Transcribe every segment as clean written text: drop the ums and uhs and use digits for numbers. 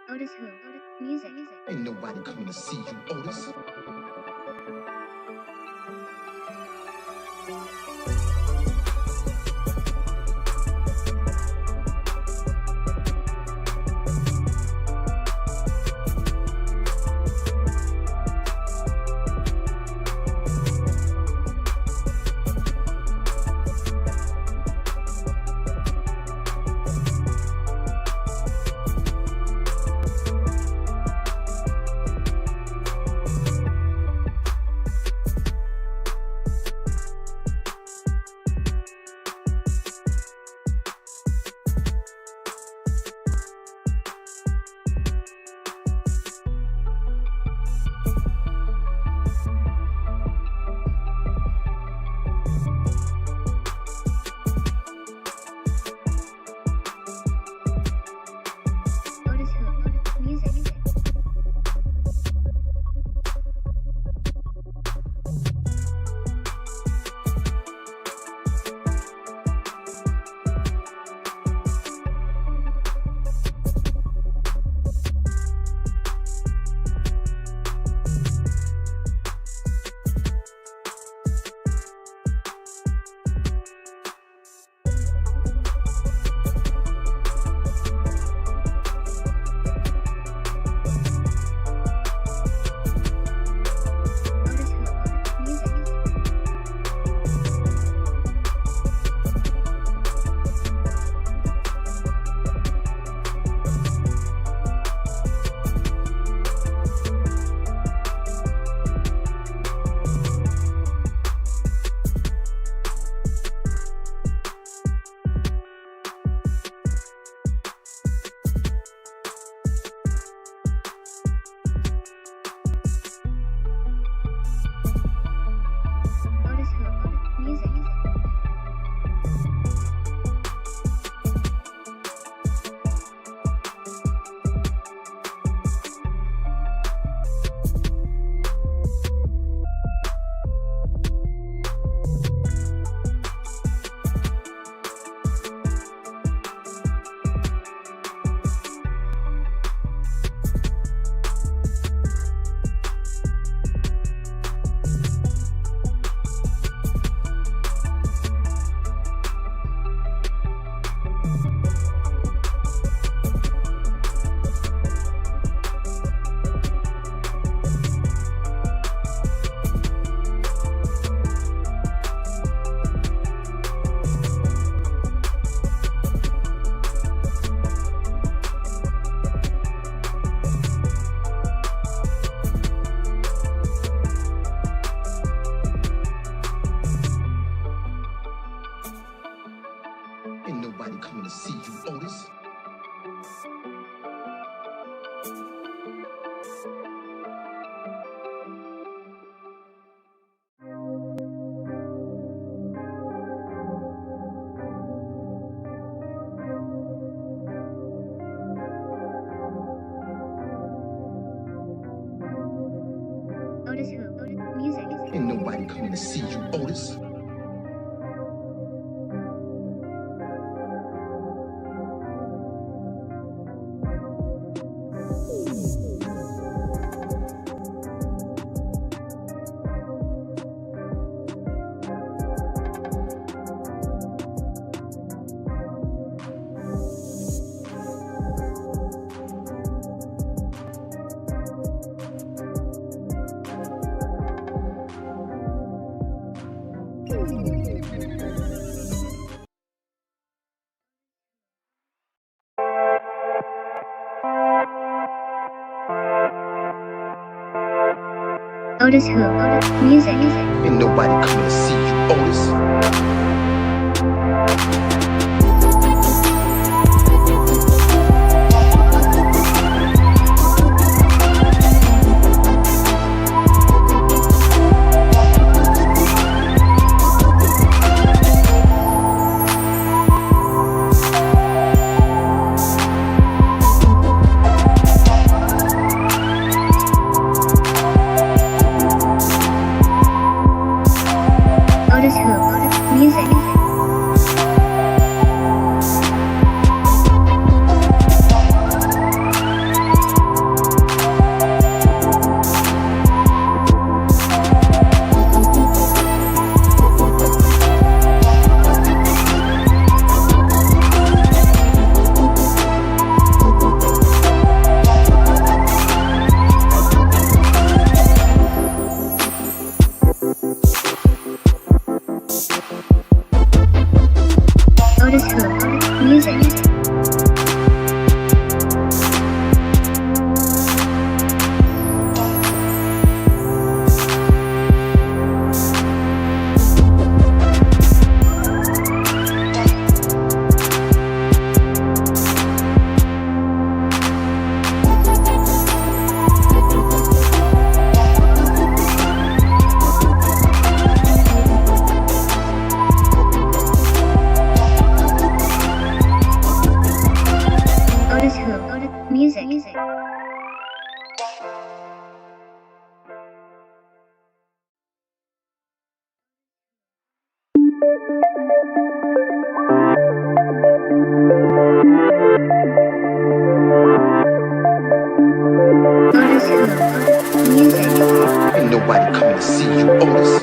OtisWho, music. Ain't nobody coming to see you, Otis. OtisWho, music. Ain't nobody coming to see you, Otis. OtisWho, music. Ain't nobody coming to see you, Otis. OtisWho, music. Ain't nobody coming to see you, Otis. OtisWho, music. OtisWho. Music. OtisWho. Music. Ain't nobody coming to see you, Otis.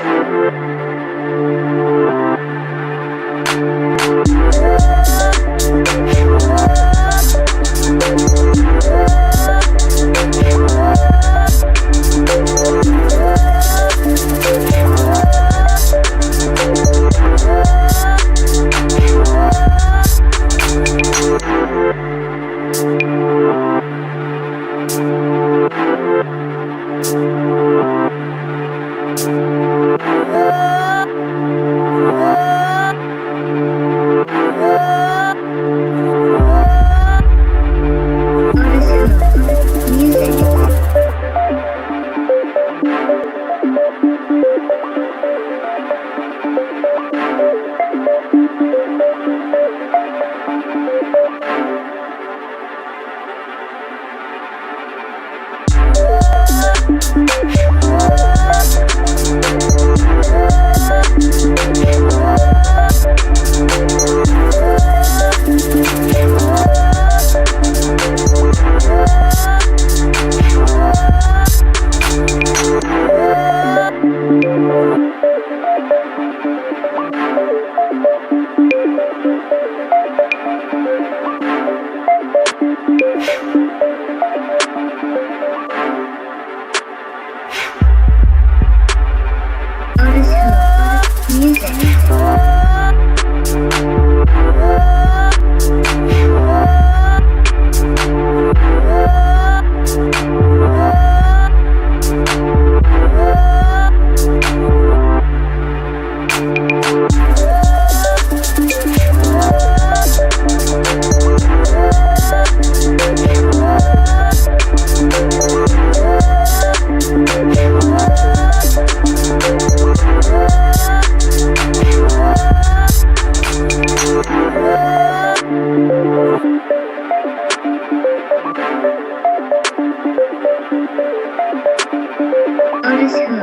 OtisWho.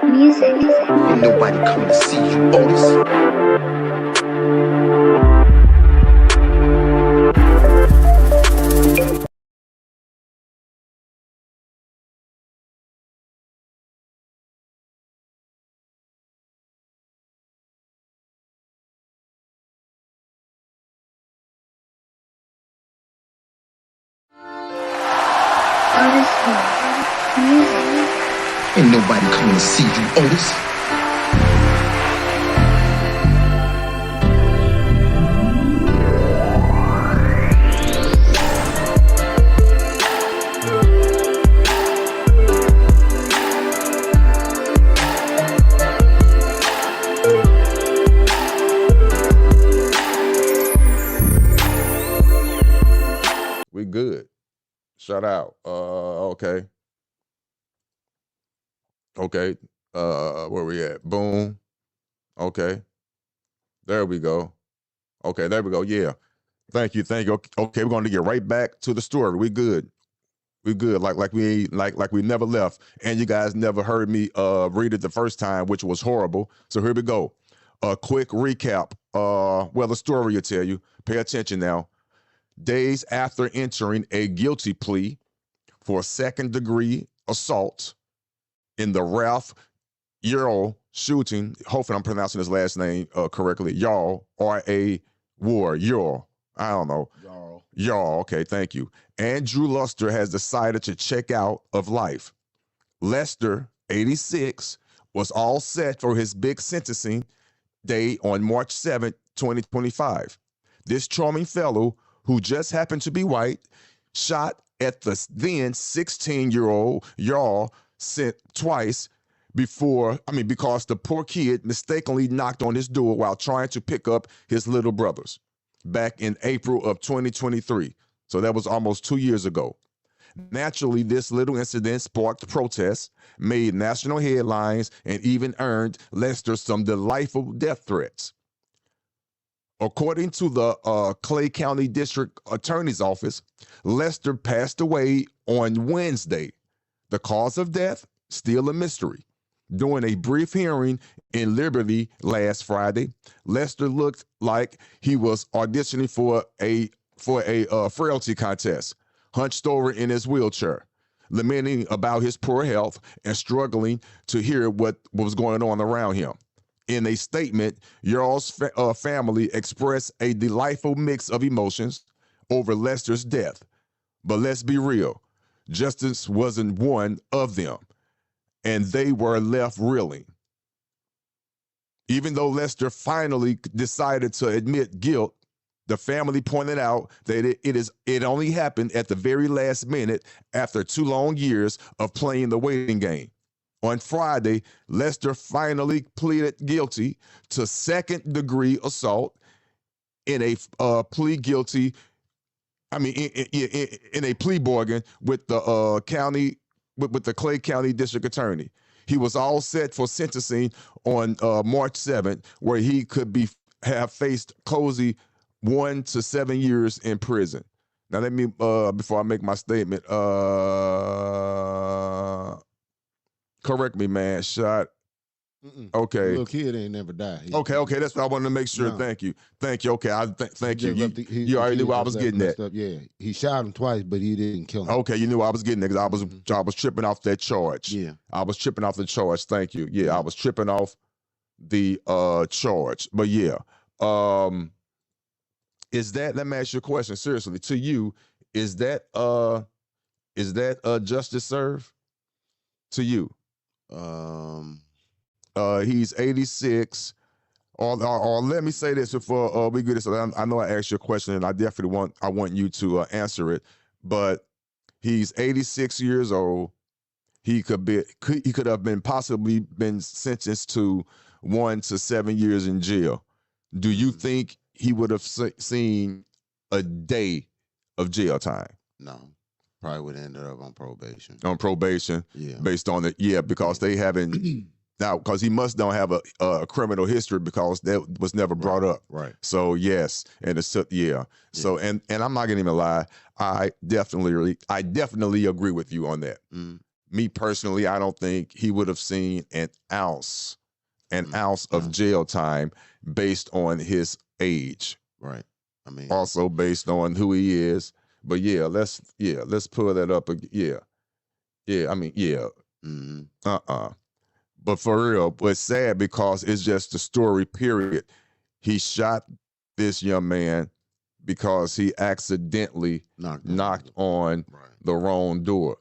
Music. OtisWho. Music. OtisWho. Music. Ain't nobody coming to see you, Otis. OtisWho. Music. Ain't nobody coming to see you, Otis. We good. Shout out. Okay. Okay. Where we at? Boom. Okay. There we go. Okay, there we go. Yeah. Thank you. Okay, we're gonna get right back to the story. We good. We good. Like we never left. And you guys never heard me read it the first time, which was horrible. So here we go. A quick recap. Well, the story will tell you. Pay attention now. Days after entering a guilty plea for second-degree assault in the Ralph Earl shooting, hopefully I'm pronouncing his last name correctly, Y'all, R.A. War, Y'all, I don't know. Y'all, okay, thank you. Andrew Luster has decided to check out of life. Lester, 86, was all set for his big sentencing day on March 7th, 2025. This charming fellow, who just happened to be white, shot at the then 16-year-old Y'all sent twice because the poor kid mistakenly knocked on his door while trying to pick up his little brothers back in April of 2023. So that was almost 2 years ago. Naturally, this little incident sparked protests, made national headlines, and even earned Lester some delightful death threats. According to the Clay County District Attorney's Office, Lester passed away on Wednesday. The cause of death, still a mystery. During a brief hearing in Liberty last Friday, Lester looked like he was auditioning for a frailty contest, hunched over in his wheelchair, lamenting about his poor health and struggling to hear what was going on around him. In a statement, Yarl's family expressed a delightful mix of emotions over Lester's death. But let's be real, justice wasn't one of them, and they were left reeling. Even though Lester finally decided to admit guilt, the family pointed out that it only happened at the very last minute after 2 long years of playing the waiting game. On Friday, Lester finally pleaded guilty to second-degree assault in a plea guilty. In a plea bargain with the county, with the Clay County District Attorney. He was all set for sentencing on March 7th, where he could have faced cozy 1 to 7 years in prison. Now, let me before I make my statement, correct me, man. Shot. Okay. The little kid ain't never died. Okay. That's what I wanted to make sure. No. Thank you. Okay. Thank you. You already knew I was getting at. Yeah, he shot him twice, but he didn't kill him. Okay, you knew I was getting at because I was tripping off that charge. Yeah, I was tripping off the charge. Thank you. Yeah, I was tripping off the charge. But yeah, is that? Let me ask you a question seriously. To you, is that justice served? To you? He's 86. Or let me say this before we get this. I know I asked you a question, and I definitely want you to answer it. But he's 86 years old. He could have possibly been sentenced to 1 to 7 years in jail. Do you think he would have seen a day of jail time? No. Probably would have ended up on probation. On probation, yeah. Based on it, yeah, because they haven't now, because he must don't have a criminal history because that was never brought up. Right. So yes, and it's yeah. So and I'm not gonna even lie, I definitely agree with you on that. Me personally, I don't think he would have seen an ounce of jail time based on his age. Right. I mean, also based on who he is. But let's pull that up. Yeah. I mean, yeah. But for real, but it's sad because it's just the story, period. He shot this young man because he accidentally knocked on the wrong door.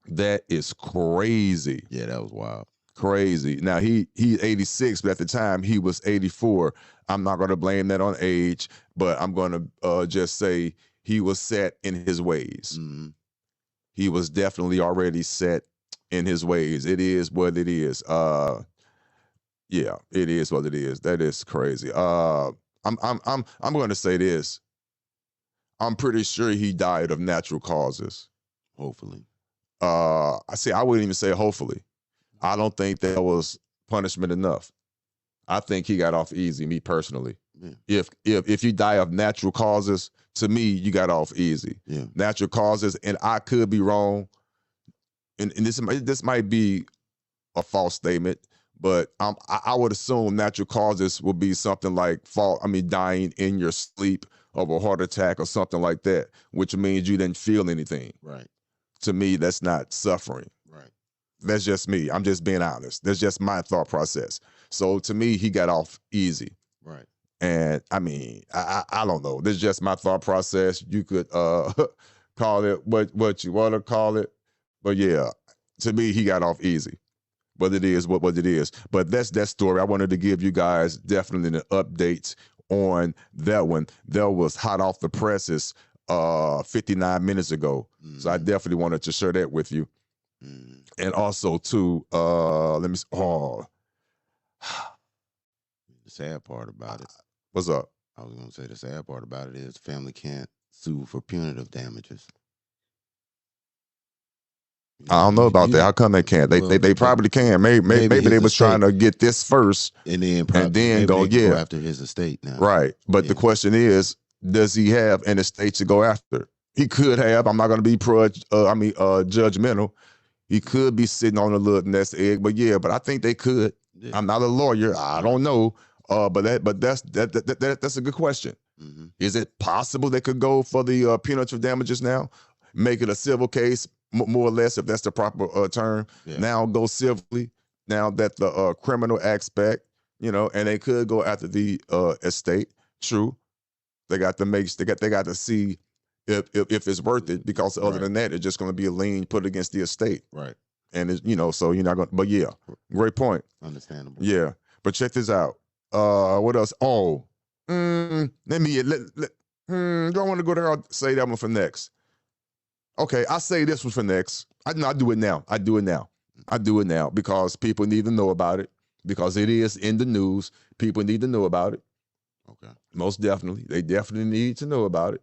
That is crazy. Yeah, that was wild. Crazy. Now he's 86, but at the time he was 84. I'm not going to blame that on age, but I'm going to just say he was set in his ways. He was definitely already set in his ways. It is what it is. Yeah, it is what it is. That is crazy. I'm going to say this. I'm pretty sure he died of natural causes. Hopefully. I wouldn't even say hopefully. I don't think that was punishment enough. I think he got off easy, me personally. Yeah. If you die of natural causes, to me, you got off easy. Yeah. Natural causes, and I could be wrong, and this might be a false statement, but I would assume natural causes would be something like dying in your sleep of a heart attack or something like that, which means you didn't feel anything. Right. To me, that's not suffering. Right. That's just me. I'm just being honest. That's just my thought process. So to me, he got off easy. Right. And I mean, I don't know. This is just my thought process. You could call it what you want to call it. But yeah, to me, he got off easy. But it is what it is. But that's that story. I wanted to give you guys definitely an update on that one. That was hot off the presses 59 minutes ago. So I definitely wanted to share that with you. And also too, let me the sad part about it. What's up? I was gonna say the sad part about it is family can't sue for punitive damages. I don't know about that. How come they can't? They probably can. Maybe they his was trying estate, to get this first and then and probably then maybe go, they can go yeah, after his estate now. right. But the Yeah. question is, does he have an estate to go after? He could have. I'm not going to be judgmental. He could be sitting on a little nest egg, but yeah, but I think they could. Yeah. I'm not a lawyer. I don't know. But that's a good question. Mhm. Is it possible they could go for the punitive damages now, make it a civil case, more or less, if that's the proper term? Yeah. Now go civilly. Now that the criminal aspect, and they could go after the estate. True, they got to they got to see if it's worth it, because other Right. than that, it's just going to be a lien put against the estate, Right. and so you're not going. But yeah, great point. Understandable. Yeah, but check this out. What else? Oh, do I want to go there or say that one for next? Okay, I say this one for next. I do it now. I do it now because people need to know about it, because it is in the news. People need to know about it. Okay. Most definitely. They definitely need to know about it.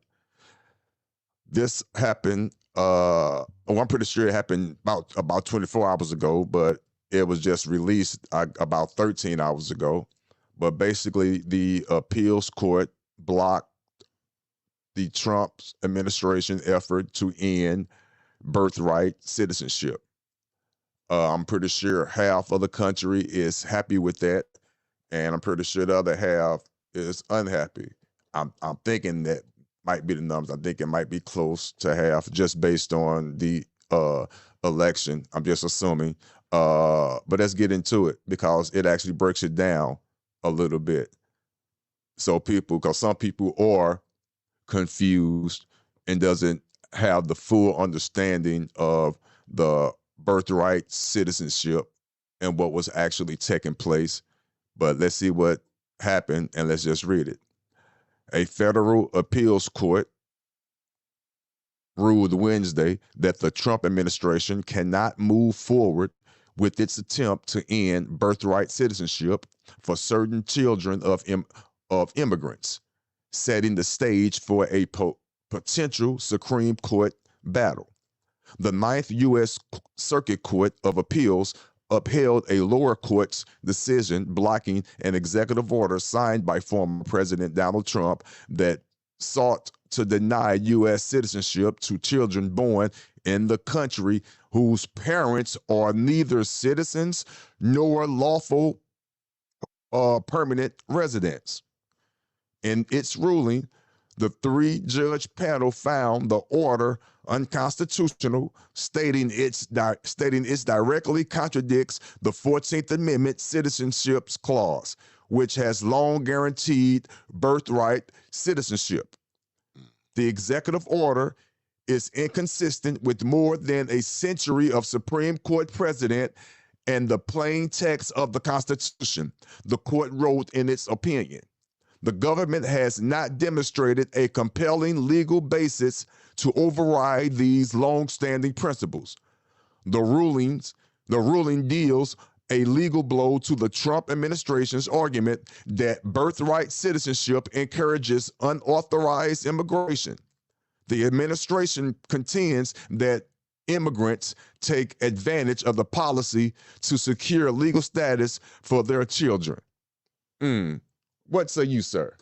This happened, I'm pretty sure it happened about 24 hours ago, but it was just released about 13 hours ago. But basically, the appeals court blocked the Trump administration effort to end birthright citizenship. I'm pretty sure half of the country is happy with that, and I'm pretty sure the other half is unhappy. I'm thinking that might be the numbers. I think it might be close to half, just based on the election. I'm just assuming. But let's get into it, because it actually breaks it down a little bit. So because some people are confused and doesn't have the full understanding of the birthright citizenship and what was actually taking place. But let's see what happened, and let's just read it. A federal appeals court ruled Wednesday that the Trump administration cannot move forward with its attempt to end birthright citizenship for certain children of immigrants, setting the stage for a potential Supreme Court battle. The Ninth U.S. Circuit Court of Appeals upheld a lower court's decision blocking an executive order signed by former President Donald Trump that sought to deny U.S. citizenship to children born in the country whose parents are neither citizens nor lawful permanent residents. In its ruling, the three-judge panel found the order unconstitutional, stating it directly contradicts the 14th Amendment Citizenship Clause, which has long guaranteed birthright citizenship. The executive order is inconsistent with more than a century of Supreme Court precedent and the plain text of the Constitution, the court wrote in its opinion. The government has not demonstrated a compelling legal basis to override these long-standing principles. The ruling deals a legal blow to the Trump administration's argument that birthright citizenship encourages unauthorized immigration. The administration contends that immigrants take advantage of the policy to secure legal status for their children. What say you, sir?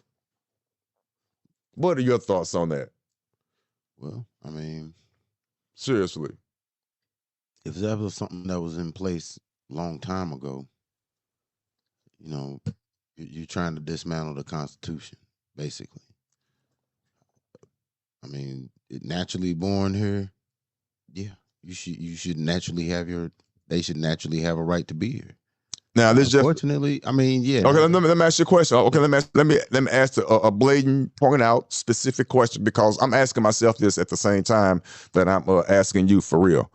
What are your thoughts on that? Well, I mean, Seriously. if that was something that was in place a long time ago, you're trying to dismantle the Constitution, basically. I mean, it naturally born here. Yeah, you should naturally they should naturally have a right to be here. Now, this just Unfortunately, I mean, yeah. okay. Let me ask you a question. Okay, let me ask a blatant, point out specific question, because I'm asking myself this at the same time that I'm asking you for real.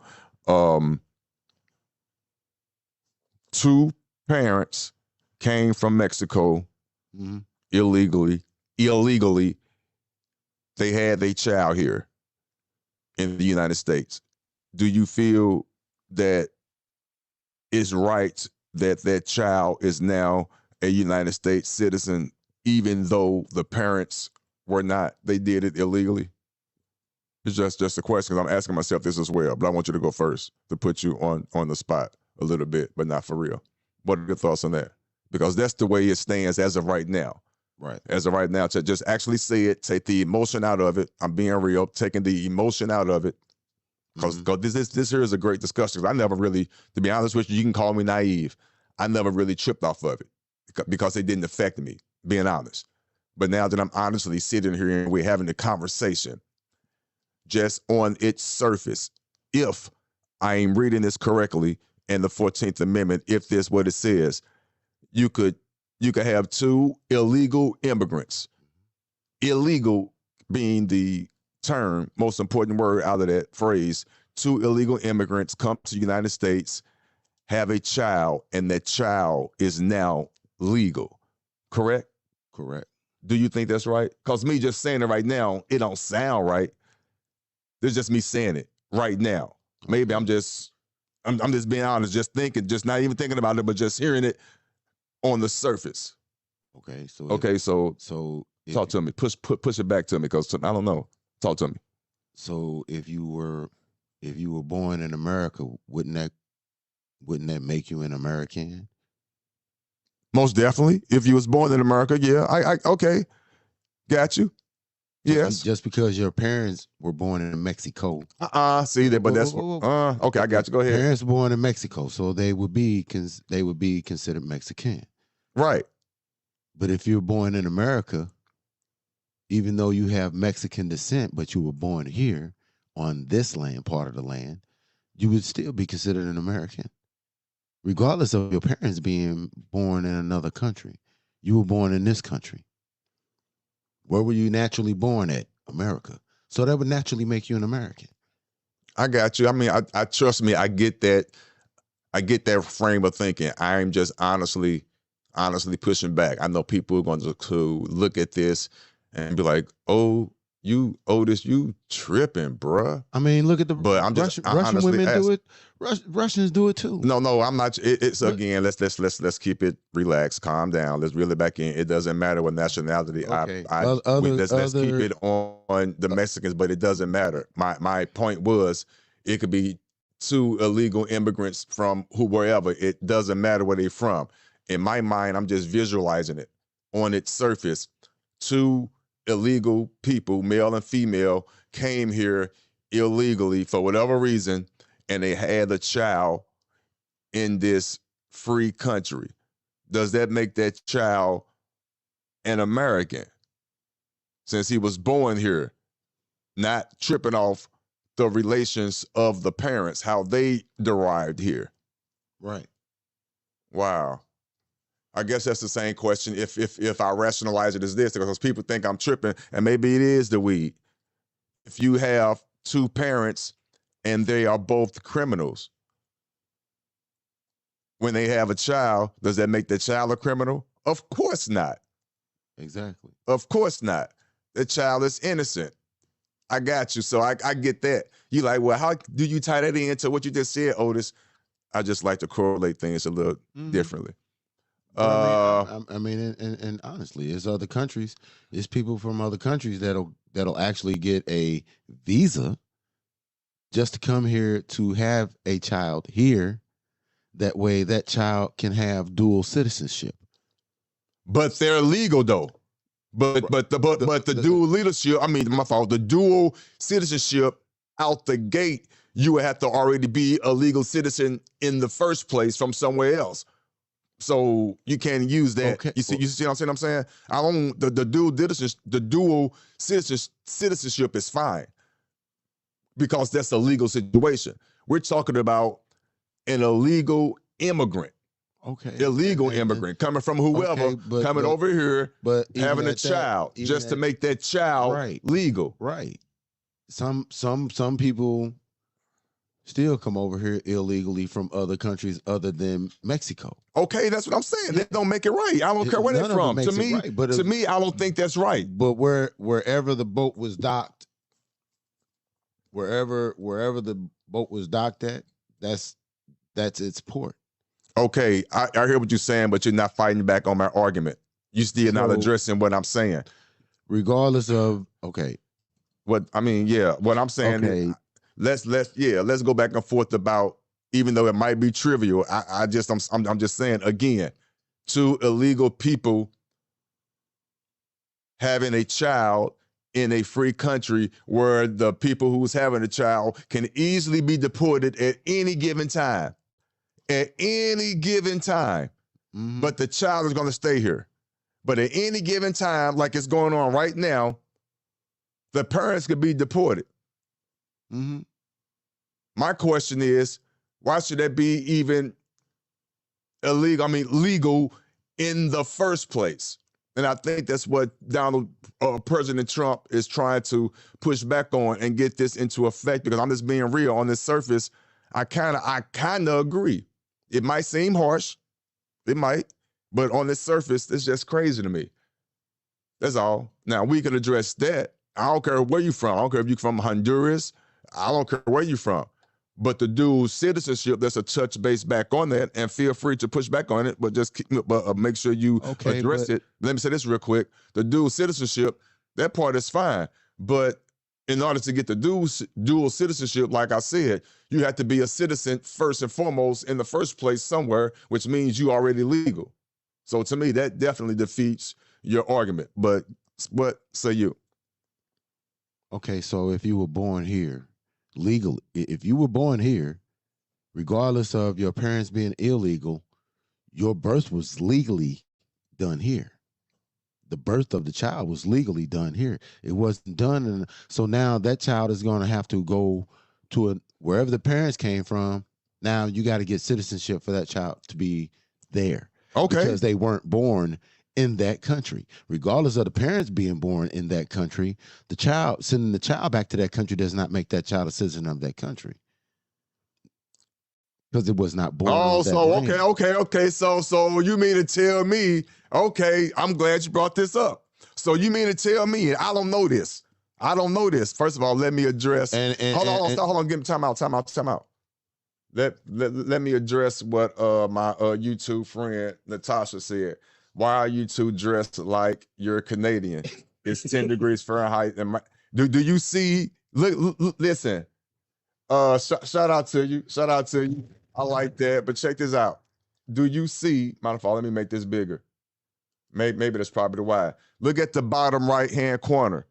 Two parents came from Mexico illegally. They had their child here in the United States. Do you feel that it's right that that child is now a United States citizen, even though the parents were not? They did it illegally. It's just a question. 'Cause I'm asking myself this as well, but I want you to go first to put you on the spot a little bit, but not for real. What are your thoughts on that? Because that's the way it stands as of right now. Right. As of right now, to just actually say it, take the emotion out of it. I'm being real, taking the emotion out of it. Because this here is a great discussion. 'Cause I never really, to be honest with you, you can call me naive. I never really tripped off of it because it didn't affect me, being honest. But now that I'm honestly sitting here and we're having the conversation, just on its surface, if I am reading this correctly in the 14th Amendment, if this what it says, you could have two illegal immigrants. Illegal being the term, most important word out of that phrase. Two illegal immigrants come to the United States, have a child, and that child is now legal. Correct? Correct. Do you think that's right? Because me just saying it right now, it don't sound right. It's just me saying it right now. Maybe I'm just being honest, just thinking, just not even thinking about it, but just hearing it on the surface. Okay. So Talk to me. Push it back to me, because I don't know. Talk to me. So if you were born in America, wouldn't that make you an American? Most definitely. If you was born in America, yeah. I okay. Got you. Yes. Just because your parents were born in Mexico. See that, but that's okay. I got you. Go ahead. Parents born in Mexico, so they would be considered Mexican. Right. But if you're born in America, even though you have Mexican descent, but you were born here on this land, part of the land, you would still be considered an American, regardless of your parents being born in another country. You were born in this country. Where were you naturally born at? America. So that would naturally make you an American. I got you. I mean, I trust me. I get that. I get that frame of thinking. I'm just honestly pushing back. I know people are going to look at this and be like, "Oh, you Otis, you tripping, bruh." I mean, look at the Russian women do it. Russians do it too. No, I'm not. It's again. Let's keep it relaxed, calm down. Let's reel it back in. It doesn't matter what nationality. Okay. Let's keep it on the Mexicans, but it doesn't matter. My point was, it could be two illegal immigrants from wherever. It doesn't matter where they're from. In my mind, I'm just visualizing it on its surface. Two illegal people, male and female, came here illegally for whatever reason, and they had a child in this free country. Does that make that child an American? Since he was born here, not tripping off the relations of the parents, how they derived here. Right. Wow. I guess that's the same question if I rationalize it as this, because people think I'm tripping, and maybe it is the weed. If you have two parents and they are both criminals, when they have a child, does that make the child a criminal? Of course not. Exactly. Of course not. The child is innocent. I got you. So I get that. You like, well, how do you tie that into what you just said, Otis? I just like to correlate things a little differently. I mean, and honestly, it's other countries. It's people from other countries that'll actually get a visa just to come here to have a child here. That way, that child can have dual citizenship. But they're legal though. But the dual leadership. I mean, my fault. The dual citizenship out the gate, you would have to already be a legal citizen in the first place from somewhere else. So you can't use that. Okay. You see what I'm saying? I don't. The dual citizenship is fine because that's a legal situation. We're talking about an illegal immigrant. Okay. Illegal immigrant coming from whoever, coming over here, but having a child just to make that child legal. Right. Some people still come over here illegally from other countries other than Mexico. Okay, that's what I'm saying. That don't make it right. I don't care where they're from. To me, I don't think that's right. But wherever the boat was docked, wherever the boat was docked at, that's its port. Okay, I hear what you're saying, but you're not fighting back on my argument. You still not addressing what I'm saying. Regardless of, okay, What I mean, yeah. What I'm saying Okay. is, let's go back and forth about, even though it might be trivial. I'm just saying again, two illegal people having a child in a free country where the people who's having a child can easily be deported at any given time. At any given time. Mhm. But the child is going to stay here. But at any given time, like it's going on right now, the parents could be deported. Mhm. My question is, why should that be even illegal? I mean, legal in the first place. And I think that's what President Trump is trying to push back on and get this into effect, because I'm just being real. On the surface, I kind of agree. It might seem harsh. It might. But on the surface, it's just crazy to me. That's all. Now, we can address that. I don't care where you're from. I don't care if you're from Honduras. I don't care where you're from. But the dual citizenship, there's a touch base back on that, and feel free to push back on it, but just make sure you address it. Let me say this real quick. The dual citizenship, that part is fine. But in order to get the dual citizenship, like I said, you have to be a citizen first and foremost in the first place somewhere, which means you already legal. So to me, that definitely defeats your argument. But what say you? Okay, so if you were born here legally, if you were born here, regardless of your parents being illegal, your birth was legally done here. The birth of the child was legally done here. It wasn't done, so now that child is going to have to go to wherever the parents came from. Now you got to get citizenship for that child to be there. Okay. Because they weren't born in that country. Regardless of the parents being born in that country, the child, sending the child back to that country does not make that child a citizen of that country. Because it was not born. Oh, on that so land. okay. So you mean to tell me, okay, I'm glad you brought this up. So you mean to tell me, and I don't know this. First of all, let me address. Hold on. Give me time out. Let me address what my YouTube friend Natasha said. Why are you two dressed like you're Canadian? It's 10 degrees Fahrenheit. And do you see? Listen. Shout out to you. I like that. But check this out. Do you see? Matter of fact, let me make this bigger. Maybe that's probably why. Look at the bottom right-hand corner.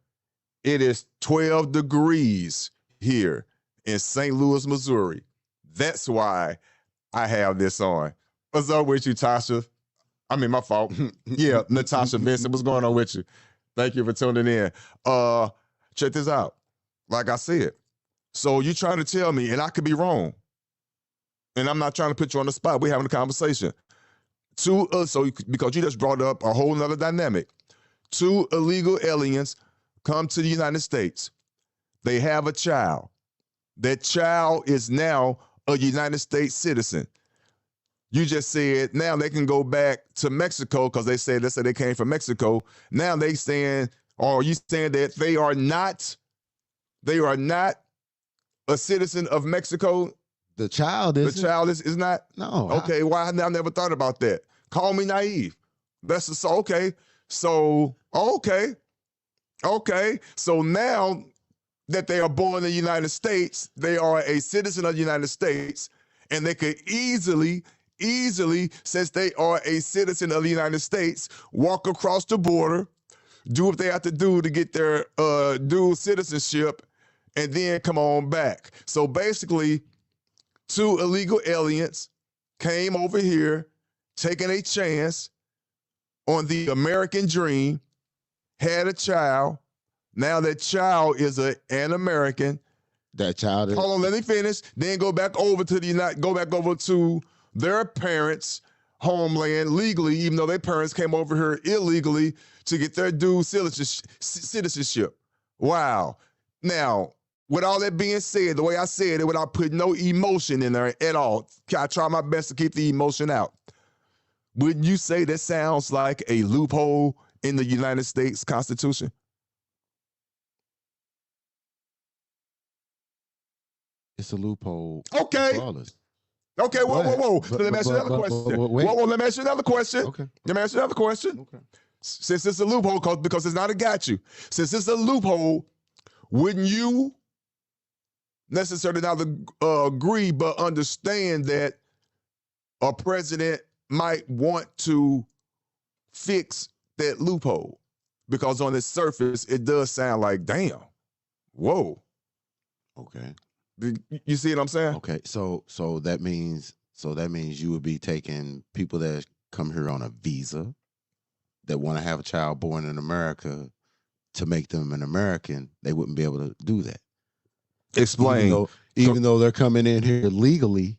It is 12 degrees here in St. Louis, Missouri. That's why I have this on. What's up with you, Tasha? I mean, my fault. Yeah, Natasha Vincent, what's going on with you? Thank you for tuning in. Check this out. Like I said, so you're trying to tell me, and I could be wrong, and I'm not trying to put you on the spot. We're having a conversation. Because you just brought up a whole nother dynamic. Two illegal aliens come to the United States. They have a child. That child is now a United States citizen. You just said now they can go back to Mexico because let's say they came from Mexico. Now they saying, or are you saying that they are not a citizen of Mexico? The child is. The child is not? No. Okay, why I never thought about that. Call me naive. That's just, okay. So, okay. So now that they are born in the United States, they are a citizen of the United States, and they could easily, since they are a citizen of the United States, walk across the border, do what they have to do to get their dual citizenship, and then come on back. So basically, two illegal aliens came over here, taking a chance on the American dream, had a child. Now that child is an American. That child is. Hold on, let me finish. Then go back over to their parents' homeland legally, even though their parents came over here illegally to get their dual citizenship. Wow. Now, with all that being said, the way I said it, without putting no emotion in there at all, I try my best to keep the emotion out. Wouldn't you say that sounds like a loophole in the United States Constitution? It's a loophole. Okay. Regardless. Okay, whoa. So let me ask you another question. Let me ask you another question. Okay. Let me ask you another question. Okay. Since it's a loophole, because it's not a got you. Since it's a loophole, wouldn't you necessarily not agree, but understand that a president might want to fix that loophole? Because on the surface, it does sound like, damn, whoa. Okay. You see what I'm saying? Okay. So that means you would be taking people that come here on a visa that want to have a child born in America to make them an American. They wouldn't be able to do that. Explain. Even though they're coming in here legally,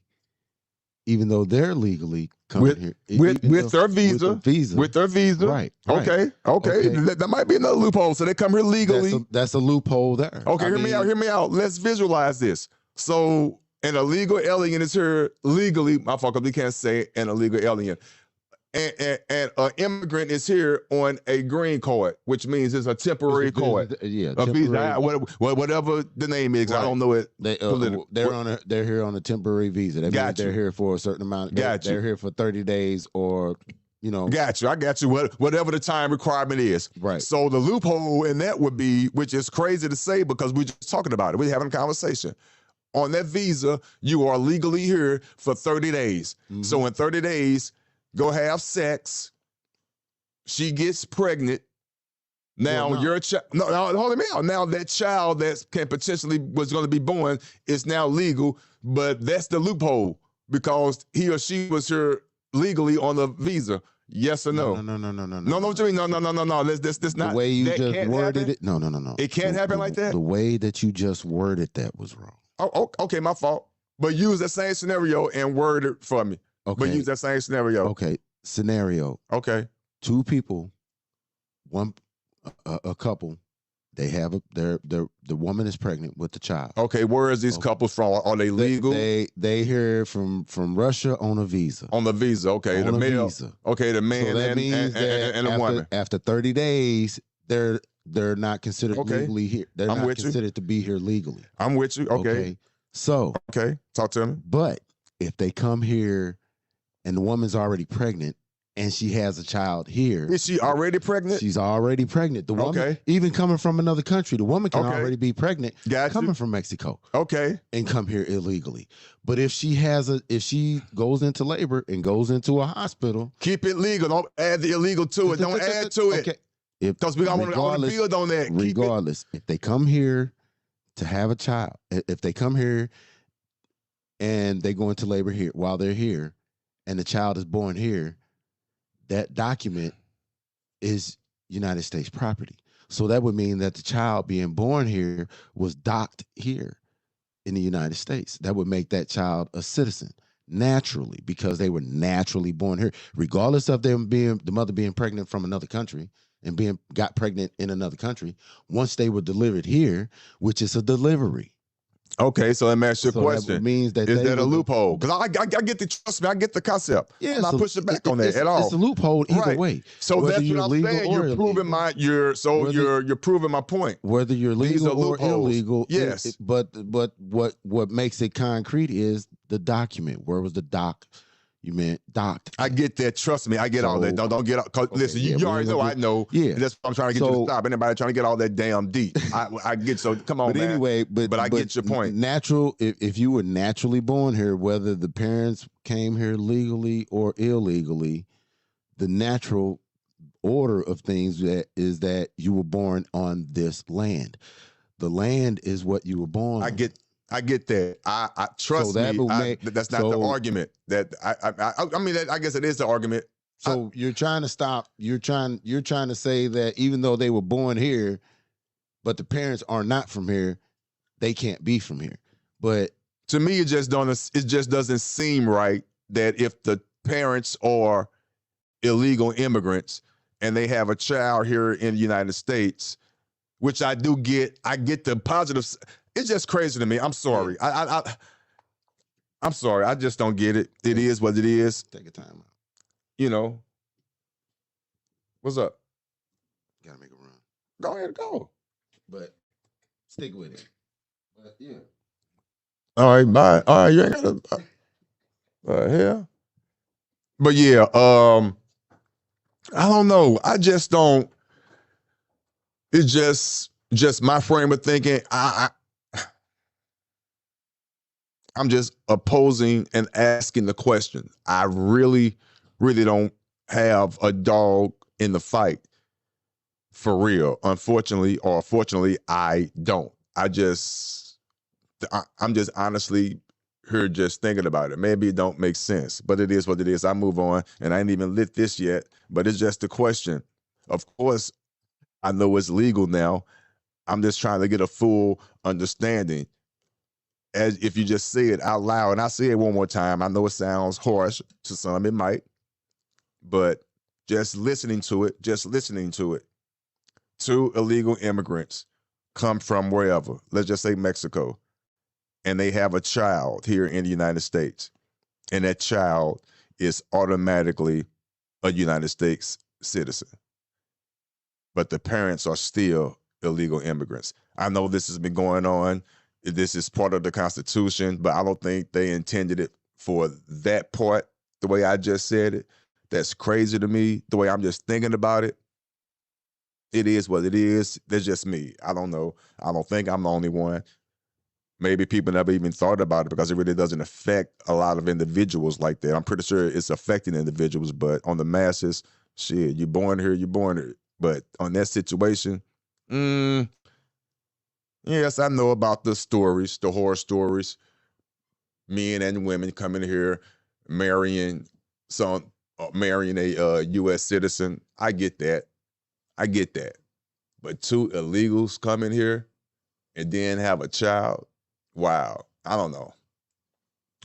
even though they're legally coming here with their visa, with their visa, right? Okay. That might be another loophole. So they come here legally. That's a loophole there. Okay, hear me out. Let's visualize this. So an illegal alien is here legally. My fault, we can't say an illegal alien. And an immigrant is here on a green card, which means it's a temporary card. Yeah, a visa, whatever the name is. Right. I don't know it. They're here on a temporary visa. That means they're here for a certain amount. They're here for 30 days or, you know. I got you. Whatever the time requirement is. Right. So the loophole in that would be, which is crazy to say because we're just talking about it. We're having a conversation. On that visa, you are legally here for 30 days. Mm-hmm. So in 30 days, go have sex. She gets pregnant. Now your child. No, hold me out. Now that child that can potentially was going to be born is now legal, but that's the loophole because he or she was here legally on the visa. Yes or no? No. No. What you mean? No. This not the way you just worded it. No. It can't happen like that. The way that you just worded that was wrong. Oh, okay, my fault. But use the same scenario and word it for me. Okay. But use that same scenario. Okay. Scenario. Okay. Two people, a couple, they have the woman is pregnant with the child. Okay, where is these couples from? Are they legal? They here from Russia on a visa. On the visa, okay. On the a male. Visa. Okay, the man so that means and a woman. After 30 days, they're not considered legally here. They're not considered to be here legally. I'm with you. Okay. So talk to me. But if they come here and the woman's already pregnant and she has a child here. Is she already pregnant? She's already pregnant. The woman, even coming from another country, the woman can already be pregnant coming from Mexico. Okay. And come here illegally. But if she goes into labor and goes into a hospital. Keep it legal. Don't add the illegal to it. Don't add to it. Okay. Because we want to build on that. Regardless, if they come here to have a child, if they come here and they go into labor here while they're here and the child is born here, that document is United States property. So that would mean that the child being born here was docked here in the United States. That would make that child a citizen naturally because they were naturally born here, regardless of them being the mother being pregnant from another country and got pregnant in another country. Once they were delivered here, which is a delivery. Okay, so let me ask you a question. That means that is that a loophole? Because I get the trust me, I get the concept. Yeah, I'm not pushing back on that at all. It's a loophole either way. So that's what I'm saying. You're proving you're proving my point. Whether you're legal or illegal. Yes. But what makes it concrete is the document. Where was the doc? You meant docked. I get that. Trust me, I get all that. Don't get out. Listen, you already know I know. Yeah. That's what I'm trying to get you to stop. Anybody trying to get all that damn deep. I get so come on, but man. Anyway, but I get your point. Natural, if you were naturally born here, whether the parents came here legally or illegally, the natural order of things is that you were born on this land. The land is what you were born on. I get that. I trust me. That's not the argument. That I mean, I guess it is the argument. So you're trying to stop. You're trying to say that even though they were born here, but the parents are not from here, they can't be from here. But to me, it just doesn't seem right that if the parents are illegal immigrants and they have a child here in the United States, which I do get. I get the positives. It's just crazy to me. I'm sorry. I'm sorry. I just don't get it. It is what it is. Take a time out. You know. What's up? Gotta make a run. Go ahead, go. But stick with it. But yeah. All right, bye. All right, you ain't gotta hell. But yeah, I don't know. I just don't. It just just my frame of thinking, I'm just opposing and asking the question. I really, really don't have a dog in the fight for real. Unfortunately, or fortunately, I don't. I'm just honestly here just thinking about it. Maybe it don't make sense, but it is what it is. I move on, and I ain't even lit this yet, but it's just a question. Of course, I know it's legal now. I'm just trying to get a full understanding. As if you just say it out loud, and I say it one more time, I know it sounds harsh to some, it might, but just listening to it, two illegal immigrants come from wherever, let's just say Mexico, and they have a child here in the United States, and that child is automatically a United States citizen, but the parents are still illegal immigrants. I know this has been going on. This is part of the Constitution, but I don't think they intended it for that part the way I just said it. That's crazy to me, the way I'm just thinking about it. It is what it is. That's just me. I don't know. I don't think I'm the only one. Maybe people never even thought about it because it really doesn't affect a lot of individuals like that. I'm pretty sure it's affecting individuals, but on the masses, shit, you're born here, you're born here. But on that situation, yes, I know about the stories, the horror stories. Men and women coming here, marrying marrying a U.S. citizen. I get that. I get that. But two illegals coming here and then have a child. Wow. I don't know.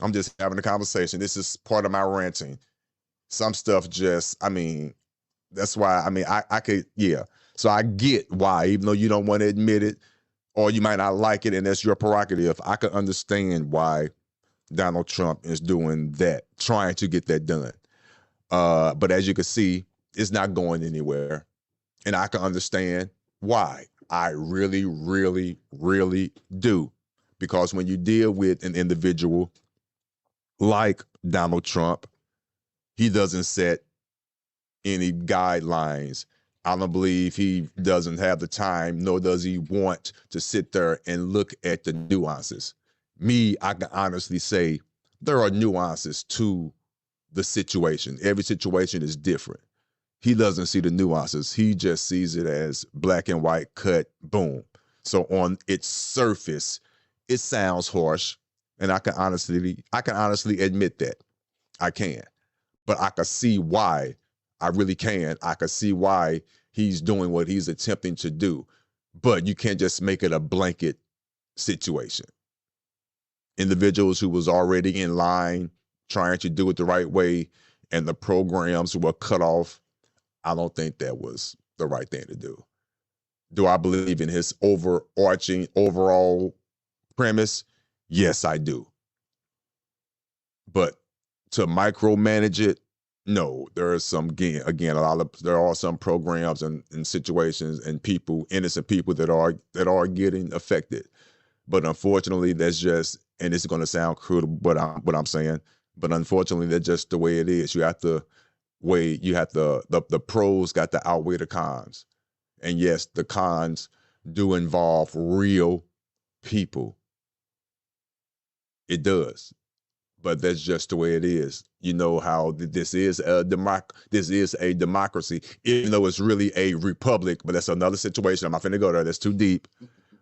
I'm just having a conversation. This is part of my ranting. Some stuff just, that's why, I could, yeah. So I get why, even though you don't want to admit it, or you might not like it, and that's your prerogative, I can understand why Donald Trump is doing that, trying to get that done. But as you can see, it's not going anywhere. And I can understand why. I really, really, really do. Because when you deal with an individual like Donald Trump, he doesn't set any guidelines. I don't believe he doesn't have the time, nor does he want to sit there and look at the nuances. Me, I can honestly say there are nuances to the situation. Every situation is different. He doesn't see the nuances. He just sees it as black and white, cut, boom. So on its surface, it sounds harsh, and I can honestly admit that. I can. But I can see why. I really can. I can see why he's doing what he's attempting to do. But you can't just make it a blanket situation. Individuals who was already in line trying to do it the right way, and the programs were cut off, I don't think that was the right thing to do. Do I believe in his overarching overall premise? Yes, I do. But to micromanage it, no. There are some, again, there are some programs and situations and people, innocent people that are getting affected. But unfortunately, that's just, and it's going to sound cruel, what I'm saying, but unfortunately, that's just the way it is. You have to weigh, the pros got to outweigh the cons. And yes, the cons do involve real people. It does. But that's just the way it is. You know how this is a democracy, even though it's really a republic, but that's another situation. I'm not finna go there. That's too deep.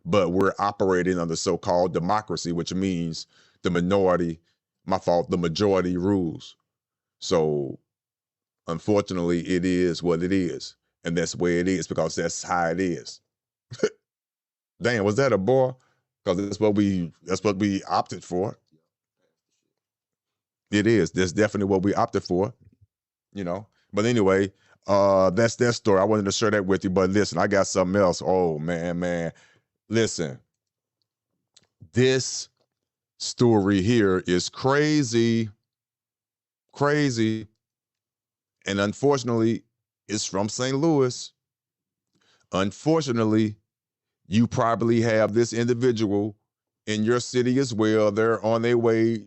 But we're operating under so-called democracy, which means the majority rules. So unfortunately, it is what it is. And that's where it is, because that's how it is. Damn, was that a boy? Because that's what we opted for. It is. That's definitely what we opted for, you know. But anyway, that's their story. I wanted to share that with you. But listen, I got something else. Oh man. Listen. This story here is crazy. Crazy. And unfortunately, it's from St. Louis. Unfortunately, you probably have this individual in your city as well. They're on their way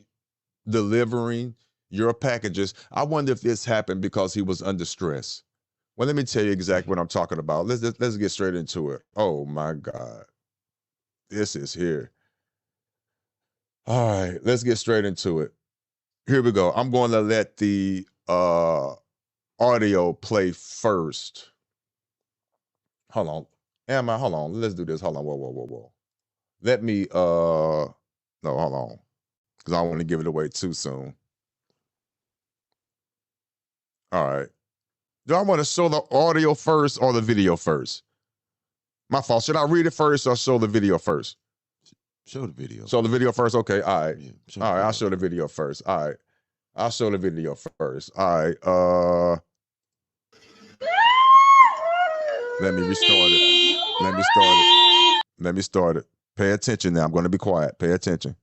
delivering your packages. I wonder if this happened because he was under stress. Well, let me tell you exactly what I'm talking about. Let's get straight into it. Oh my God, this is here. All right, let's get straight into it. Here we go. I'm going to let the audio play first. Hold on. Hold on. Let's do this. Hold on. Whoa. Let me no, hold on. Because I don't want to give it away too soon. All right. Do I want to show the audio first or the video first? My fault. Should I read it first or show the video first? Show the video. Show the video first? Okay. All right. Yeah, All right. I'll show the video first. All right. I'll show the video first. All right. Let me restart it. Let me start it. Pay attention now. I'm going to be quiet. Pay attention.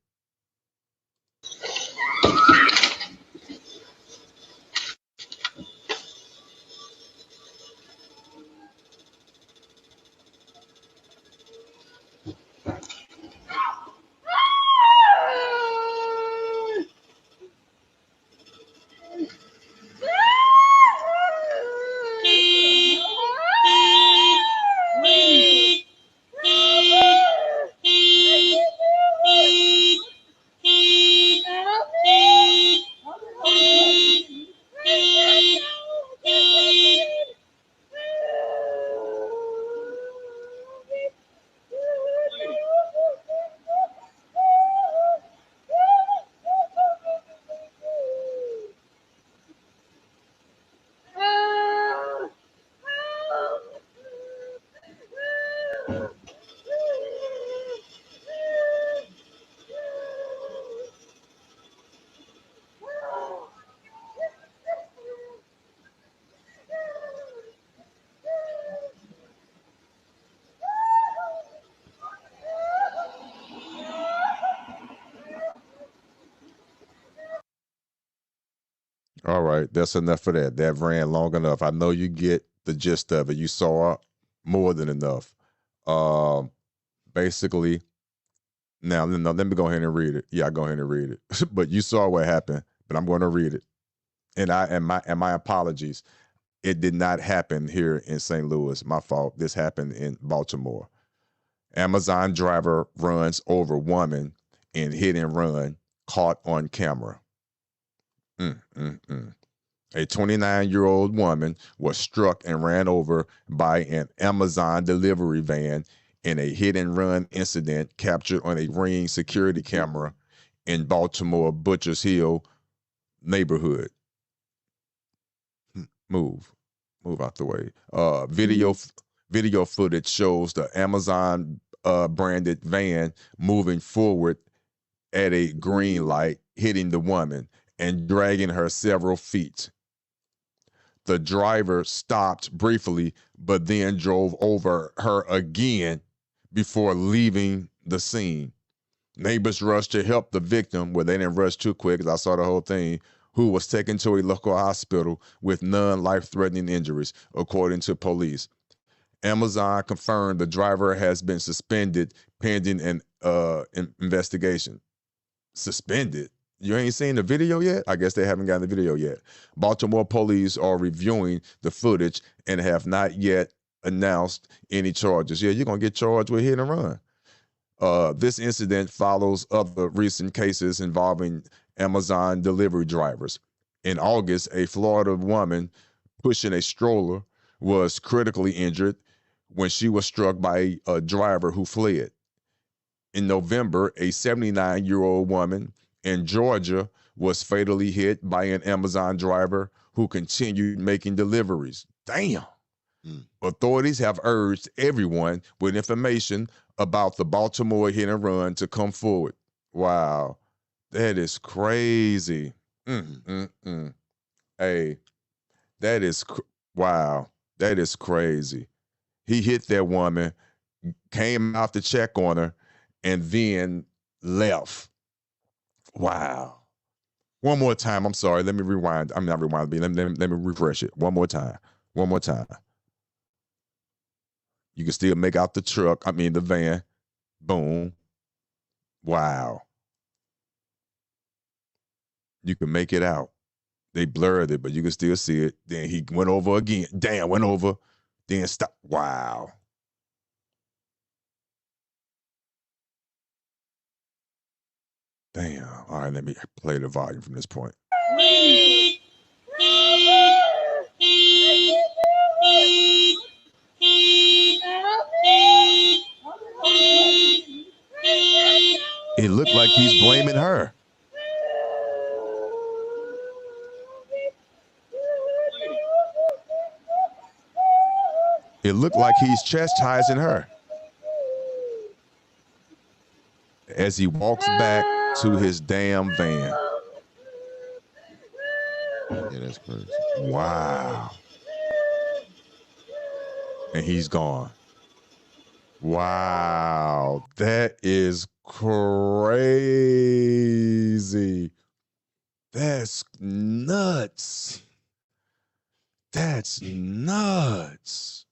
All right, that's enough of that. That ran long enough. I know you get the gist of it. You saw more than enough. Basically, now let me go ahead and read it. Yeah, I go ahead and read it. But you saw what happened. But I'm going to read it. And my apologies. It did not happen here in St. Louis. My fault. This happened in Baltimore. Amazon driver runs over woman in hit and run, caught on camera. A 29-year-old woman was struck and ran over by an Amazon delivery van in a hit and run incident captured on a Ring security camera in Baltimore Butchers Hill neighborhood. Move out the way. Video footage shows the Amazon branded van moving forward at a green light, hitting the woman and dragging her several feet. The driver stopped briefly, but then drove over her again before leaving the scene. Neighbors rushed to help the victim. Well, they didn't rush too quick because I saw the whole thing, who was taken to a local hospital with non-life-threatening injuries, according to police. Amazon confirmed the driver has been suspended pending an investigation. Suspended? You ain't seen the video yet? I guess they haven't gotten the video yet. Baltimore police are reviewing the footage and have not yet announced any charges. Yeah, you're going to get charged with hit and run. This incident follows other recent cases involving Amazon delivery drivers. In August, a Florida woman pushing a stroller was critically injured when she was struck by a driver who fled. In November, a 79-year-old woman in Georgia was fatally hit by an Amazon driver who continued making deliveries. Damn. Authorities have urged everyone with information about the Baltimore hit and run to come forward. Wow. That is crazy. Hey, that is, wow. That is crazy. He hit that woman, came out to check on her, and then left. Wow. One more time. I'm sorry. Let me rewind. I'm not rewinding. Let me refresh it. One more time. You can still make out the van. Boom. Wow. You can make it out. They blurred it, but you can still see it. Then he went over again. Damn, went over. Then stop. Wow. Damn. All right, let me play the volume from this point. It looked like he's blaming her. It looked like he's chastising her as he walks back to his damn van. Yeah, that's crazy. Wow. And he's gone. Wow. That is crazy. That's nuts. That's nuts.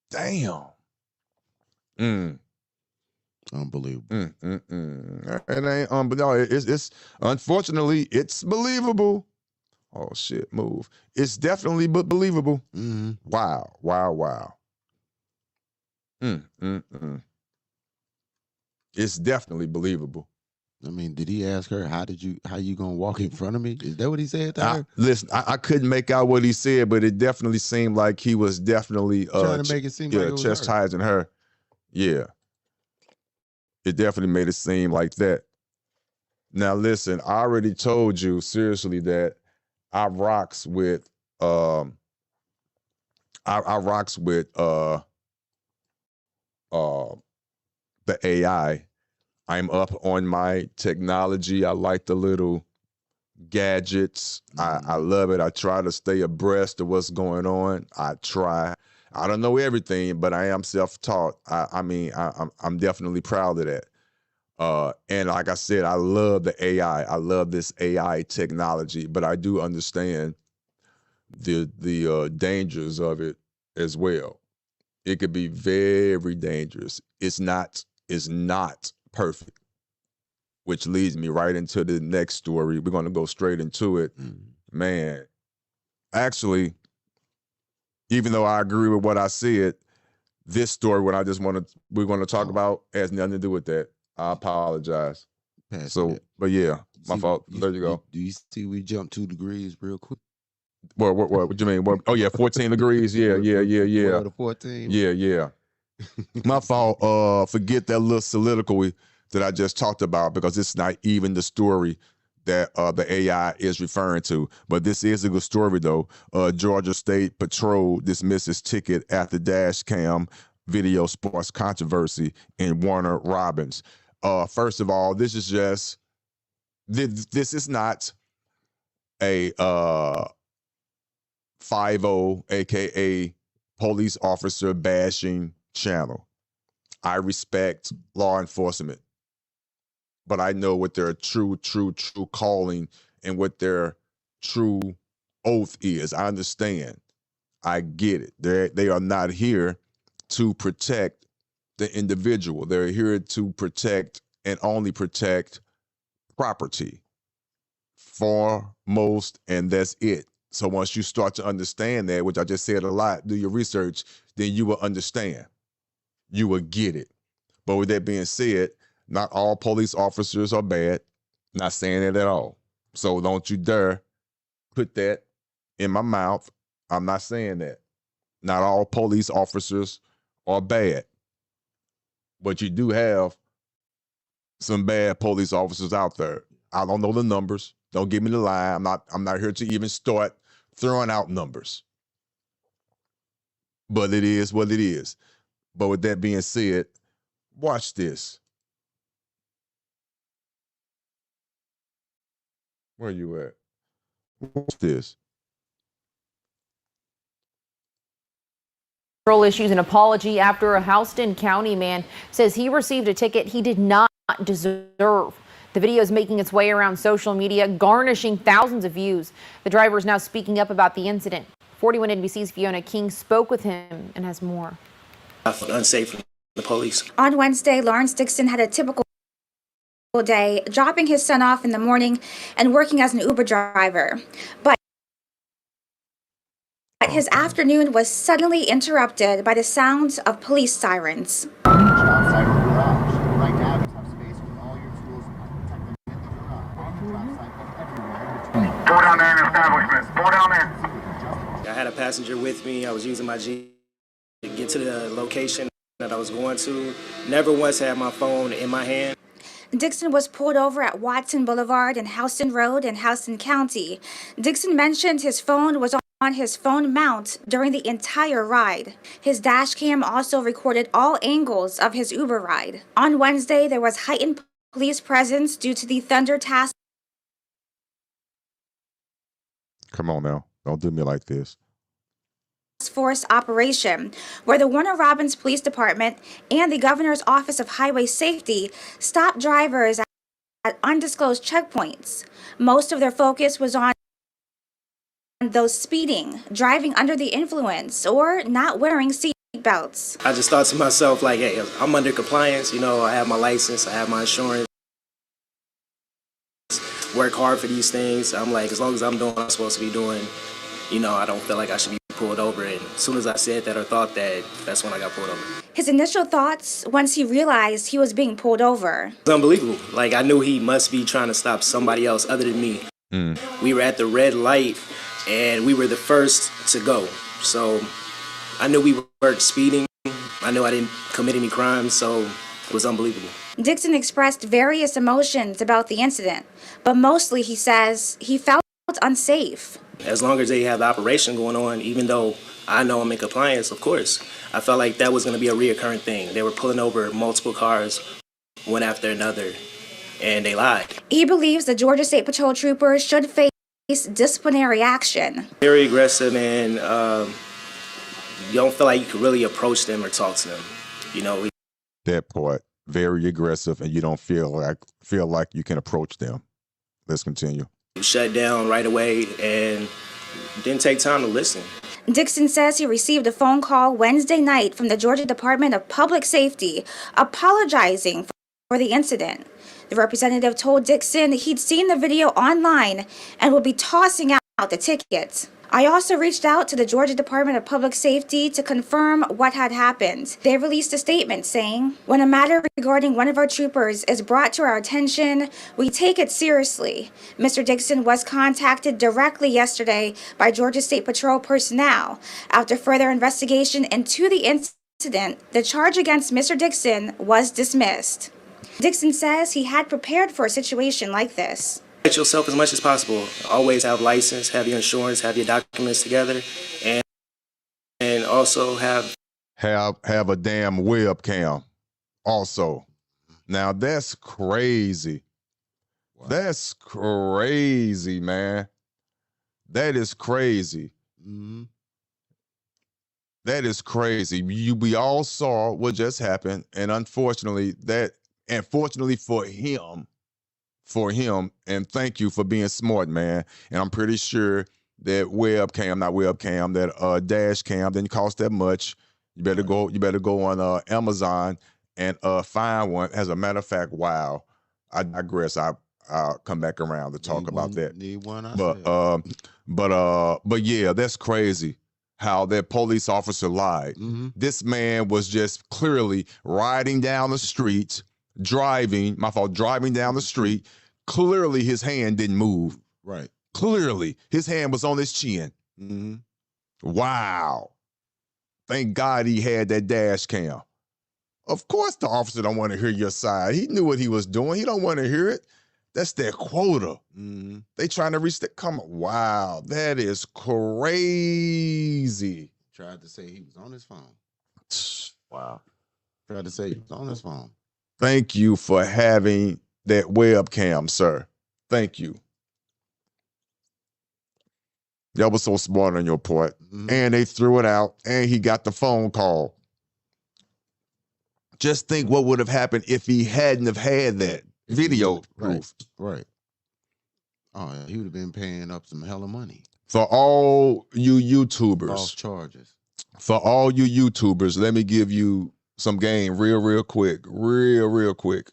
Damn. Unbelievable. It ain't it's unfortunately it's believable. Oh shit, move. It's definitely believable. Wow. It's definitely believable. I mean, did he ask her, how you gonna walk in front of me? Is that what he said to her? Listen, I couldn't make out what he said, but it definitely seemed like he was definitely trying to make it seem like it was chastising her. Yeah. It definitely made it seem like that. Now listen, I already told you seriously that I rocks with I rocks with the AI. I'm up on my technology. I like the little gadgets. I love it. I try to stay abreast of what's going on. I try. I don't know everything, but I am self-taught. I'm definitely proud of that. And like I said, I love the AI. I love this AI technology, but I do understand the dangers of it as well. It could be very dangerous. It's not perfect, which leads me right into the next story. We're going to go straight into it. Man, actually, even though I agree with what I said, this story, we're going to talk about, has nothing to do with that. I apologize. But yeah, my fault. There you go. Do you see we jumped 2 degrees real quick? What you mean? Oh yeah, 14 degrees. Yeah. 12 to 14. Yeah. My fault. Forget that little soliloquy that I just talked about, because it's not even the story that the AI is referring to. But this is a good story though. Georgia State Patrol dismisses ticket after dash cam video sparks controversy in Warner Robins. First of all, this is not a 5-0, aka police officer bashing channel. I respect law enforcement, but I know what their true calling and what their true oath is. I understand. I get it. They are not here to protect the individual. They're here to protect and only protect property foremost, and that's it. So once you start to understand that, which I just said a lot, do your research, then you will understand. You will get it. But with that being said, not all police officers are bad. Not saying that at all. So don't you dare put that in my mouth. I'm not saying that. Not all police officers are bad. But you do have some bad police officers out there. I don't know the numbers. Don't give me the lie. I'm not here to even start throwing out numbers. But it is what it is. But with that being said, watch this. Where you at? Watch this. Issues an apology after a Houston County man says he received a ticket he did not deserve. The video is making its way around social media, garnishing thousands of views. The driver is now speaking up about the incident. 41 NBC's Fiona King spoke with him and has more. I felt unsafe from the police. On Wednesday, Lawrence Dixon had a typical day, dropping his son off in the morning and working as an Uber driver. But his afternoon was suddenly interrupted by the sounds of police sirens. Outside of the garage. Right now, you have space with all your tools and protect them in the garage. Outside and everywhere. Pull down there in establishment. Pull down there. I had a passenger with me. I was using my G to get to the location that I was going to. Never once had my phone in my hand. Dixon was pulled over at Watson Boulevard and Houston Road in Houston County. Dixon mentioned his phone was on his phone mount during the entire ride. His dash cam also recorded all angles of his Uber ride. On Wednesday, there was heightened police presence due to the Thunder Task Come on now. Don't do me like this. Force operation, where the Warner Robins Police Department and the Governor's Office of Highway Safety stopped drivers at undisclosed checkpoints. Most of their focus was on those speeding, driving under the influence, or not wearing seat belts. I just thought to myself, like, hey, I'm under compliance. You know, I have my license, I have my insurance. Work hard for these things. I'm like, as long as I'm doing what I'm supposed to be doing, you know, I don't feel like I should be pulled over. And as soon as I said that or thought that, that's when I got pulled over. His initial thoughts once he realized he was being pulled over. It's unbelievable. Like, I knew he must be trying to stop somebody else other than me. We were at the red light and we were the first to go. So I knew we weren't speeding. I knew I didn't commit any crimes, so it was unbelievable. Dixon expressed various emotions about the incident, but mostly he says he felt unsafe. As long as they have the operation going on, even though I know I'm in compliance, of course, I felt like that was going to be a reoccurring thing. They were pulling over multiple cars, one after another, and they lied. He believes the Georgia State Patrol troopers should face disciplinary action. Very aggressive, and you don't feel like you can really approach them or talk to them. You know, That part, very aggressive, and you don't feel like you can approach them. Let's continue. shut down right away and didn't take time to listen. Dixon says he received a phone call Wednesday night from the Georgia Department of Public Safety apologizing for the incident. The representative told Dixon he'd seen the video online and would be tossing out the tickets. I also reached out to the Georgia Department of Public Safety to confirm what had happened. They released a statement saying, "When a matter regarding one of our troopers is brought to our attention, we take it seriously. Mr. Dixon was contacted directly yesterday by Georgia State Patrol personnel. After further investigation into the incident, the charge against Mr. Dixon was dismissed." Dixon says he had prepared for a situation like this. Protect yourself as much as possible. Always have license, have your insurance, have your documents together, and also have a damn webcam. Also, now that's crazy. Wow. That's crazy, man. That is crazy. Mm-hmm. That is crazy. We all saw what just happened, and unfortunately, fortunately for him, and thank you for being smart, man. And I'm pretty sure that that dash cam didn't cost that much. You better go on Amazon and find one. As a matter of fact, wow, I digress. I'll come back around to talk about that. Need one, but yeah, that's crazy how that police officer lied. Mm-hmm. This man was just clearly riding down the street, driving down the street. Clearly his hand didn't move. Right. Clearly his hand was on his chin. Mm-hmm. Wow. Thank God he had that dash cam. Of course the officer don't want to hear your side. He knew what he was doing. He don't want to hear it. That's their quota. Mm-hmm. They trying to reach that. Come on. Wow. That is crazy. Tried to say he was on his phone. Wow. Tried to say he was on his phone. Thank you for having that webcam, sir. Thank you. That was so smart on your part. Mm-hmm. And they threw it out, and he got the phone call. Just think what would have happened if he hadn't have had that video proof. Right. Oh, yeah, he would have been paying up some hella money. For all you YouTubers. False charges. For all you YouTubers, let me give you some game real quick. Real quick.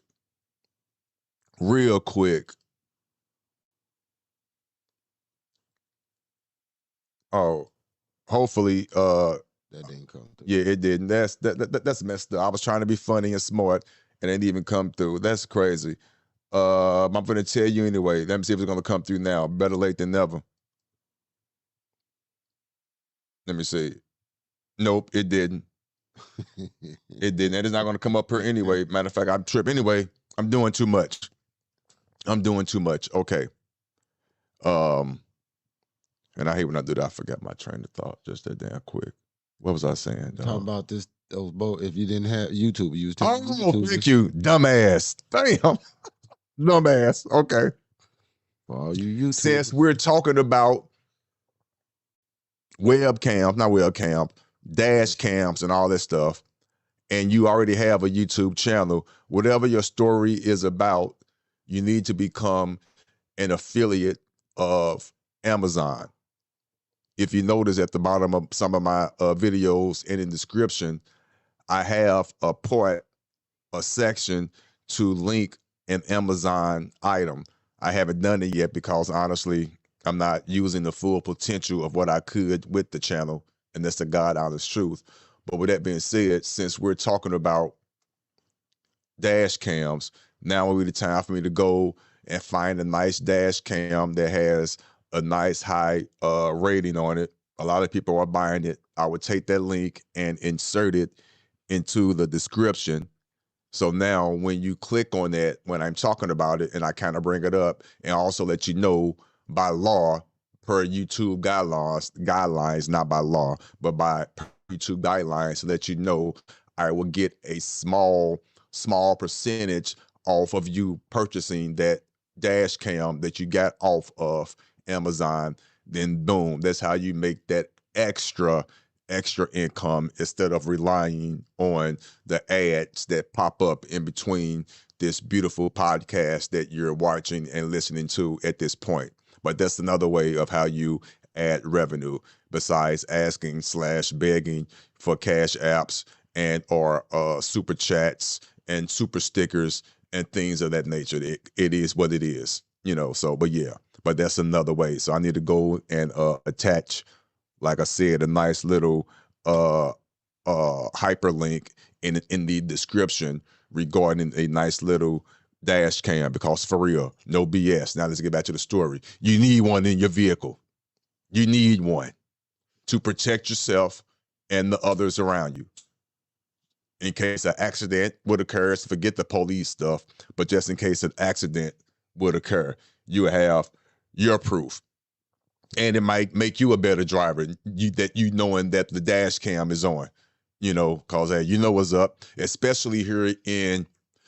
real quick. Oh, hopefully, That didn't come through. yeah, it didn't. That's messed up. I was trying to be funny and smart, and it didn't even come through. That's crazy. I'm gonna tell you anyway. Let me see if it's gonna come through now. Better late than never. Let me see. Nope, it didn't. It didn't. And it's not gonna come up here anyway. Matter of fact, I'm tripping anyway. I'm doing too much. Okay. And I hate when I do that. I forgot my train of thought just that damn quick. What was I saying? Talking about this, those both. If you didn't have YouTube, you was telling Oh, thank you, dumbass. Damn, dumbass. Okay. For all you YouTubers. Since we're talking about dash cams and all that stuff, and you already have a YouTube channel, whatever your story is about, you need to become an affiliate of Amazon. If you notice at the bottom of some of my videos and in the description, I have a section to link an Amazon item. I haven't done it yet because honestly, I'm not using the full potential of what I could with the channel, and that's the God honest truth. But with that being said, since we're talking about dash cams, now will be the time for me to go and find a nice dash cam that has a nice high rating on it. A lot of people are buying it. I would take that link and insert it into the description. So now when you click on that, when I'm talking about it and I kind of bring it up and also let you know by law, per YouTube guidelines, not by law, but by YouTube guidelines, so that you know I will get a small percentage off of you purchasing that dash cam that you got off of Amazon. Then boom, that's how you make that extra income instead of relying on the ads that pop up in between this beautiful podcast that you're watching and listening to at this point. But that's another way of how you add revenue besides asking / begging for cash apps and or super chats and super stickers and things of that nature. It is what it is, you know. So, but yeah, but that's another way. So I need to go and attach, like I said, a nice little hyperlink in the description regarding a nice little dash cam, because for real, no BS. Now let's get back to the story. You need one in your vehicle. You need one to protect yourself and the others around you. In case an accident would occur, so forget the police stuff, but just in case an accident would occur, you have your proof. And it might make you a better driver, knowing that the dash cam is on, you know, because hey, you know what's up, especially here in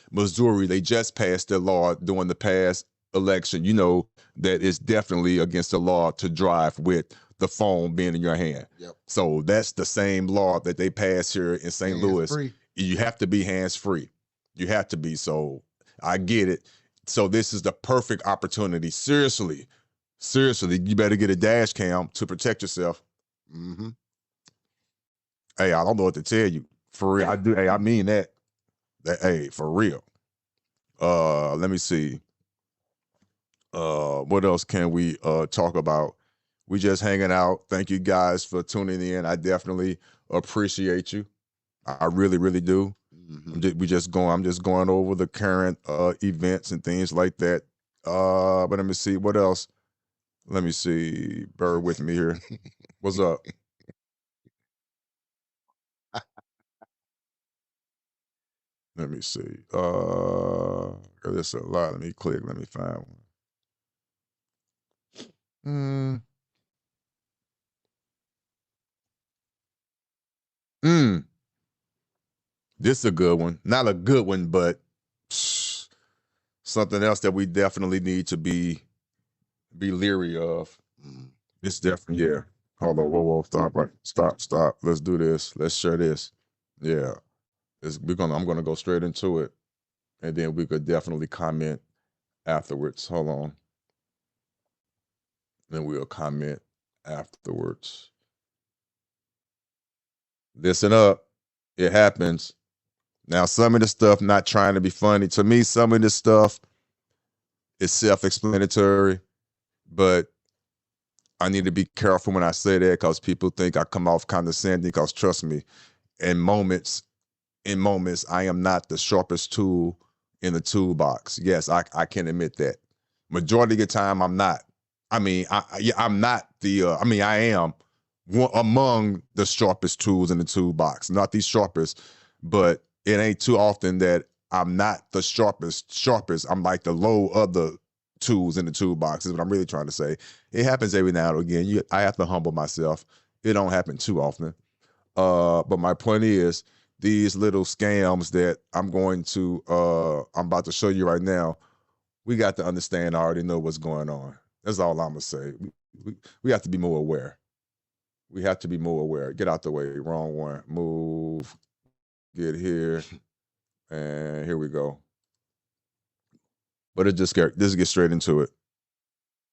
Missouri. They just passed the law during the past election, you know, that it's definitely against the law to drive with the phone being in your hand. Yep. So that's the same law that they passed here in St. Louis. Free. You have to be hands-free. You have to be. So I get it. So this is the perfect opportunity. Seriously, you better get a dash cam to protect yourself. Mm-hmm. Hey, I don't know what to tell you. For real, I do. Hey, I mean that. Hey, for real. Let me see. What else can we talk about? We just hanging out. Thank you guys for tuning in. I definitely appreciate you. I really, really do. Mm-hmm. I'm just going over the current events and things like that. But let me see what else. Let me see. Bear with me here. What's up? Let me see. There's a lot. Let me click. Let me find one. This is a good one. Not a good one, but something else that we definitely need to be leery of. It's definitely, yeah. Hold on, whoa, stop. Let's do this. Let's share this. Yeah. I'm gonna go straight into it. And then we could definitely comment afterwards. Hold on. Then we'll comment afterwards. Listen up. It happens. Now, some of the stuff, not trying to be funny, to me, some of this stuff It's self-explanatory, but I need to be careful when I say that because people think I come off condescending. Because trust me, in moments, I am not the sharpest tool in the toolbox. Yes, I can admit that. Majority of the time, I'm not. I mean, I'm not the. I am one among the sharpest tools in the toolbox. Not the sharpest, but it ain't too often that I'm not the sharpest. I'm like the low of the tools in the toolbox. Is what I'm really trying to say. It happens every now and again. I have to humble myself. It don't happen too often. But my point is, these little scams that I'm about to show you right now, we got to understand. I already know what's going on. That's all I'm gonna say. We have to be more aware. We have to be more aware. Get out the way. Wrong one. Move. Get here. And here we go. But let's get straight into it.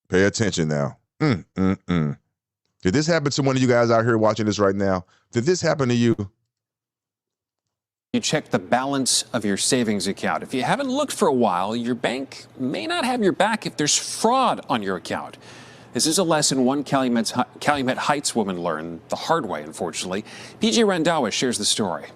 Pay attention now. Did this happen to one of you guys out here watching this right now? Did this happen to you? You check the balance of your savings account. If you haven't looked for a while, your bank may not have your back if there's fraud on your account. This is a lesson one Calumet Heights woman learned the hard way, unfortunately. PJ Randawa shares the story.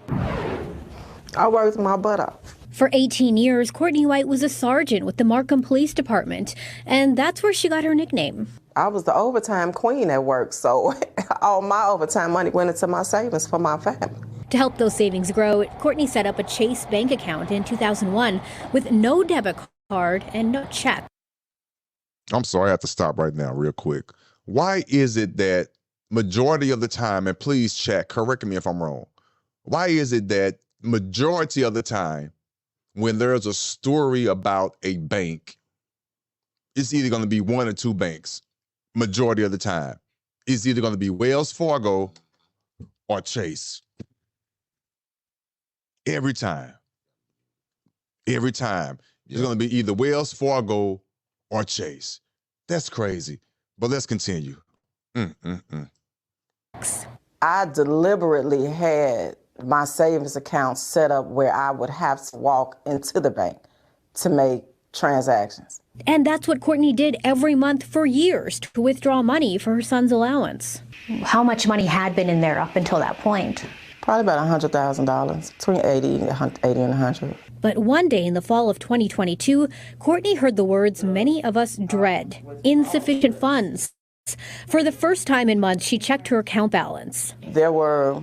I worked my butt off. For 18 years, Courtney White was a sergeant with the Markham Police Department, and that's where she got her nickname. I was the overtime queen at work, so all my overtime money went into my savings for my family. To help those savings grow, Courtney set up a Chase bank account in 2001 with no debit card and no check. I'm sorry, I have to stop right now real quick. Why is it that majority of the time, and please chat, correct me if I'm wrong, why is it that majority of the time when there's a story about a bank, it's either going to be one or two banks, majority of the time. It's either going to be Wells Fargo or Chase. Every time. Every time. It's going to be either Wells Fargo or Chase. That's crazy. But let's continue. I deliberately had my savings account set up where I would have to walk into the bank to make transactions. And that's what Courtney did every month for years to withdraw money for her son's allowance. How much money had been in there up until that point? Probably about $100,000, between 80 and 100. But one day in the fall of 2022, Courtney heard the words many of us dread: insufficient funds. For the first time in months, she checked her account balance. There were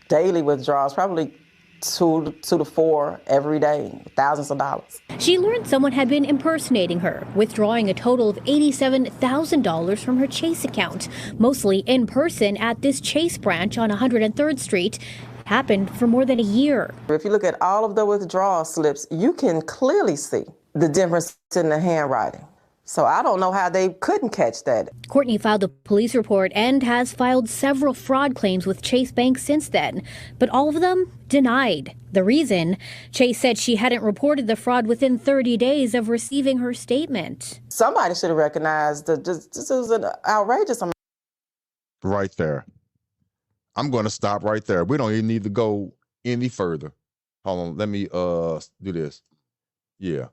daily withdrawals, probably two to four every day, thousands of dollars. She learned someone had been impersonating her, withdrawing a total of $87,000 from her Chase account, mostly in person at this Chase branch on 103rd Street. Happened for more than a year. If you look at all of the withdrawal slips, you can clearly see the difference in the handwriting. So I don't know how they couldn't catch that. Courtney filed a police report and has filed several fraud claims with Chase Bank since then, but all of them denied. The reason? Chase said she hadn't reported the fraud within 30 days of receiving her statement. Somebody should have recognized that this is an outrageous amount. Right there. I'm going to stop right there. We don't even need to go any further. Hold on, let me do this. Yeah.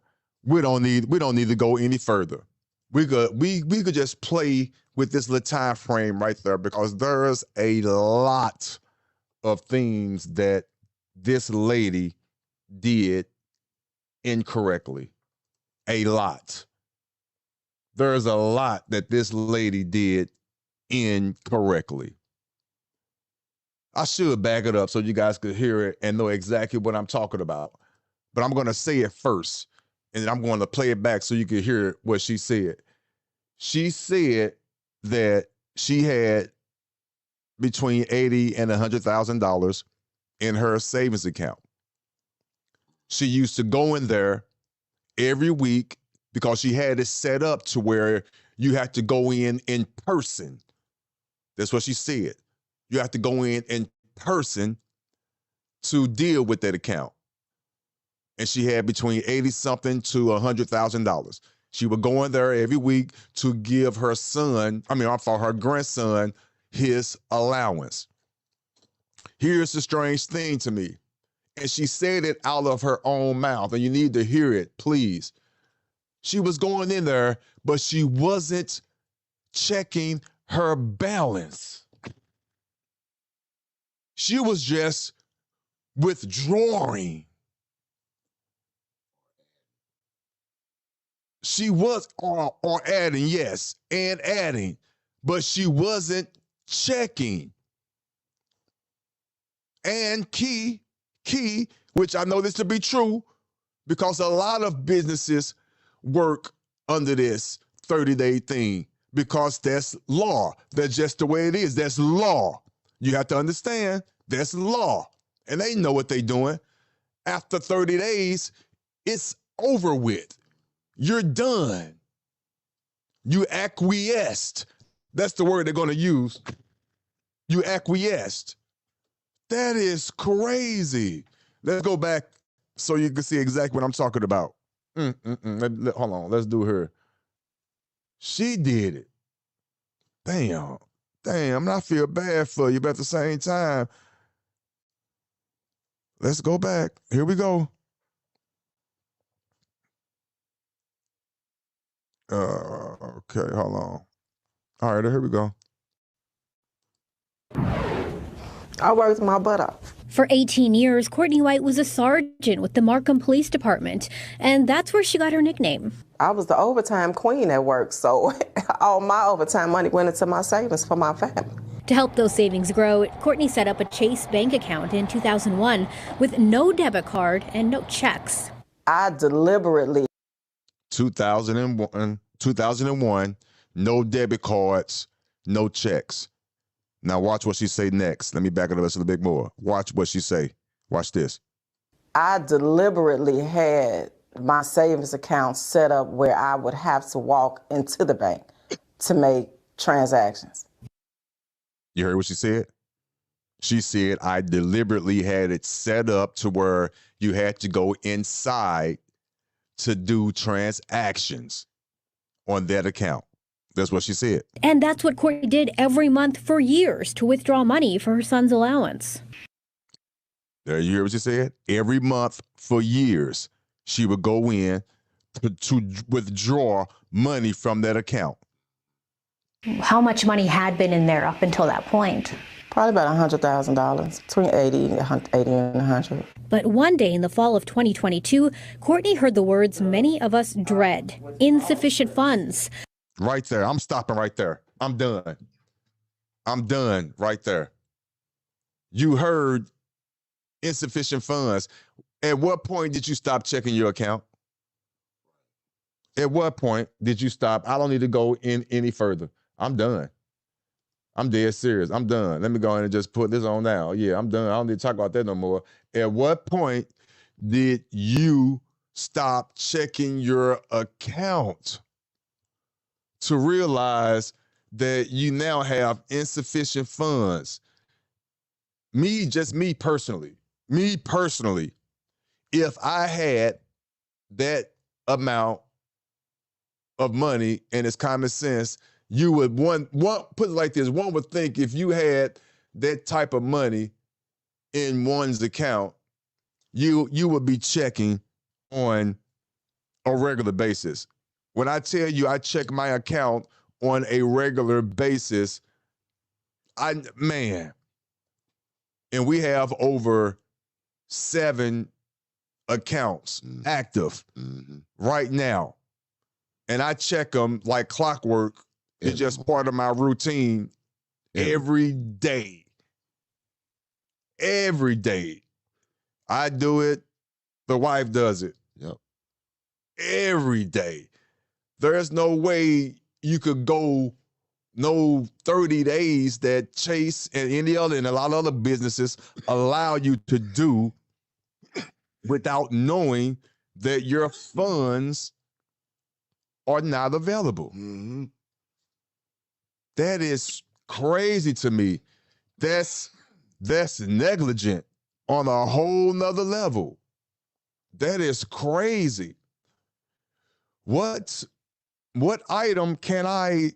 We don't need to go any further. We could just play with this little time frame right there, because there's a lot of things that this lady did incorrectly. A lot. There's a lot that this lady did incorrectly. I should back it up so you guys could hear it and know exactly what I'm talking about. But I'm going to say it first, and then I'm going to play it back so you can hear what she said. She said that she had between $80,000 and $100,000 in her savings account. She used to go in there every week because she had it set up to where you had to go in person. That's what she said. You have to go in person to deal with that account. And she had between 80 something to $100,000. She would go in there every week to give her her grandson his allowance. Here's the strange thing to me. And she said it out of her own mouth, and you need to hear it, please. She was going in there, but she wasn't checking her balance. She was just withdrawing. She was or adding, yes, and adding, but she wasn't checking. And key, which I know this to be true, because a lot of businesses work under this 30-day thing because that's law. That's just the way it is. That's law. You have to understand that's law. And they know what they're doing. After 30 days, it's over with. You're done. You acquiesced. That's the word they're going to use. You acquiesced. That is crazy. Let's go back so you can see exactly what I'm talking about. Hold on. Let's do her. She did it. Damn. And I feel bad for you, but at the same time, let's go back. Here we go. Okay, hold on. All right, here we go. I worked my butt off. For 18 years, Courtney White was a sergeant with the Markham Police Department, and that's where she got her nickname. I was the overtime queen at work, so all my overtime money went into my savings for my family. To help those savings grow, Courtney set up a Chase bank account in 2001 with no debit card and no checks. I deliberately 2001, no debit cards, no checks. Now watch what she say next. Let me back it up a little bit more. Watch what she say. Watch this. I deliberately had my savings account set up where I would have to walk into the bank to make transactions. You heard what she said? She said, I deliberately had it set up to where you had to go inside to do transactions on that account. That's what she said. And that's what Courtney did every month for years to withdraw money for her son's allowance. There, you hear what she said? Every month for years, she would go in to withdraw money from that account. How much money had been in there up until that point? Probably about $100,000, between 80 and 100. But one day in the fall of 2022, Courtney heard the words many of us dread: insufficient funds. Right there. I'm stopping right there. I'm done. I'm done right there. You heard insufficient funds. At what point did you stop checking your account? At what point did you stop? I don't need to go in any further. I'm done. I'm dead serious. I'm done. Let me go in and just put this on now. Yeah, I'm done. I don't need to talk about that no more. At what point did you stop checking your account to realize that you now have insufficient funds? Me personally, if I had that amount of money and it's common sense, you would put it like this. One would think if you had that type of money in one's account, you would be checking on a regular basis. When I tell you I check my account on a regular basis, and we have over 7 accounts active right now. And I check them like clockwork. It's just part of my routine every day. Every day. I do it. The wife does it. Yep. Every day. There's no way you could go no 30 days that Chase and any other and a lot of other businesses allow you to do without knowing that your funds are not available. Mm-hmm. That is crazy to me. That's negligent on a whole nother level. That is crazy. What item can I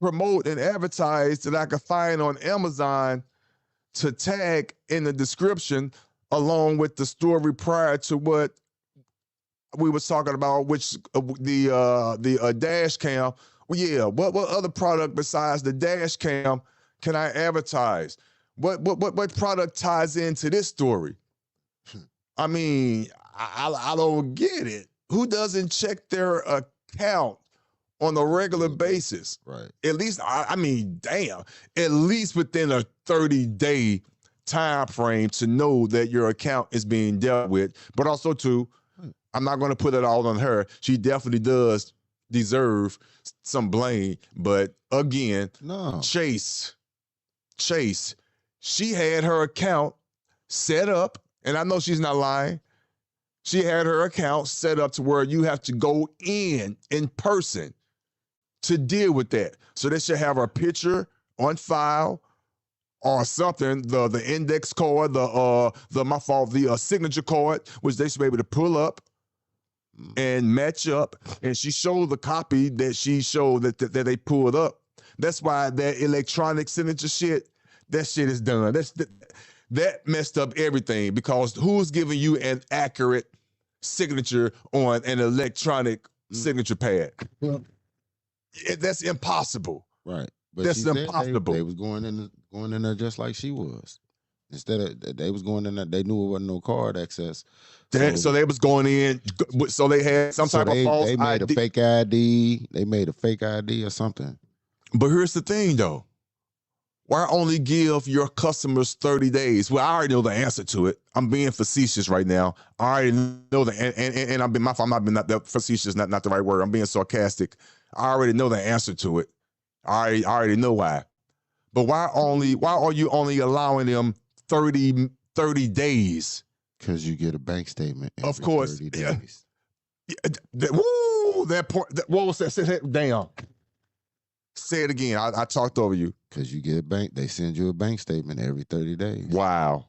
promote and advertise that I could find on Amazon to tag in the description along with the story prior to what we was talking about which the dash cam. Well, yeah, what other product besides the dash cam can I advertise? What product ties into this story? I mean, I don't get it. Who doesn't check their account on a regular basis? Right. At least, I mean, damn, at least within a 30-day time frame to know that your account is being dealt with. But also, too, I'm not going to put it all on her. She definitely does deserve some blame. But again, No. Chase, she had her account set up, and I know she's not lying. She had her account set up to where you have to go in person to deal with that. So they should have her picture on file or something, the index card, the signature card, which they should be able to pull up and match up. And she showed the copy that she showed that they pulled up. That's why that electronic signature shit, that shit is done. That messed up everything, because who's giving you an accurate signature on an electronic signature pad? That's impossible. Right. But That's she said impossible. They was going in there just like she was. Instead of they was going in there, they knew it wasn't no card access. So they was going in. So they had some type of false They made ID. a fake ID. They made a fake ID or something. But here's the thing, though. Why only give your customers 30 days? Well, I already know the answer to it. I'm being facetious right now. I already know and I'm not that facetious, not the right word. I'm being sarcastic. I already know the answer to it. I already know why. But why are you only allowing them 30 days? Because you get a bank statement every Of course. 30 days. Woo! What was that? Say that down. Say it again. I talked over you. Because you get they send you a bank statement every 30 days. Wow.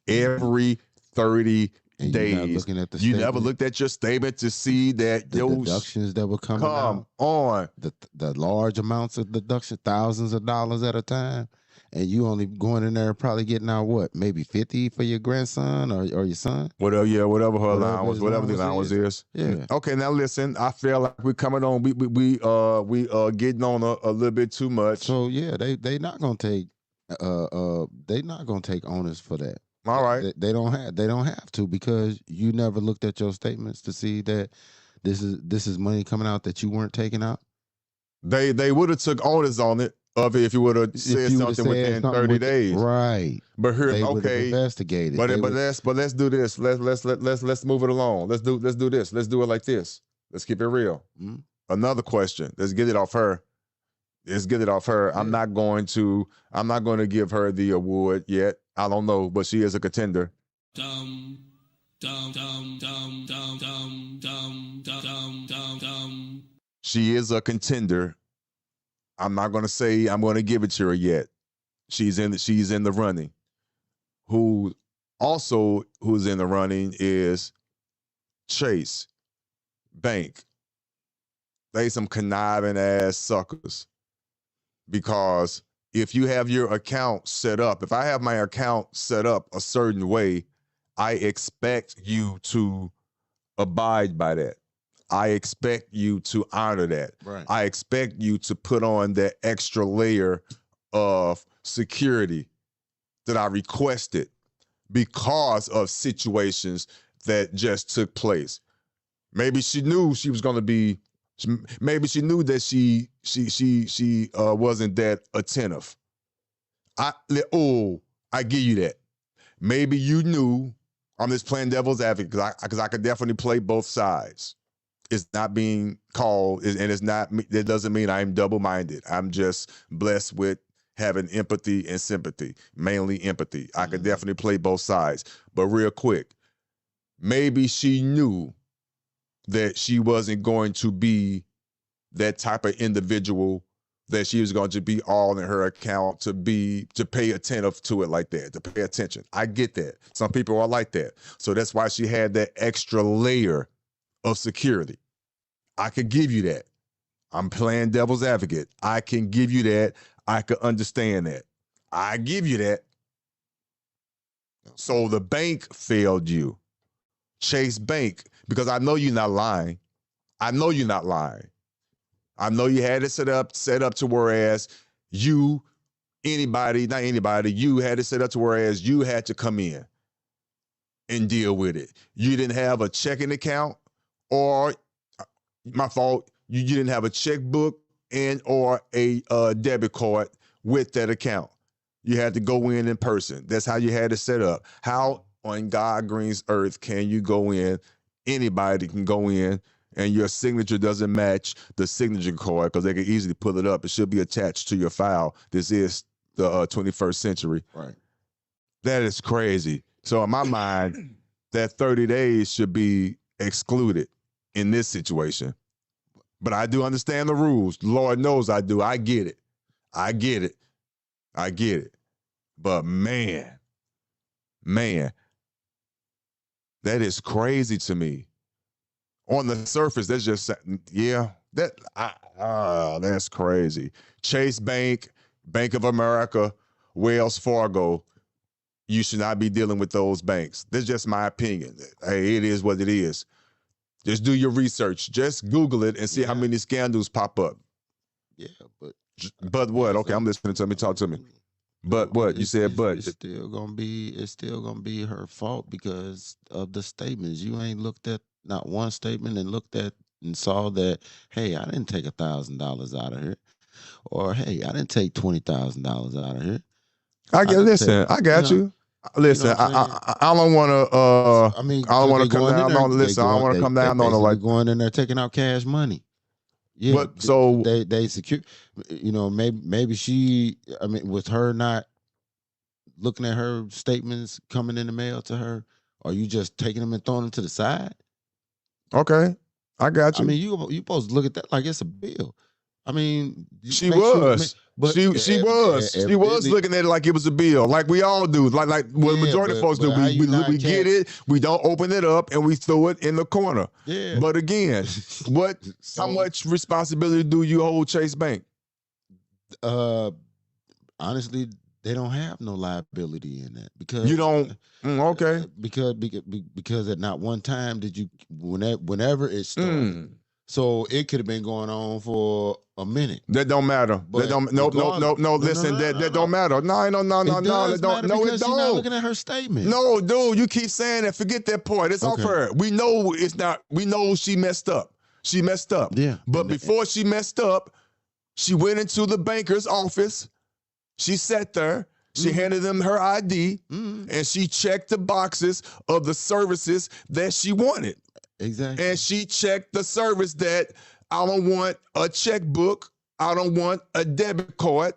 Every 30 and days. You're not looking at the you statement. never looked at your statement to see that The deductions that were coming out. On. The large amounts of deduction, thousands of dollars at a time. And you only going in there probably getting out what? Maybe 50 for your grandson or your son? Whatever her allowance, whatever the allowance is. Yeah. Okay, now listen, I feel like we're coming on, we getting on a little bit too much. So yeah, they not gonna take onus for that. All right. They don't have to, because you never looked at your statements to see that this is money coming out that you weren't taking out. They would have took onus on it if you would have said something within 30 days. Right. But here, they okay. Investigated. But let's do this. Let's move it along. Let's do this. Let's do it like this. Let's keep it real. Mm-hmm. Another question. Let's get it off her. Yeah. I'm not going to give her the award yet. I don't know, but she is a contender. She is a contender. I'm not going to say I'm going to give it to her yet. She's in the running. Who's in the running is Chase Bank. They some conniving ass suckers. Because if you have your account set up, if I have my account set up a certain way, I expect you to abide by that. I expect you to honor that. Right. I expect you to put on that extra layer of security that I requested because of situations that just took place. Maybe she knew she was going to be. Maybe she knew that she wasn't that attentive. I give you that. Maybe you knew. I'm just playing devil's advocate because I could definitely play both sides. It's not being called, and it's not. It doesn't mean I'm double-minded. I'm just blessed with having empathy and sympathy, mainly empathy. I could definitely play both sides. But real quick, maybe she knew that she wasn't going to be that type of individual, that she was going to be all in her account, to pay attentive to it like that, to pay attention. I get that. Some people are like that. So that's why she had that extra layer of security. I could give you that. I'm playing devil's advocate. I can give you that. I could understand that. I give you that. So the bank failed you. Chase Bank, because I know you're not lying. I know you're not lying. I know you had it set up to whereas you had it set up to whereas you had to come in and deal with it. You didn't have a checking account, or my fault, you didn't have a checkbook and or a debit card with that account. You had to go in person. That's how you had it set up. How on God Green's earth can you go in? Anybody can go in and your signature doesn't match the signature card, because they can easily pull it up. It should be attached to your file. This is the 21st century. Right. That is crazy. So in my mind, that 30 days should be excluded in this situation. But I do understand the rules. Lord knows I do. I get it. I get it. But man, that is crazy to me. On the surface, that's just, that's crazy. Chase Bank, Bank of America, Wells Fargo, you should not be dealing with those banks. That's just my opinion. Hey, it is what it is. Just do your research. Just Google it and see how many scandals pop up. Yeah, but what? Okay, I'm listening to me. Talk to me. But what? You said but. It's still gonna be her fault because of the statements. You ain't looked at not one statement and looked at and saw that, hey, I didn't take $1,000 out of here. Or hey, I didn't take $20,000 out of here. I got you. Listen, I don't want to. I don't want to come down on. Listen, I don't want to come down on it like going in there taking out cash money. Yeah, but so they secure. Maybe she. With her not looking at her statements coming in the mail to her, are you just taking them and throwing them to the side? Okay, I got you. You supposed to look at that like it's a bill. She was looking at it like it was a bill, like we all do, like the majority of folks do. We get it, we don't open it up, and we throw it in the corner. Yeah. But again, how much responsibility do you hold Chase Bank? Honestly, they don't have no liability in that because you don't. Okay. Because at not one time did you whenever it started. So it could have been going on for a minute. That don't matter. That don't. No. Listen, that don't matter. No. It don't. No, it don't. You're not looking at her statement. No, dude, you keep saying that. Forget that part. It's off her. We know it's not. We know she messed up. She messed up. Yeah. But before she messed up, she went into the banker's office. She sat there. She handed them her ID, and she checked the boxes of the services that she wanted. Exactly. And she checked the service that I don't want a checkbook, I don't want a debit card,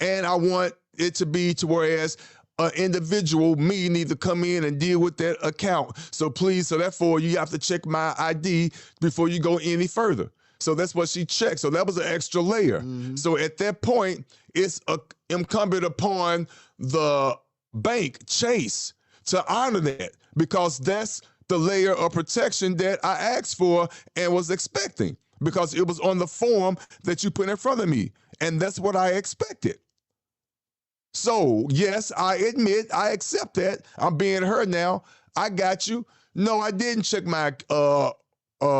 and I want it to be to whereas an individual, me, need to come in and deal with that account. So therefore you have to check my ID before you go any further. So that's what she checked. So that was an extra layer. So at that point, it's incumbent upon the bank, Chase, to honor that, because that's the layer of protection that I asked for and was expecting, because it was on the form that you put in front of me, and that's what I expected. So yes, I admit, I accept that. I'm being her now. I got you. No, I didn't check my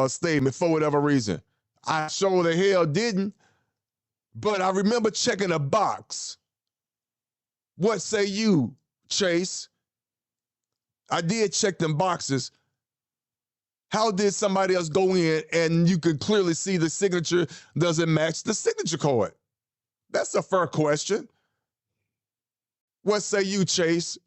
statement for whatever reason. I sure the hell didn't. But I remember checking a box. What say you, Chase? I did check them boxes. How did somebody else go in and you could clearly see the signature doesn't match the signature card? That's a fair question. What say you, Chase?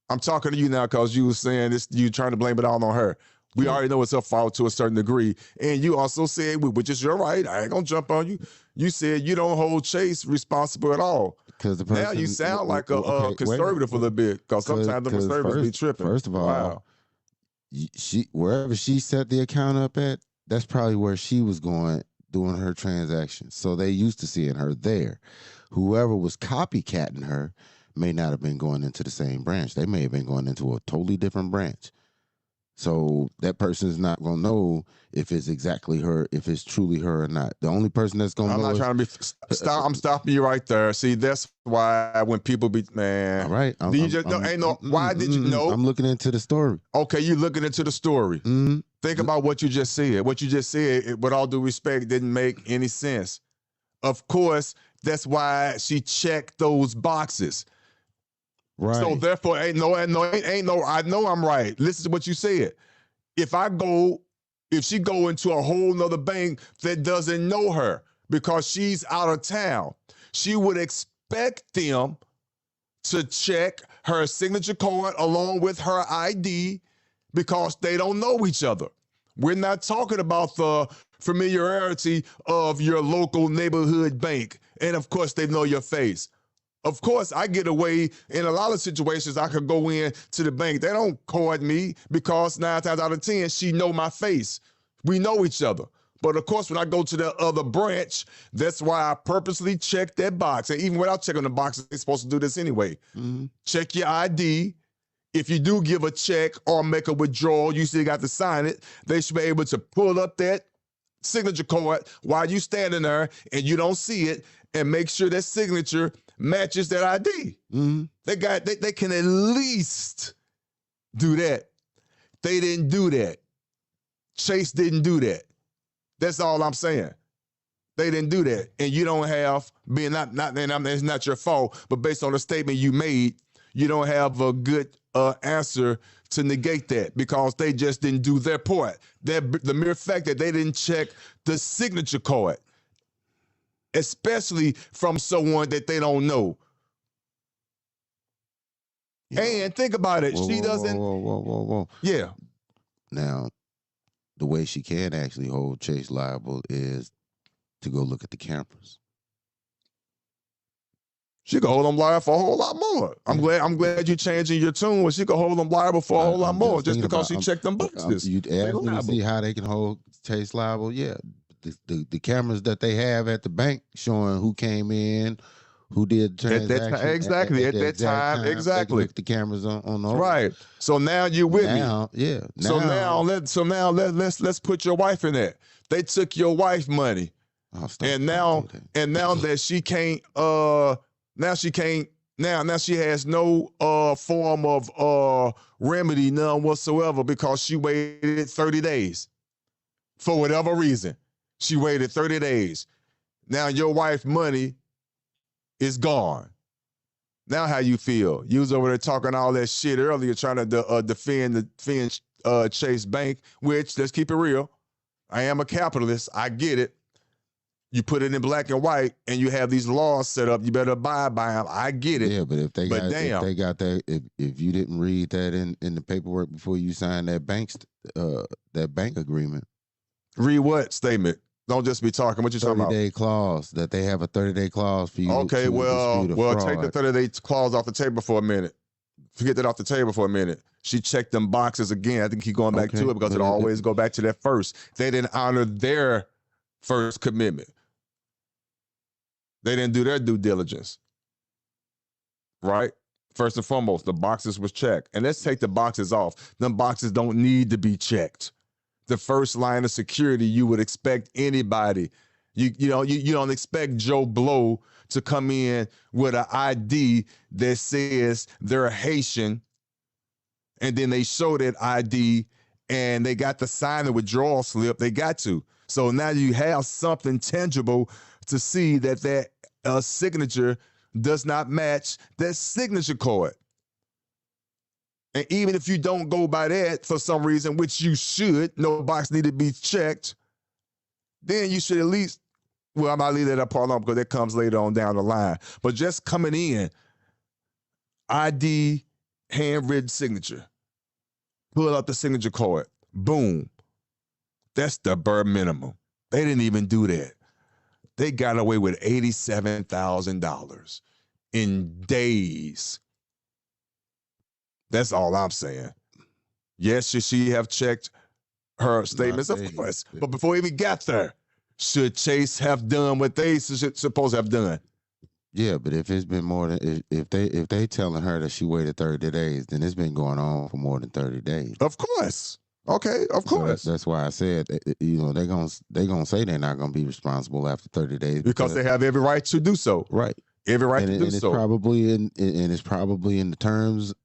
I'm talking to you now because you were saying this, you trying to blame it all on her. We already know it's her fault to a certain degree. And you also said, which is your right, I ain't gonna jump on you. You said you don't hold Chase responsible at all. Now you sound like a conservative a little bit, because sometimes the conservatives be tripping. First of all, wherever she set the account up at, that's probably where she was going doing her transactions. So they used to seeing her there. Whoever was copycatting her may not have been going into the same branch. They may have been going into a totally different branch. So that person is not gonna know if it's exactly her, if it's truly her or not. The only person that's gonna I'm know not trying to be. Stop. I'm stopping you right there. See, that's why when people be man. all right. Do you just no? Ain't no. Why did you know? I'm looking into the story. Okay, you looking into the story. Mm-hmm. Think about what you just said. What you just said, with all due respect, didn't make any sense. Of course, that's why she checked those boxes. Right. So therefore, ain't no. I know I'm right. Listen to what you said. If she go into a whole nother bank that doesn't know her because she's out of town, she would expect them to check her signature card along with her ID because they don't know each other. We're not talking about the familiarity of your local neighborhood bank. And of course, they know your face. Of course, I get away in a lot of situations. I could go in to the bank. They don't card me because 9 times out of 10, she know my face. We know each other. But of course, when I go to the other branch, that's why I purposely check that box. And even without checking the box, they're supposed to do this anyway. Mm-hmm. Check your ID. If you do give a check or make a withdrawal, you still got to sign it. They should be able to pull up that signature card while you standing there and you don't see it and make sure that signature matches that ID. Mm-hmm. They can at least do that. They didn't do that. Chase didn't do that. That's all I'm saying. They didn't do that. And you don't have, being not and it's not your fault, but based on the statement you made, you don't have a good answer to negate that because they just didn't do their part. The mere fact that they didn't check the signature card, especially from someone that they don't know. Yeah. And think about it. She doesn't. Whoa. Yeah. Now, the way she can actually hold Chase liable is to go look at the cameras. She could hold them liable for a whole lot more. I'm glad you're changing your tune. She could hold them liable for a whole lot more just because she checked them boxes. You asked me to see how they can hold Chase liable. Yeah, the cameras that they have at the bank showing who came in, who did the transaction. Exactly. At that time. Exactly. Look the cameras on the right. So now you're with me. Yeah. So now let's put your wife in that. They took your wife money, and now that she can't. Now she has no form of remedy, none whatsoever, because she waited 30 days. For whatever reason, she waited 30 days. Now your wife's money is gone. Now how you feel? You was over there talking all that shit earlier, trying to defend Chase Bank, which, let's keep it real, I am a capitalist. I get it. You put it in black and white, and you have these laws set up. You better abide by them. I get it. Yeah, but if they got that, if you didn't read that in the paperwork before you signed that bank agreement, read what statement? Don't just be talking. What you talking about? 30-day clause, that they have a 30-day clause for you. Okay, well, take the 30-day clause off the table for a minute. Forget that off the table for a minute. She checked them boxes again. I think keep going back to it because it always go back to that first. They didn't honor their first commitment. They didn't do their due diligence, right? First and foremost, the boxes was checked. And let's take the boxes off. Them boxes don't need to be checked. The first line of security, you would expect anybody. You don't expect Joe Blow to come in with an ID that says they're Haitian, and then they show that ID and they got to sign the withdrawal slip. They got to. So now you have something tangible to see that signature does not match that signature card. And even if you don't go by that for some reason, which you should, no box need to be checked, then you should at least, well, I might leave that part alone because that comes later on down the line. But just coming in, ID, handwritten signature, pull up the signature card, boom. That's the bare minimum. They didn't even do that. They got away with $87,000 in days. That's all I'm saying. Yes, should she have checked her statements? Of course. But before we even got there, should Chase have done what they supposed to have done? Yeah, but if it's been more than if they telling her that she waited 30 days, then it's been going on for more than 30 days. Of course. Okay, of So course. that's why I said, they're gonna say they're not gonna be responsible after 30 days because they have every right to do so. Right. Every right to do and so. It's probably in the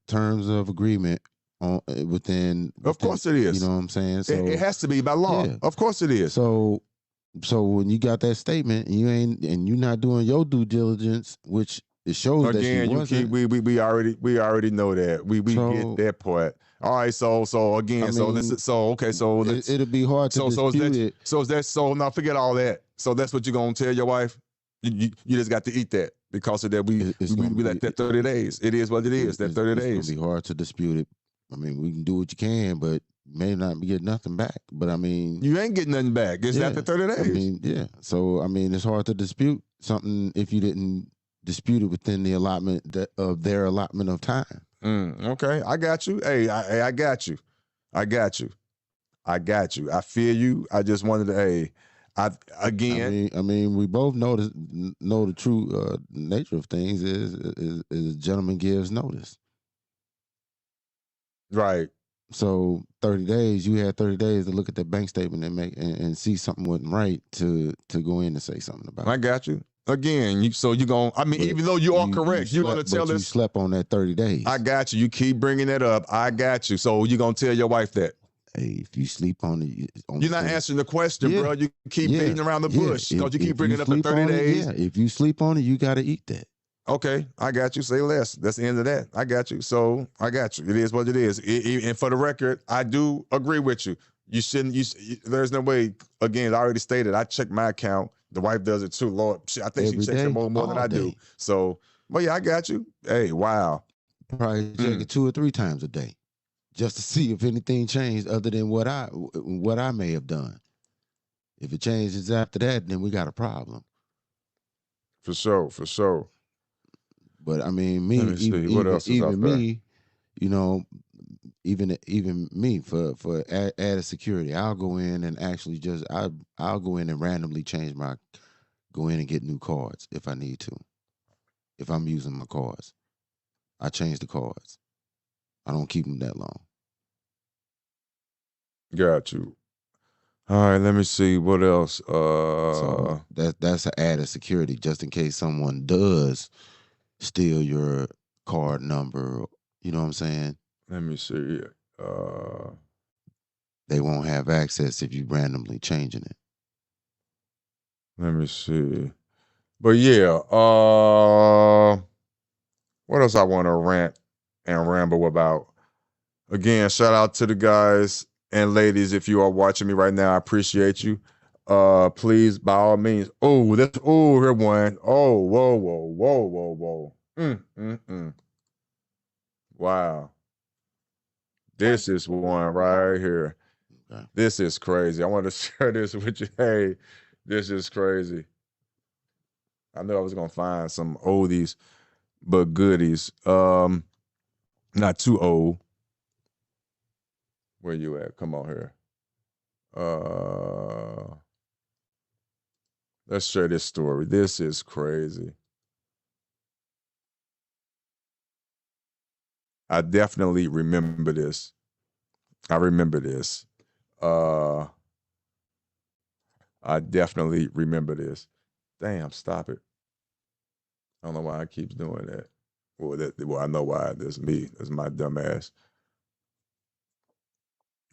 terms of agreement within. Of course it is. You know what I'm saying? So it has to be by law. Yeah. Of course it is. So when you got that statement and you're not doing your due diligence, which it shows that she wasn't. We already know that. We get that part. All right, so again, I mean, it'll be hard to dispute it. So now forget all that. So that's what you're gonna tell your wife. You just got to eat that because of that. We let that 30 days. It is what it is. That 30 days. It's gonna be hard to dispute it. I mean, we can do what you can, but may not get nothing back. But I mean, you ain't getting nothing back. It's after 30 days. I mean, yeah. So I mean, it's hard to dispute something if you didn't dispute it within the allotment of their allotment of time. Okay, I got you. Hey, I got you. I got you. I feel you. I just wanted to. I mean, we both know the true nature of things is a gentleman gives notice. Right. So 30 days, you had 30 days to look at that bank statement and see something wasn't right to go in and say something about it. I got you. Again, even though you are correct, you're going to tell us. You slept on that 30 days. I got you. You keep bringing that up. I got you. So you're going to tell your wife that. Hey, if you sleep on it. You're not answering the question, bro. You keep beating around the bush because you keep bringing up the 30 days. If you sleep on it, you got to eat that. Okay, I got you. Say less. That's the end of that. I got you. So I got you. It is what it is. And for the record, I do agree with you. You shouldn't. There's no way. Again, I already stated. I check my account. The wife does it too. Lord, I think she checks it more than I do. So, but yeah, I got you. Hey, wow. Probably check it 2 or 3 times a day, just to see if anything changed other than what I may have done. If it changes after that, then we got a problem. For sure. But I mean, me, even me, even me for added security, I'll go in and actually I'll go in and randomly go in and get new cards if I need to. If I'm using my cards, I change the cards. I don't keep them that long. Got you. All right, let me see what else. So that's an added security just in case someone does steal your card number. You know what I'm saying? Let me see. They won't have access if you randomly changing it. Let me see. But yeah, what else I want to rant and ramble about? Again, shout out to the guys and ladies. If you are watching me right now, I appreciate you. Please, by all means. Here one. Oh, whoa. Wow. This is one right here. Okay. This is crazy. I want to share this with you. Hey, this is crazy. I knew I was gonna find some oldies, but goodies. Not too old. Where you at? Come on here. Let's share this story. This is crazy. I definitely remember this. I remember this. I definitely remember this. Damn, stop it. I don't know why I keeps doing that. Well, I know why. That's me. That's my dumb ass.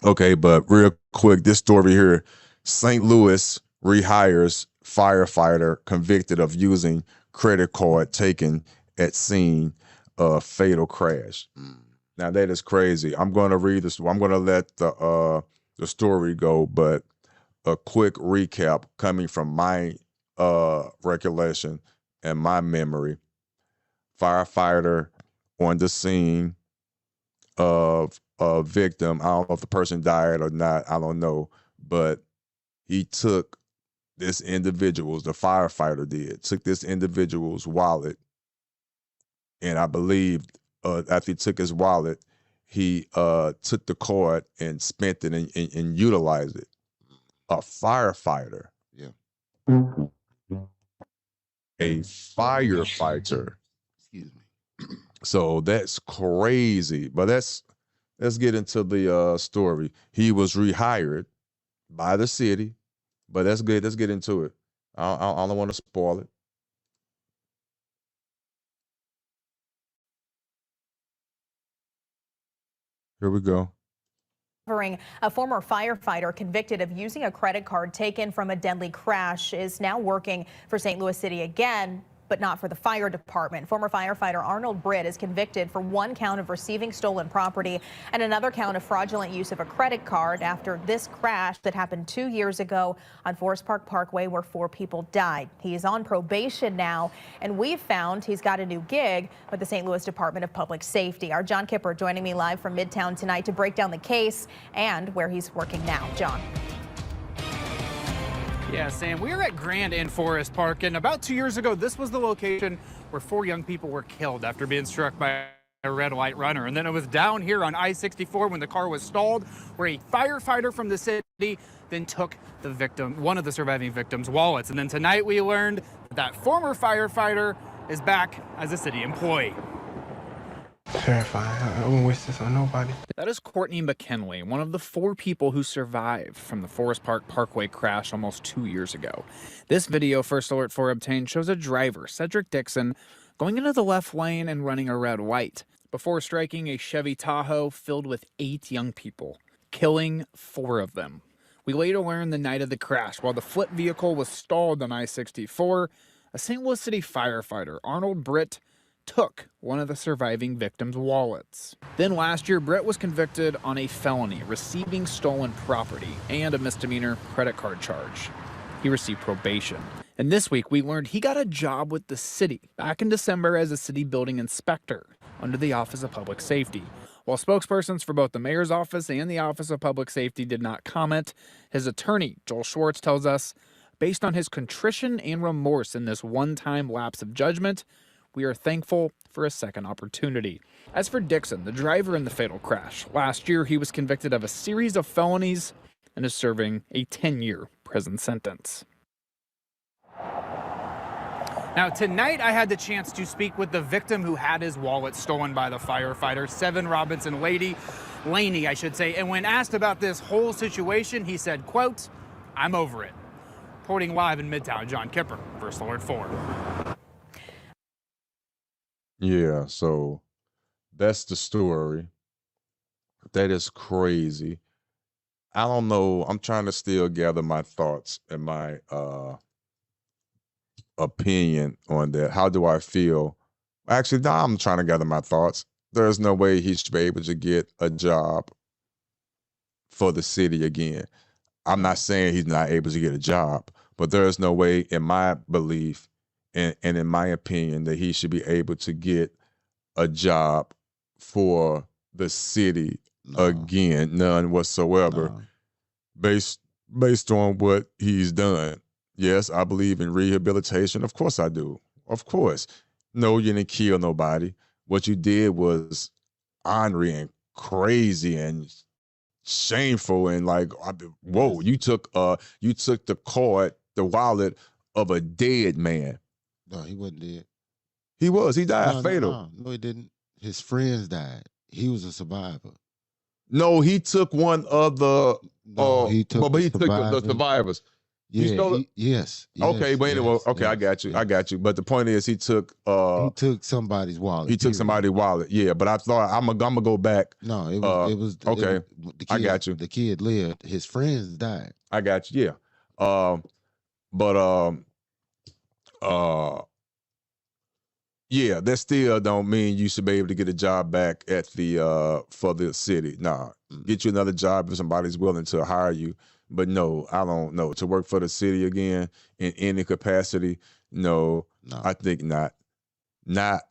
Okay, but real quick, this story here. St. Louis rehires firefighter convicted of using credit card taken at scene of fatal crash. Now that is crazy. I'm going to read this. I'm going to let the story go, but a quick recap coming from my recollection and my memory. Firefighter on the scene of a victim. I don't know if the person died or not. I don't know, but he took this individual's, the firefighter took this individual's wallet, and I believe after he took his wallet, he took the card and spent it and utilized it. A firefighter. Yeah. A firefighter. Excuse me. So that's crazy. But that's let's get into the story. He was rehired by the city, but that's good. Let's get into it. I don't want to spoil it. Here we go. A former firefighter convicted of using a credit card taken from a deadly crash is now working for St. Louis City again, but not for the fire department. Former firefighter Arnold Britt is convicted for 1 count of receiving stolen property and another count of fraudulent use of a credit card after this crash that happened 2 years ago on Forest Park Parkway where 4 people died. He is on probation now, and we've found he's got a new gig with the St. Louis Department of Public Safety. Our John Kipper joining me live from Midtown tonight to break down the case and where he's working now. John. Yeah, Sam, we are at Grand and Forest Park, and about 2 years ago, this was the location where 4 young people were killed after being struck by a red light runner. And then it was down here on I-64 when the car was stalled, where a firefighter from the city then took one of the surviving victims' wallets. And then tonight we learned that former firefighter is back as a city employee. Terrifying. I wouldn't wish this on nobody. That is Courtney McKinley, one of the 4 people who survived from the Forest Park Parkway crash almost 2 years ago. This video First Alert 4 obtained shows a driver, Cedric Dixon, going into the left lane and running a red light before striking a Chevy Tahoe filled with 8 young people, killing 4 of them. We later learned the night of the crash, while the flip vehicle was stalled on I-64, a St. Louis City firefighter, Arnold Britt, took one of the surviving victims' wallets. Then last year, Britt was convicted on a felony, receiving stolen property, and a misdemeanor credit card charge. He received probation. And this week, we learned he got a job with the city back in December as a city building inspector under the Office of Public Safety. While spokespersons for both the mayor's office and the Office of Public Safety did not comment, his attorney, Joel Schwartz, tells us, based on his contrition and remorse in this one-time lapse of judgment, we are thankful for a second opportunity. As for Dixon, the driver in the fatal crash, last year he was convicted of a series of felonies and is serving a 10-year prison sentence. Now, tonight I had the chance to speak with the victim who had his wallet stolen by the firefighter, Seven Robinson Laney, and when asked about this whole situation, he said, quote, "I'm over it." Reporting live in Midtown, John Kipper, First Alert 4. Yeah, so that's the story. That is crazy. I don't know. I'm trying to still gather my thoughts and my opinion on that. How do I feel? Actually, now I'm trying to gather my thoughts. There's no way he should be able to get a job for the city again. I'm not saying he's not able to get a job, but there's no way, in my belief and in my opinion, that he should be able to get a job for the city again, none whatsoever, based on what he's done. Yes, I believe in rehabilitation. Of course I do. Of course. No, you didn't kill nobody. What you did was ornery and crazy and shameful and like, whoa, you took the wallet of a dead man. No, he wasn't dead. He was. He died fatal. No, he didn't. His friends died. He was a survivor. No, he took one of the. He took the survivors. Yeah. Yes. Okay, but anyway, okay, I got you. I got you. But the point is, he took somebody's wallet. He took somebody's wallet. Yeah, but I thought I'm gonna go back. No, it was okay. The kid, I got you. The kid lived. His friends died. I got you. Yeah. Yeah, that still don't mean you should be able to get a job back at the for the city. Nah, get you another job if somebody's willing to hire you. But no, I don't know. To work for the city again in any capacity, no. I think not. Not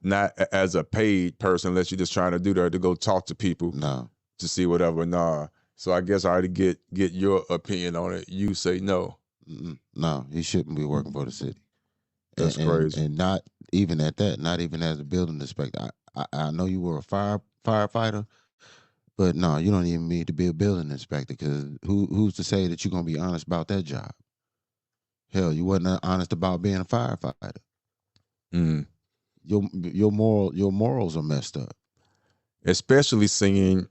as a paid person, unless you're just trying to do that to go talk to people. No. To see whatever. Nah. So I guess I already get your opinion on it. You say no. No, he shouldn't be working for the city. That's crazy. And not even at that, not even as a building inspector. I know you were a firefighter, but no, you don't even need to be a building inspector, because who's to say that you're going to be honest about that job? Hell, you wasn't honest about being a firefighter. Your morals are messed up. Especially seeing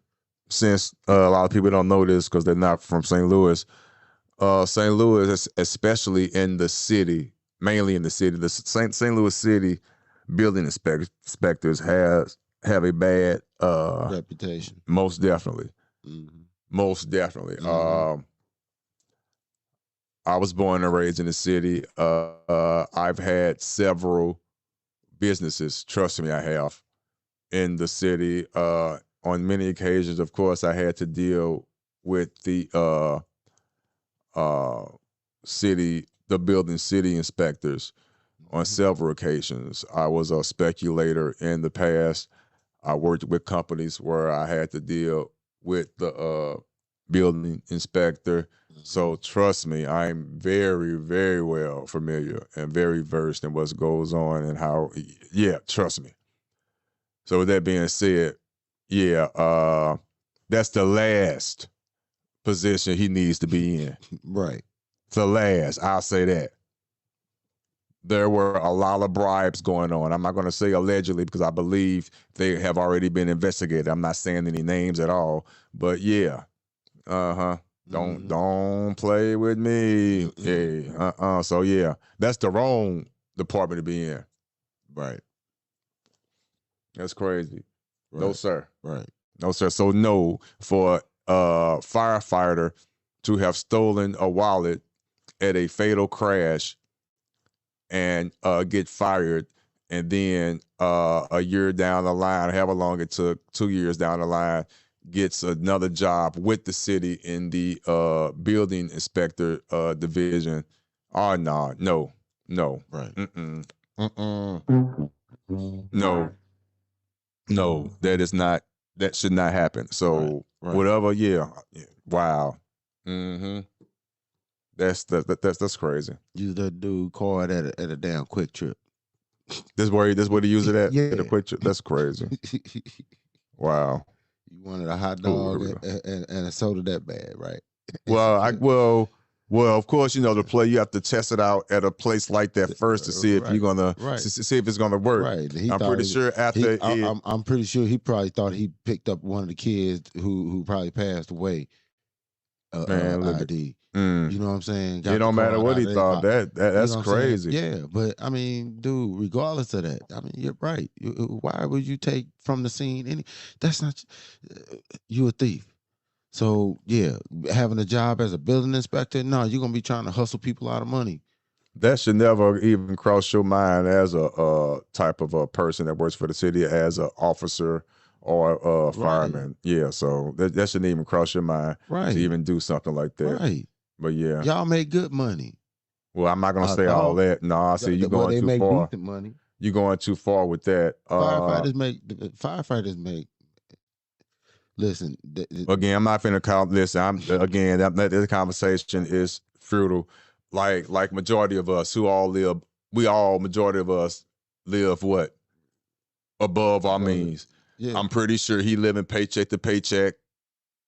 since a lot of people don't know this because they're not from St. Louis. St. Louis, especially in the city, mainly in the city, the St. Louis City building inspectors have a bad reputation. Most definitely. Mm-hmm. Most definitely. Mm-hmm. I was born and raised in the city. I've had several businesses, trust me, I have, in the city. On many occasions, of course, I had to deal with the building city inspectors on several occasions. I was a speculator in the past. I worked with companies where I had to deal with the building inspector. So trust me, I'm very, very well familiar and very versed in what goes on and how, yeah, trust me. So with that being said, yeah, that's the last position he needs to be in. Right. The last, I'll say that. There were a lot of bribes going on. I'm not going to say allegedly because I believe they have already been investigated. I'm not saying any names at all, but yeah, Don't play with me. Hey, So yeah, that's the wrong department to be in. Right. That's crazy. Right. No sir. Right. No sir. So no, for a firefighter to have stolen a wallet at a fatal crash and get fired, and then a year down the line, however long it took, 2 years down the line, gets another job with the city in the building inspector division. Oh no. Right. No, that is not. That should not happen. So Right. whatever, yeah. Wow. Mm-hmm. That's crazy. Use that dude card at a damn Quick Trip. This where he used it at? Yeah. At a Quick Trip? That's crazy. Wow. You wanted a hot dog and a soda that bad, right? Well, of course, the play, you have to test it out at a place like that first to see if you're gonna see if it's gonna work. Right. I'm pretty sure after I'm pretty sure he probably thought he picked up one of the kids who probably passed away. ID. You know what I'm saying? It don't matter what he thought. That's crazy. Yeah, but I mean, dude, regardless of that, I mean, you're right. Why would you take from the scene that's not you a thief. So yeah, having a job as a building inspector, no, you're gonna be trying to hustle people out of money. That should never even cross your mind as a type of a person that works for the city, as an officer or a fireman. Right. Yeah, so that shouldn't even cross your mind to even do something like that. Right. But yeah. Y'all make good money. Well, I'm not gonna say all that. No, I see you going too far. Decent money. You're going too far with that. Firefighters make listen. Again, I'm not finna count. Listen, this conversation is futile. Like majority of us majority of us live what? Above our means. Yeah. I'm pretty sure he living paycheck to paycheck,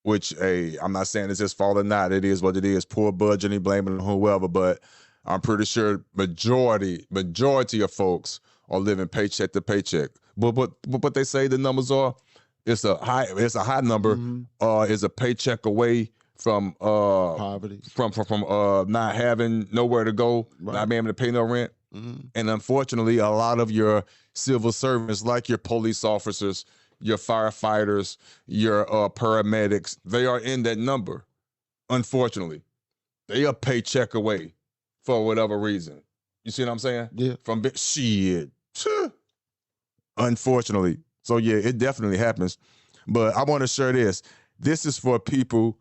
which, hey, I'm not saying it's his fault or not. It is what it is. Poor budgeting, blaming whoever, but I'm pretty sure majority of folks are living paycheck to paycheck. But what they say the numbers are, it's a high number. Is a paycheck away from poverty, from not having nowhere to go, not being able to pay no rent. And unfortunately, a lot of your civil servants, like your police officers, your firefighters, your paramedics, they are in that number. Unfortunately, they are paycheck away for whatever reason. You see what I'm saying? Yeah. From shit. Unfortunately. So yeah, it definitely happens. But I want to share this. This is for people,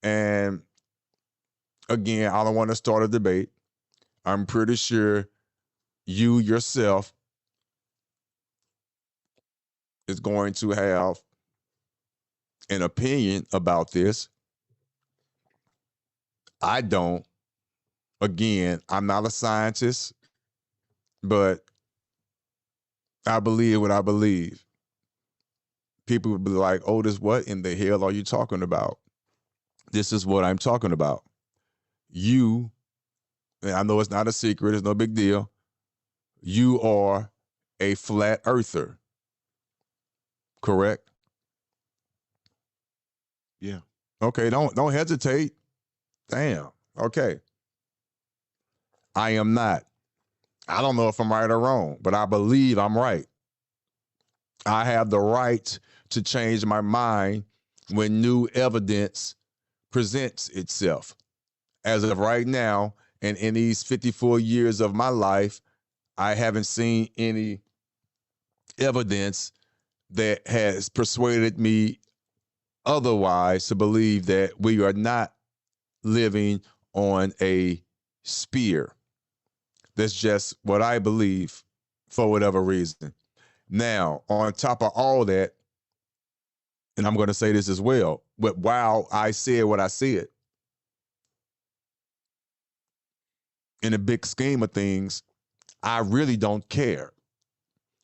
and again, I don't want to start a debate. I'm pretty sure you yourself is going to have an opinion about this. I don't. Again, I'm not a scientist, but I believe what I believe. People would be like, Otis, what in the hell are you talking about? This is what I'm talking about. You, and I know it's not a secret, it's no big deal. You are a flat earther. Correct? Yeah. Okay, don't hesitate. Damn. Okay. I am not. I don't know if I'm right or wrong, but I believe I'm right. I have the right to change my mind when new evidence presents itself. As of right now, and in these 54 years of my life, I haven't seen any evidence that has persuaded me otherwise to believe that we are not living on a spear. That's just what I believe for whatever reason. Now, on top of all that, and I'm going to say this as well, but while I said what I said, in the big scheme of things, I really don't care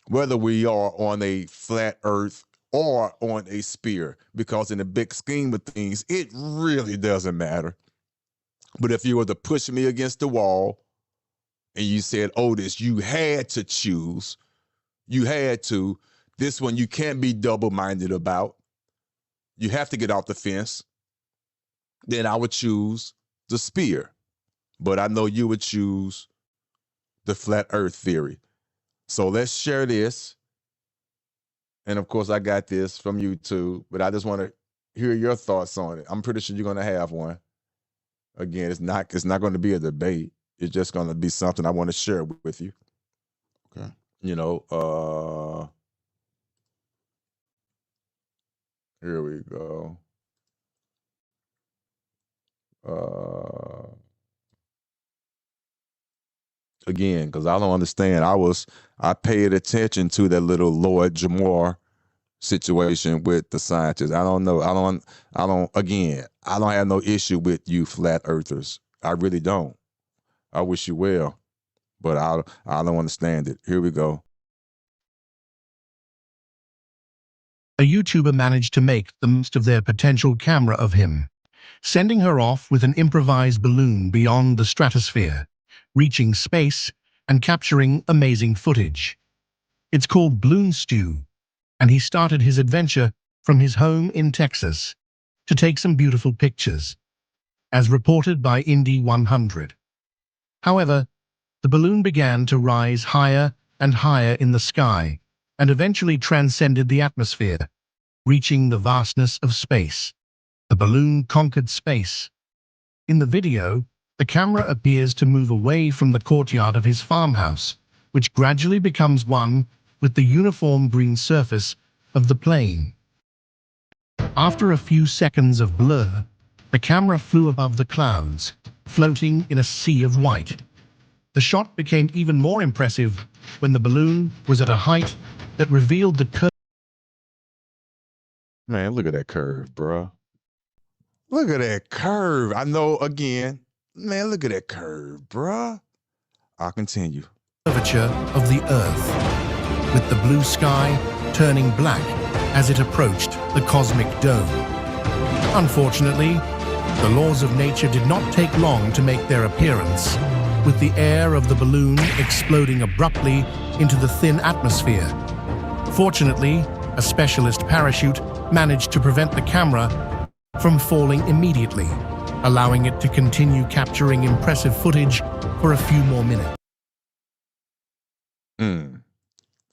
whether we are on a flat earth or on a spear, because in the big scheme of things, it really doesn't matter. But if you were to push me against the wall and you said, Otis, you had to choose, you had to, this one you can't be double-minded about, you have to get off the fence, then I would choose the spear. But I know you would choose the flat earth theory. So let's share this. And of course, I got this from YouTube, but I just want to hear your thoughts on it. I'm pretty sure you're going to have one. Again, it's not going to be a debate. It's just going to be something I want to share with you. Okay. You know, here we go. Again, because I don't understand. I paid attention to that little Lord Jamar situation with the scientists. I don't know. Again, I don't have no issue with you flat earthers. I really don't. I wish you well, but I don't understand it. Here we go. A YouTuber managed to make the most of their potential camera of him, sending her off with an improvised balloon beyond the stratosphere, reaching space and capturing amazing footage. It's called Balloon Stew, and he started his adventure from his home in Texas to take some beautiful pictures, as reported by Indy 100. However, the balloon began to rise higher and higher in the sky and eventually transcended the atmosphere, reaching the vastness of space. The balloon conquered space. In the video, the camera appears to move away from the courtyard of his farmhouse, which gradually becomes one with the uniform green surface of the plane. After a few seconds of blur, the camera flew above the clouds, floating in a sea of white. The shot became even more impressive when the balloon was at a height that revealed the curve. Man, look at that curve, bro. Look at that curve. I know, again, man, look at that curve, bruh. I'll continue. Curvature of the Earth, with the blue sky turning black as it approached the cosmic dome. Unfortunately, the laws of nature did not take long to make their appearance, with the air of the balloon exploding abruptly into the thin atmosphere. Fortunately, a specialist parachute managed to prevent the camera from falling immediately, allowing it to continue capturing impressive footage for a few more minutes.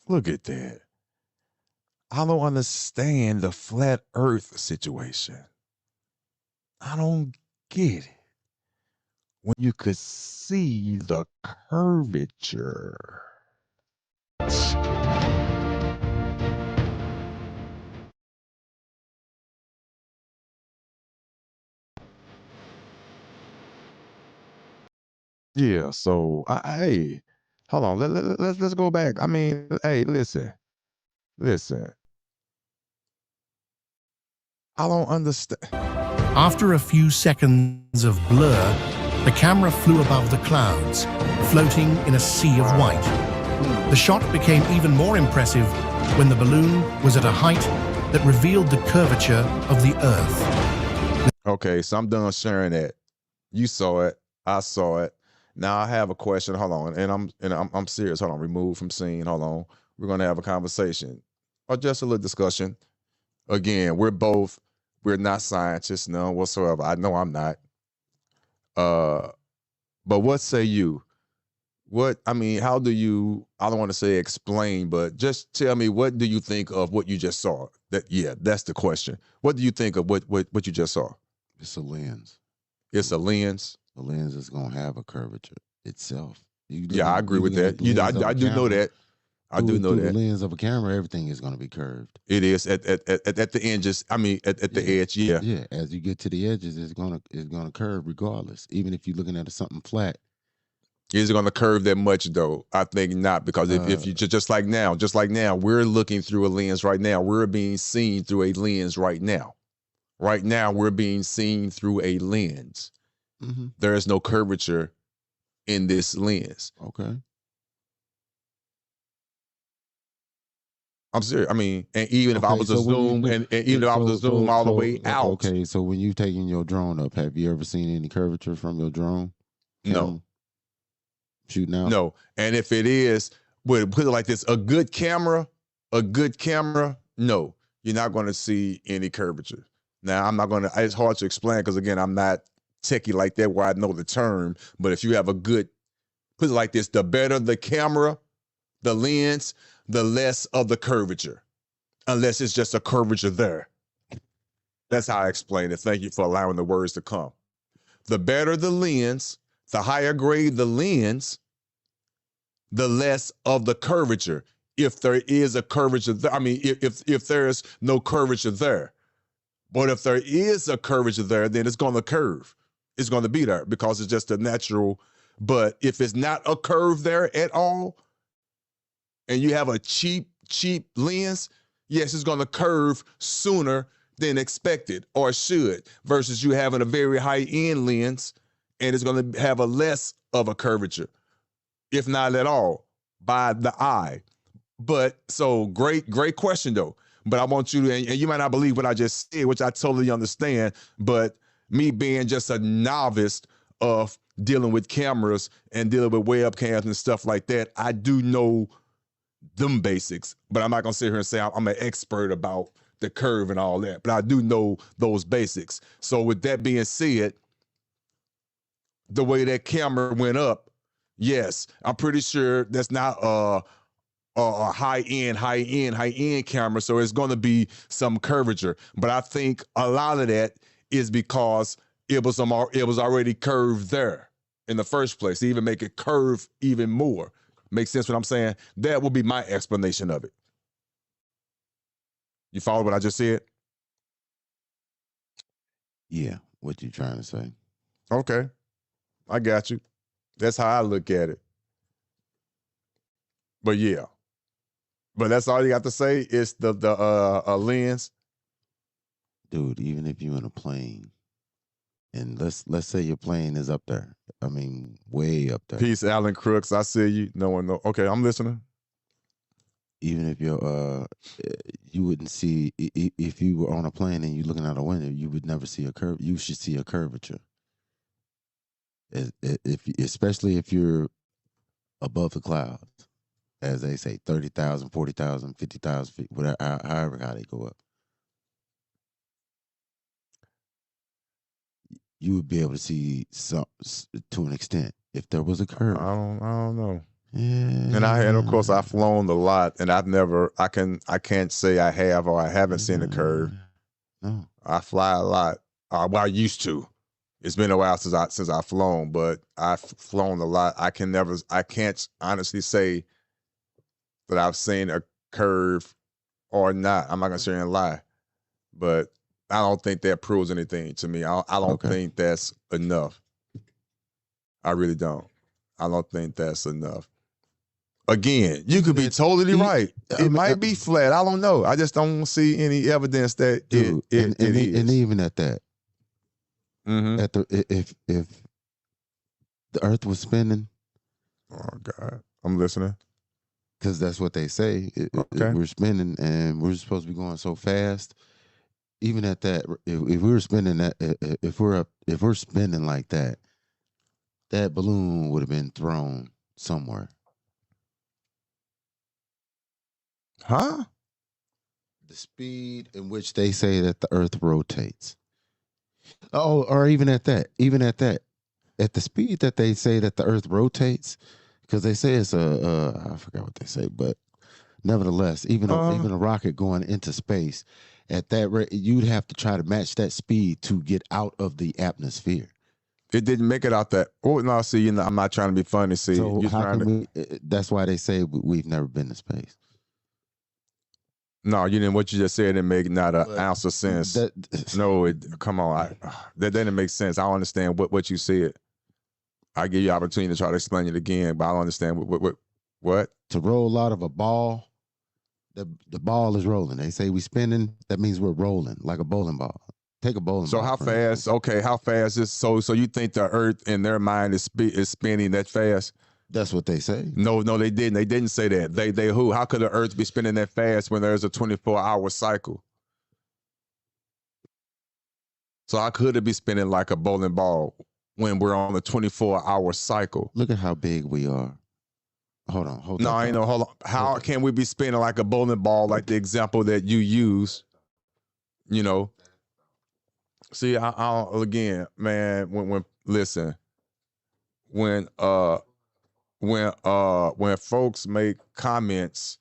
Look at that. I don't understand the flat earth situation. I don't get it. When you could see the curvature. Yeah, so hey, hold on. Let's go back. I mean, hey, listen. I don't understand. After a few seconds of blur, the camera flew above the clouds, floating in a sea of white. The shot became even more impressive when the balloon was at a height that revealed the curvature of the Earth. Okay, so I'm done sharing that. You saw it. I saw it. Now I have a question. Hold on, and I'm serious. Hold on. Remove from scene. Hold on. We're gonna have a conversation or just a little discussion. Again, we're both We're not scientists, none whatsoever. I know I'm not. But what say you? How do you, I don't want to say explain, but just tell me, what do you think of what you just saw? That's the question. What do you think of what you just saw? It's a lens. It's a lens. The lens is going to have a curvature itself. I agree with that. I do know that. I do know through that. the lens of a camera, everything is going to be curved. It is at the end, at the edge. Yeah. Yeah. As you get to the edges, it's gonna curve regardless. Even if you're looking at something flat. Is it going to curve that much though? I think not, because if you just like now, we're looking through a lens right now. We're being seen through a lens right now. Right now, we're being seen through a lens. Mm-hmm. There is no curvature in this lens. Okay. I'm serious. And even if I was to zoom and even if I was to zoom all the way out. Okay, so when you taking your drone up, have you ever seen any curvature from your drone? No. Shooting out? No. And if it is, put it like this, a good camera, no, you're not going to see any curvature. Now, it's hard to explain because, again, I'm not techie like that where I know the term, but if you have a good, put it like this, the better the camera, the lens, the less of the curvature, unless it's just a curvature there. That's how I explain it. Thank you for allowing the words to come. The better the lens, the higher grade the lens, the less of the curvature. If there is a curvature there, if there's no curvature there. But if there is a curvature there, then it's going to curve. It's going to be there because it's just a natural. But if it's not a curve there at all, and you have a cheap lens, yes, it's going to curve sooner than expected, or should, versus you having a very high-end lens, and it's going to have a less of a curvature, if not at all, by the eye. But so great question though. But I want you to, and you might not believe what I just said, which I totally understand, but me being just a novice of dealing with cameras and dealing with webcams and stuff like that, I do know them basics, but I'm not gonna sit here and say I'm an expert about the curve and all that, but I do know those basics. So with that being said, the way that camera went up, yes, I'm pretty sure that's not a high-end camera, so it's going to be some curvature. But I think a lot of that is because it was already curved there in the first place to even make it curve even more. Makes sense what I'm saying? That would be my explanation of it. You follow what I just said? Yeah, what you trying to say. Okay, I got you. That's how I look at it. But yeah. But that's all you got to say is the lens. Dude, even if you're in a plane, and let's say your plane is up there. Way up there. Peace, Alan Crooks. I see you. No one know. Okay, I'm listening. Even if you wouldn't see, if you were on a plane and you're looking out a window, you would never see a curve. You should see a curvature. Especially if you're above the clouds. As they say, 30,000, 40,000, 50,000 feet, whatever, however how they go up. You would be able to see some to an extent if there was a curve. I don't know. Yeah. And of course I've flown a lot, and I can't say I have or I haven't seen a curve. No. I fly a lot. Well, I used to. It's been a while since I've flown, but I've flown a lot. I can't honestly say that I've seen a curve or not. I'm not gonna sit here and lie, but I don't think that proves anything to me. I don't think that's enough. I really don't. I don't think that's enough. Again, you could be totally right. It might be flat. I don't know. I just don't see any evidence that it is. And even at that, if the Earth was spinning, oh God, I'm listening. Because that's what they say. We're spinning, and we're supposed to be going so fast. Even at that, if we were spinning that, if we're spinning like that, that balloon would have been thrown somewhere. Huh? the speed in which they say that the Earth rotates. Oh, or even at that, at the speed that they say that the Earth rotates, because they say it's I forgot what they say, but nevertheless, even a rocket going into space at that rate, you'd have to try to match that speed to get out of the atmosphere. It didn't make it out that. Oh no, see, you know, I'm not trying to be funny. See, So you're how trying can to. we? That's why they say we've never been to space. No, you didn't. What you just said didn't make not an ounce of sense. No, come on, that didn't make sense. I don't understand what you said. I give you opportunity to try to explain it again, but I don't understand what to roll out of a ball. The ball is rolling. They say we spinning. That means we're rolling like a bowling ball. Take a bowling So ball. how fast? Okay, how fast is so you think the Earth in their mind is spinning that fast? That's what they say. No, they didn't. They didn't say that. They who? How could the Earth be spinning that fast when there's a 24-hour cycle? So how could it be spinning like a bowling ball when we're on a 24-hour cycle? Look at how big we are. Hold on. No, I know. Hold on. How can we be spinning like a bowling ball, like the example that you use? You know. See, I again, man. When listen, when folks make comments,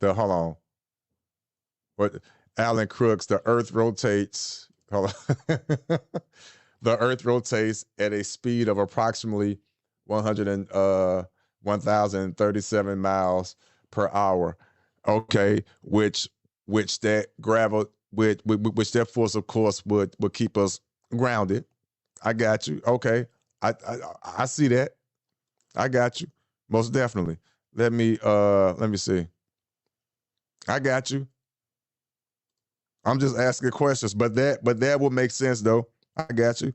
hold on. What Alan Crooks? The Earth rotates. Hold on. The Earth rotates at a speed of approximately 1,037 miles per hour. Okay, which that which that force, of course, would keep us grounded. I got you. Okay, I see that. I got you. Most definitely. Let me see. I got you. I'm just asking questions, but that would make sense though. I got you.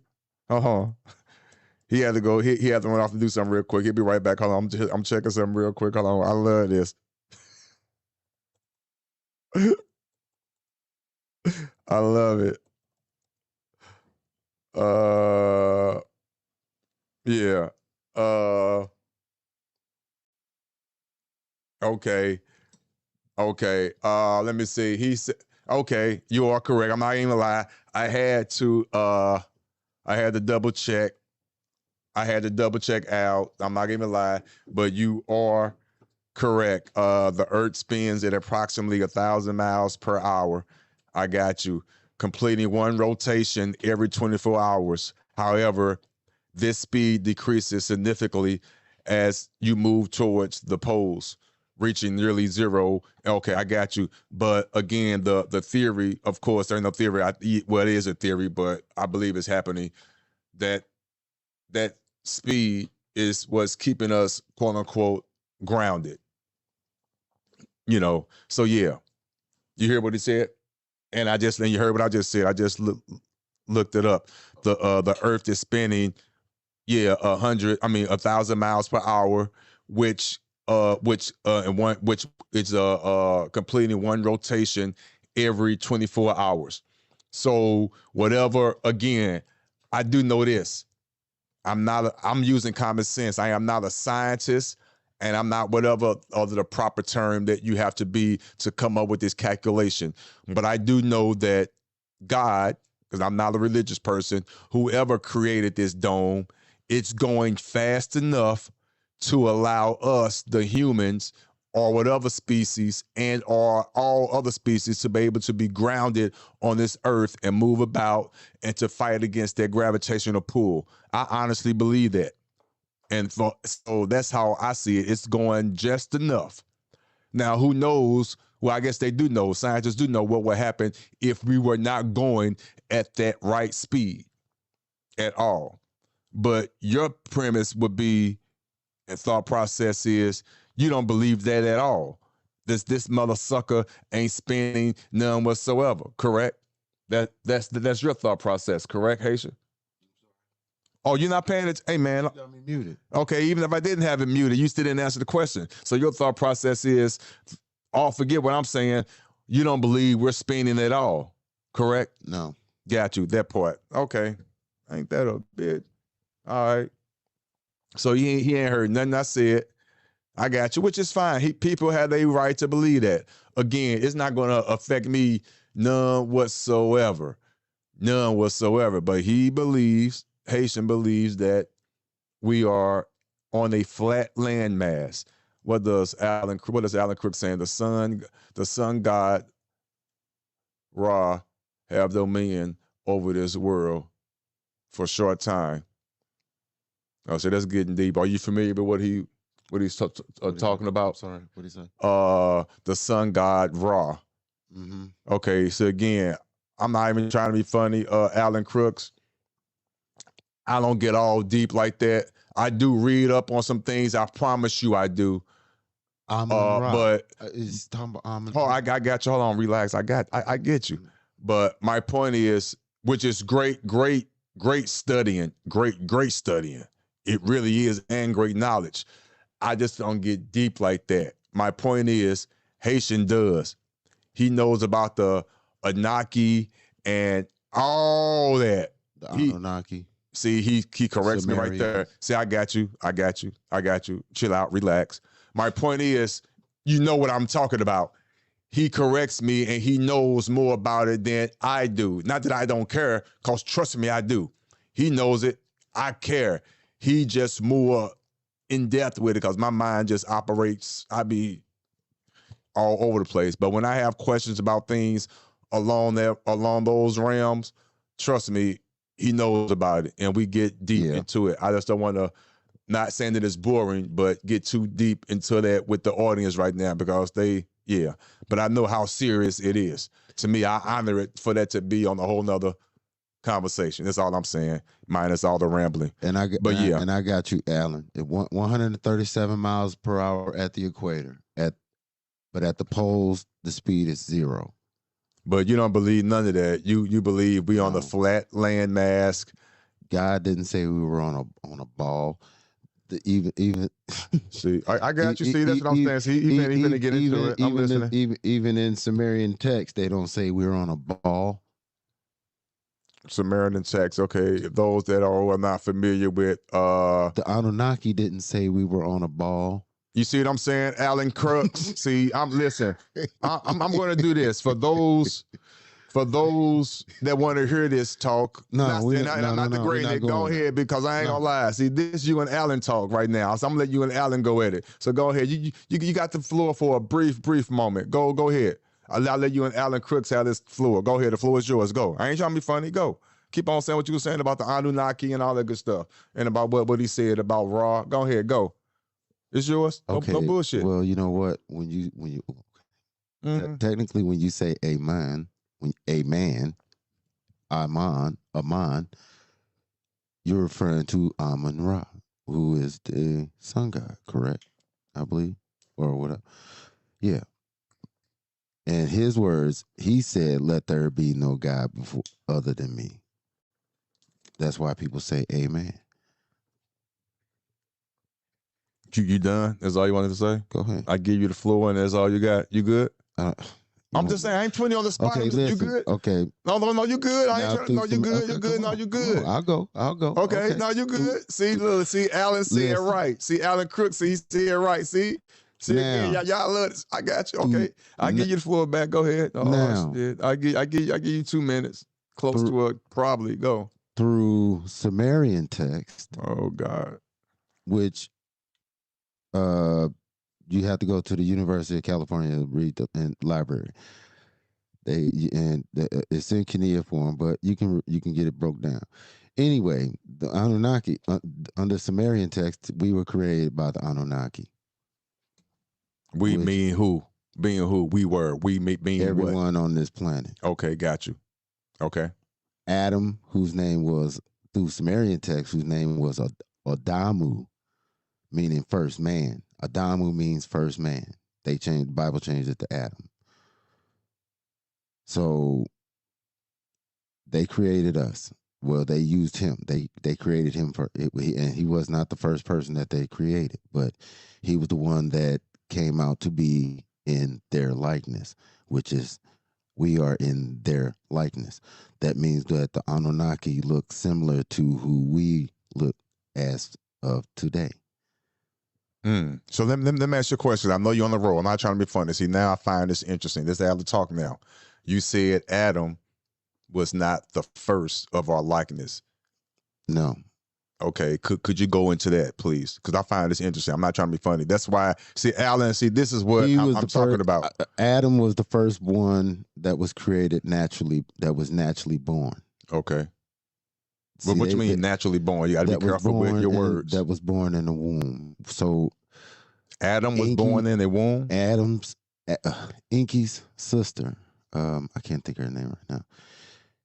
He had to go. He had to run off and do something real quick. He'll be right back. Hold on. I'm checking something real quick. Hold on. I love this. I love it. Yeah. Okay. Okay. Let me see. He said, okay, you are correct. I'm not even gonna lie. I had to double check. I had to double check out. I'm not even lie, but you are correct. The Earth spins at approximately 1,000 miles per hour. I got you. Completing one rotation every 24 hours. However, this speed decreases significantly as you move towards the poles, reaching nearly zero. Okay, I got you. But again, the theory, of course, there's no theory. Well, it is a theory, but I believe it's happening that speed is what's keeping us, quote unquote, grounded. You know, so yeah, you hear what he said, and you heard what I just said. I just looked it up. The Earth is spinning, 1,000 miles per hour, which is completing one rotation every 24 hours. So whatever, again, I do know this. I'm using common sense. I am not a scientist, and I'm not whatever other the proper term that you have to be to come up with this calculation. But I do know that God, because I'm not a religious person, whoever created this dome, it's going fast enough to allow us, the humans, or whatever species and or all other species to be able to be grounded on this earth and move about and to fight against that gravitational pull. I honestly believe that. And so that's how I see it. It's going just enough. Now, who knows? Well, I guess they do know. Scientists do know what would happen if we were not going at that right speed at all. But your premise would be, and thought process is, you don't believe that at all. This mother sucker ain't spinning none whatsoever, correct? That's your thought process, correct, Haitian? Oh, you're not paying it. Hey, man. You got me muted. Okay, even if I didn't have it muted, you still didn't answer the question. So your thought process is, forget what I'm saying. You don't believe we're spinning at all, correct? No. Got you, that part. Okay. Ain't that a bit? All right. So he ain't heard nothing I said. I got you, which is fine. People have their right to believe that. Again, it's not going to affect me none whatsoever. None whatsoever. But Haitian believes that we are on a flat landmass. What is Alan Crook saying? The sun god Ra have dominion over this world for a short time. Oh, so that's getting deep. Are you familiar with what he's talking about? Sorry, what did he say? The sun god Ra. Mm-hmm. Okay, so again, I'm not even trying to be funny. Alan Crooks, I don't get all deep like that. I do read up on some things. I promise you I do. But he's talking about Amon. I got you. Hold on, relax. I get you. But my point is, which is great studying, great studying. It really is, and great knowledge. I just don't get deep like that. My point is, Haitian does. He knows about the Anunnaki and all that. The Anunnaki. See, he corrects me right there. Sumerians. See, I got you. Chill out, relax. My point is, you know what I'm talking about. He corrects me and he knows more about it than I do. Not that I don't care, because trust me, I do. He knows it. I care. He just more in depth with it because my mind just operates. I be all over the place. But when I have questions about things along those realms, trust me, he knows about it, and we get deep into it. I just don't want to, not saying that it's boring, but get too deep into that with the audience right now because but I know how serious it is. To me, I honor it for that to be on a whole nother conversation. That's all I'm saying, minus all the rambling. And I got you, Alan. 137 miles per hour at the equator. But at the poles, the speed is 0. But you don't believe none of that. You believe we on the flat land mass. God didn't say we were on a ball. Even see, I got you. See, that's what I'm saying. See, he finna get into it. I'm listening. Even in Sumerian text, they don't say we're on a ball. Sumerian text, okay. Those that are not familiar with the Anunnaki didn't say we were on a ball. You see what I'm saying, Alan Crooks? See, I'm going to do this for those that want to hear this talk. Not degrading it. Go ahead, because I ain't gonna lie. See, this you and Alan talk right now, so I'm gonna let you and Alan go at it. So go ahead. You got the floor for a brief moment. Go ahead. I'll let you and Alan Crooks have this floor. Go ahead. The floor is yours. Go. I ain't trying to be funny. Go. Keep on saying what you were saying about the Anunnaki and all that good stuff, and about what he said about Ra. Go ahead. Go. It's yours. Okay. No bullshit. Well, you know what? When you technically when you say Amen, Aman, you're referring to Amon Ra, who is the sun god, correct? I believe, or whatever. Yeah. In his words, he said, "Let there be no God before other than me." That's why people say Amen. You done? That's all you wanted to say? Go ahead. I give you the floor, and that's all you got. You good? I'm just saying, I ain't putting you on the spot. Okay, you good? Okay. No, you good. I ain't trying. No, you good. You good. No, you good. I'll go. Okay, no, you good. See, look, Alan said right. See, Alan Crook, he said right. See, now, y'all love this. I got you. Okay, I give you the floor back. Go ahead. Oh, now, shit. I give you 2 minutes. Close to it, probably. Go. Through Sumerian text. Oh God. Which you have to go to the University of California to read the library. It's in Kenya form, but you can get it broke down. Anyway, the Anunnaki under Sumerian text, we were created by the Anunnaki. We mean who? Being who? We were. We being everyone what? On this planet. Okay, got you. Okay. Adam, whose name was through Sumerian text, whose name was Adamu, meaning first man. Adamu means first man. The Bible changed it to Adam. So they created us. Well, they used him. They created him and he was not the first person that they created, but he was the one that came out to be in their likeness, which is we are in their likeness. That means that the Anunnaki look similar to who we look as of today. So let me ask you a question. I know you're on the roll. I'm not trying to be funny. See, now I find this interesting. This is how to talk now. You said Adam was not the first of our likeness. No. Okay, could you go into that, please? Because I find this interesting. I'm not trying to be funny. That's why, see, Alan, see, this is what I'm talking about. Adam was the first one that was created naturally, that was naturally born. Okay. But what you mean naturally born? You got to be careful with your words. That was born in the womb. So Adam was born in the womb? Adam's, Inky's sister, I can't think of her name right now.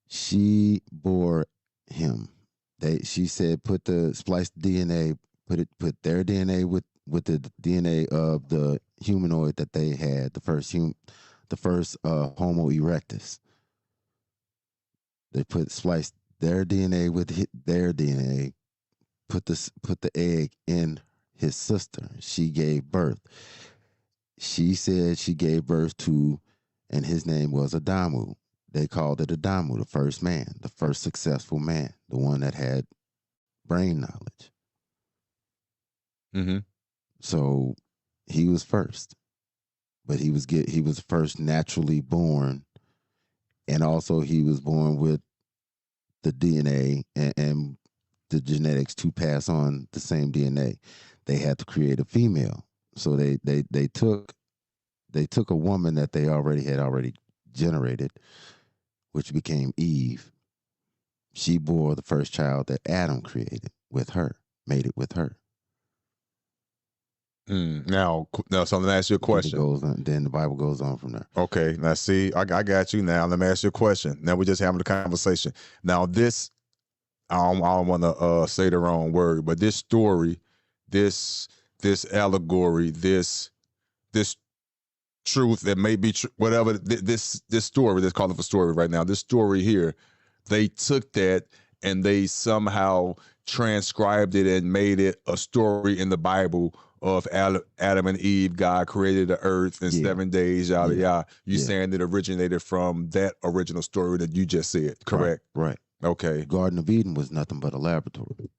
She bore him. She said, put the spliced DNA, put their DNA with the DNA of the humanoid that they had, the first Homo erectus. They spliced their DNA with their DNA, put the egg in his sister. She gave birth. She said she gave birth to, and his name was Adamu. They called it Adamu, the first man, the first successful man, the one that had brain knowledge. Mm-hmm. So he was first, but he was first naturally born, and also he was born with the DNA and the genetics to pass on the same DNA. They had to create a female, so they took a woman that they already generated, which became Eve. She bore the first child that Adam created with her, made it with her. Now, so let me ask you a question. Then the Bible goes on from there. Okay, now see, I got you now. Let me ask you a question. Now we're just having a conversation. Now this, I don't want to say the wrong word, but this story, this allegory, this truth that may be whatever, this story, let's call it a story right now, this story here, they took that and they somehow transcribed it and made it a story in the Bible of Adam and Eve. God created the earth in 7 days, yada yada. You saying it originated from that original story that you just said, correct? Right. Okay. Garden of Eden was nothing but a laboratory.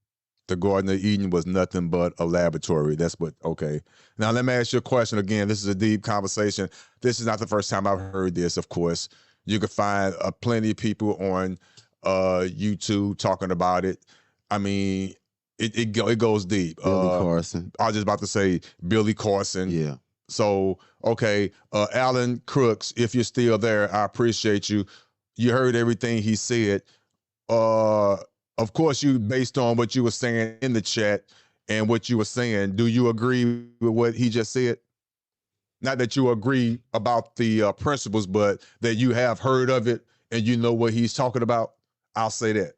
The Garden of Eden was nothing but a laboratory. That's what, okay. Now, let me ask you a question again. This is a deep conversation. This is not the first time I've heard this, of course. You can find plenty of people on YouTube talking about it. I mean, it goes deep. Billy Carson. I was just about to say Billy Carson. Yeah. So, okay, Alan Crooks, if you're still there, I appreciate you. You heard everything he said. Of course, you based on what you were saying in the chat and what you were saying, do you agree with what he just said? Not that you agree about the principles, but that you have heard of it and you know what he's talking about. I'll say that.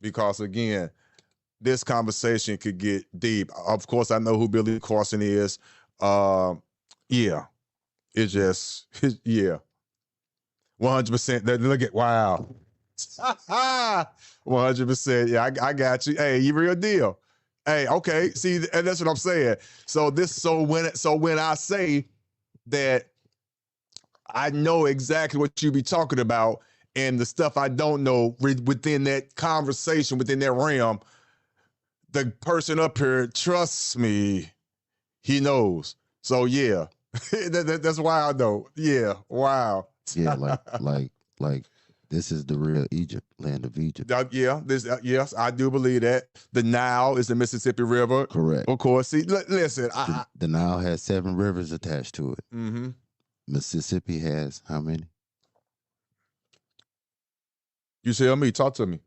Because again, this conversation could get deep. Of course, I know who Billy Carson is. Yeah. It's just, yeah. 100%. Look at, wow. 100%. Yeah, I got you. Hey, you real deal. Hey, okay. See, and that's what I'm saying. So when I say that I know exactly what you be talking about and the stuff I don't know within that conversation, within that realm, the person up here trusts me. He knows. So yeah, that's why I know. Yeah, wow. Yeah, like this is the real Egypt, land of Egypt. Yes, I do believe that. The Nile is the Mississippi River. Correct. Of course. See, listen. The Nile has 7 rivers attached to it. Mm-hmm. Mississippi has how many? You tell me. Talk to me.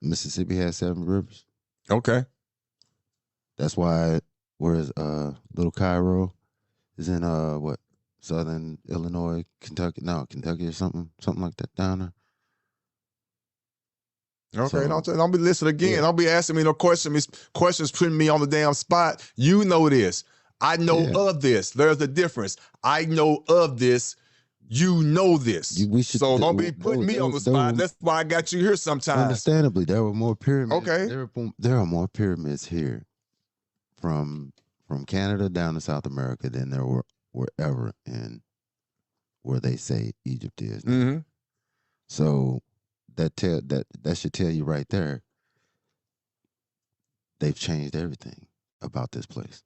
Mississippi has 7 rivers. Okay. That's why, whereas Little Cairo is in what? Southern Illinois, Kentucky or something like that down there. Okay, don't be listening again. Yeah. Don't be asking me no questions putting me on the damn spot. You know this. I know of this. There's a difference. I know of this. You know this. So don't be putting me on the spot. That's why I got you here sometimes. Understandably, there were more pyramids. Okay. There are more pyramids here from Canada down to South America than there were wherever in where they say Egypt is. Mm-hmm. So that should tell you right there. They've changed everything. about this place.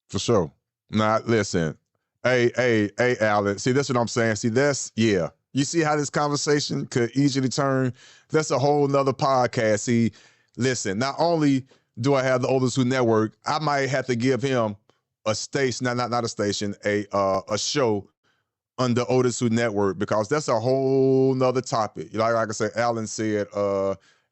For sure. Nah, listen. Hey, Alan. See, that's what I'm saying. See, yeah. You see how this conversation could easily turn? That's a whole nother podcast. See, listen, not only do I have the OtisWho Network, I might have to give him a station, not a station, a show on the OtisWho Network, because that's a whole nother topic. Like I said, Alan said,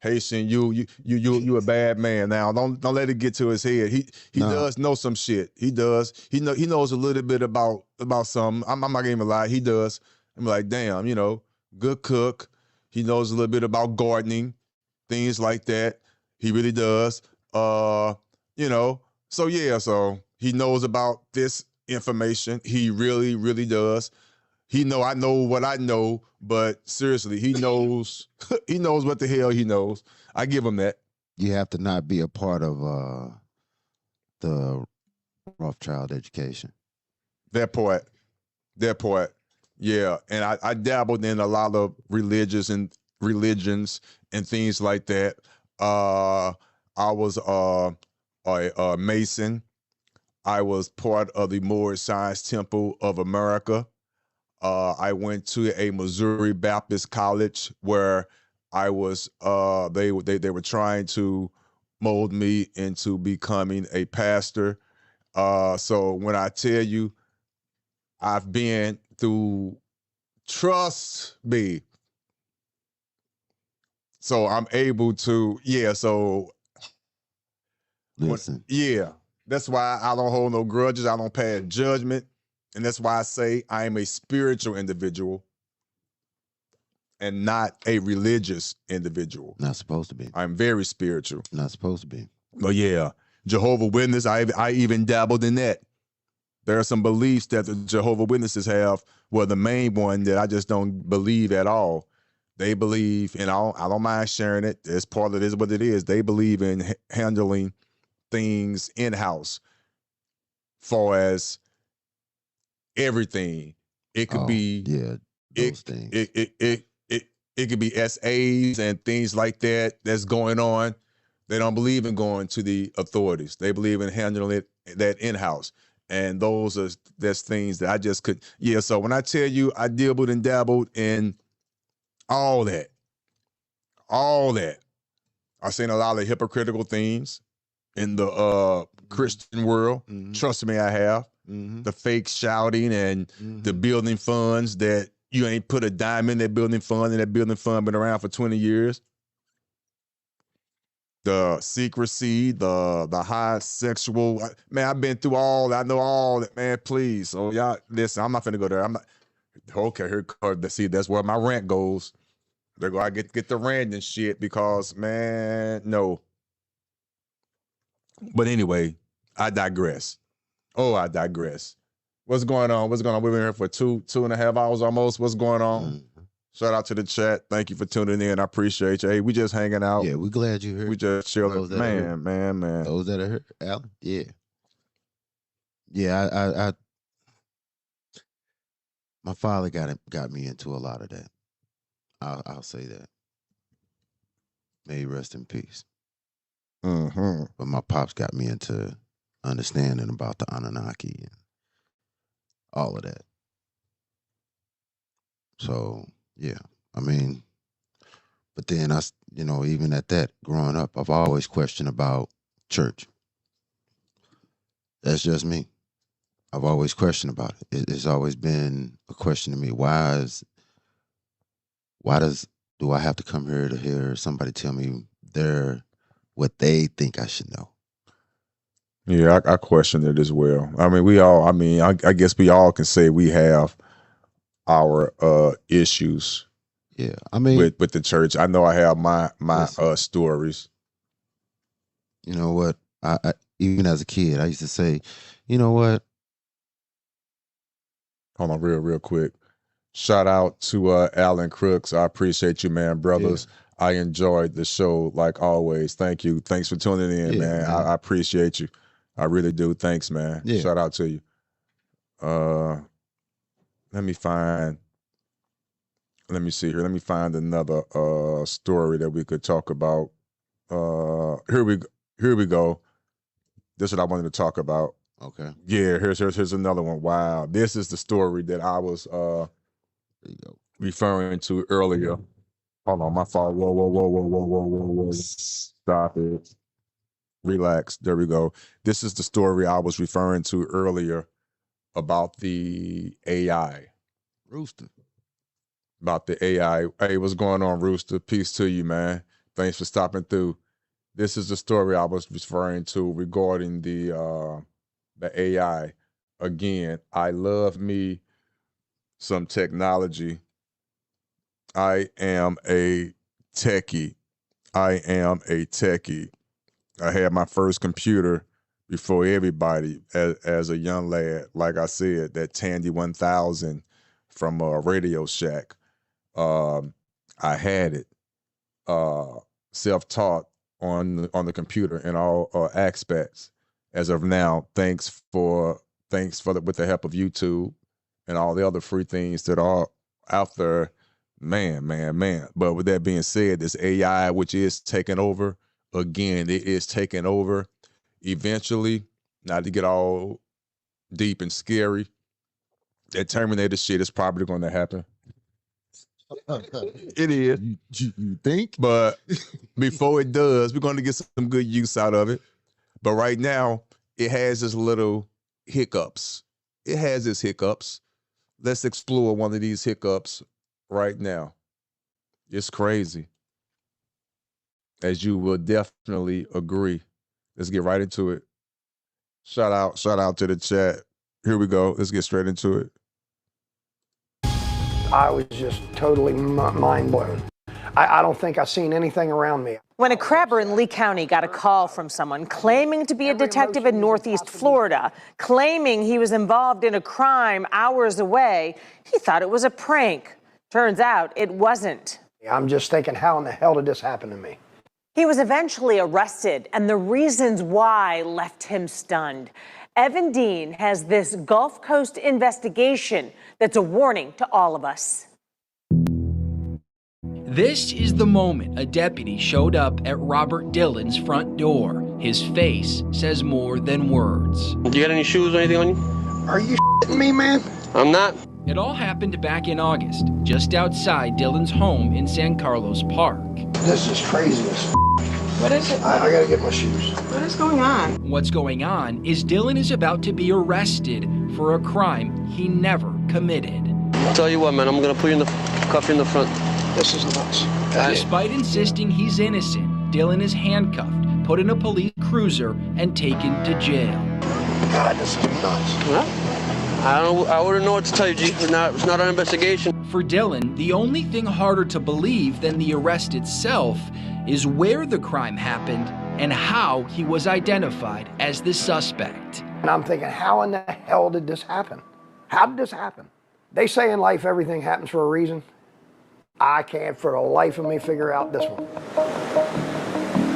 Haitian, you a bad man. Now, don't let it get to his head. He does know some shit. He does. He knows a little bit about something. I'm not gonna even lie. He does. I'm like, damn, good cook. He knows a little bit about gardening, things like that. He really does. So yeah. So he knows about this information. He really, really does. I know what I know, but seriously, he knows he knows what the hell he knows. I give him that. You have to not be a part of the Rothschild education. That part. Yeah. And I dabbled in a lot of religions and things like that. I was a Mason. I was part of the Moorish Science Temple of America. I went to a Missouri Baptist college where I was. They were trying to mold me into becoming a pastor. So when I tell you, I've been through. Trust me. So I'm able to. Yeah. So. Listen. That's why I don't hold no grudges. I don't pass judgment. And that's why I say I am a spiritual individual and not a religious individual. Not supposed to be. I'm very spiritual. Not supposed to be. But yeah, Jehovah's Witness, I even dabbled in that. There are some beliefs that the Jehovah's Witnesses have. Well, the main one that I just don't believe at all. They believe, and I don't mind sharing it. It's part of it is what it is. They believe in handling things in-house, far as everything. It could be those things. It could be SAs and things like that's going on. They don't believe in going to the authorities. They believe in handling that in-house. And that's things that I just could. Yeah. So when I tell you I dabbled and dabbled in all that, I've seen a lot of hypocritical things in the Christian world. Mm-hmm. Trust me, I have. Mm-hmm. The fake shouting and the building funds that you ain't put a dime in that building fund, and that building fund been around for 20 years. The secrecy, the high sexual, man, I've been through all that. I know all that, man, please. So y'all, listen, I'm not finna go there. I'm not, okay, here, see, that's where my rant goes. There go, I get the rant and shit because, man, no. But anyway, I digress. I digress. What's going on? We've been here for two and a half hours almost. What's going on? Mm-hmm. Shout out to the chat. Thank you for tuning in. I appreciate you. Hey, we just hanging out. Yeah, we're glad you're here. We just chilling. Man. Those that are here, Alan. Yeah. Yeah, I my father got me into a lot of that. I'll say that. May he rest in peace. Mm-hmm. But my pops got me into understanding about the Anunnaki and all of that. So, yeah, I mean, but then even at that, growing up, I've always questioned about church. That's just me. I've always questioned about it. It's always been a question to me. Do I have to come here to hear somebody tell me what they think I should know? Yeah, I question it as well. I mean, I guess we all can say we have our issues. Yeah, I mean, with the church. I know I have my stories. You know what? I even as a kid, I used to say, you know what? Hold on, real quick. Shout out to Alan Crooks. I appreciate you, man, brothers. Yeah. I enjoyed the show like always. Thank you. Thanks for tuning in, man. I appreciate you. I really do. Thanks, man. Yeah. Shout out to you. Let me see here. Let me find another story that we could talk about. Here we go. This is what I wanted to talk about. Okay. Yeah, here's another one. Wow. This is the story that I was referring to earlier. Hold on, my fault. Whoa. Stop it. Relax. There we go. This is the story I was referring to earlier about the AI. Rooster. About the AI. Hey, what's going on, Rooster? Peace to you, man. Thanks for stopping through. This is the story I was referring to regarding the AI. Again, I love me some technology. I am a techie. I had my first computer before everybody as a young lad. Like I said, that Tandy 1000 from Radio Shack. I had it self-taught on the computer in all aspects. As of now, thanks with the help of YouTube and all the other free things that are out there. Man. But with that being said, this AI, which is taking over, again, it is taking over eventually, not to get all deep and scary. That Terminator shit is probably going to happen. It is. You think? But before it does, we're going to get some good use out of it. But right now, it has its little hiccups. Let's explore one of these hiccups right now. It's crazy. As you will definitely agree. Let's get right into it. Shout out to the chat. Here we go. Let's get straight into it. I was just totally mind blown. I don't think I've seen anything around me. When a crabber in Lee County got a call from someone claiming to be a detective in Northeast Florida, claiming he was involved in a crime hours away, he thought it was a prank. Turns out it wasn't. I'm just thinking, how in the hell did this happen to me? He was eventually arrested, and the reasons why left him stunned. Evan Dean has this Gulf Coast investigation that's a warning to all of us. This is the moment a deputy showed up at Robert Dillon's front door. His face says more than words. Do you got any shoes or anything on you? Are you shitting me, man? I'm not. It all happened back in August, just outside Dillon's home in San Carlos Park. This is crazy as What is it? I gotta get my shoes. What is going on? What's going on is Dillon is about to be arrested for a crime he never committed. I'll tell you what, man, I'm gonna put you in the cuff in the front. This is nuts. Despite insisting he's innocent, Dillon is handcuffed, put in a police cruiser, and taken to jail. God, this is nuts. Huh? I wouldn't know what to tell you, G. It's not an investigation. For Dillon, the only thing harder to believe than the arrest itself is where the crime happened and how he was identified as the suspect. And I'm thinking, how in the hell did this happen? How did this happen? They say in life everything happens for a reason. I can't for the life of me figure out this one.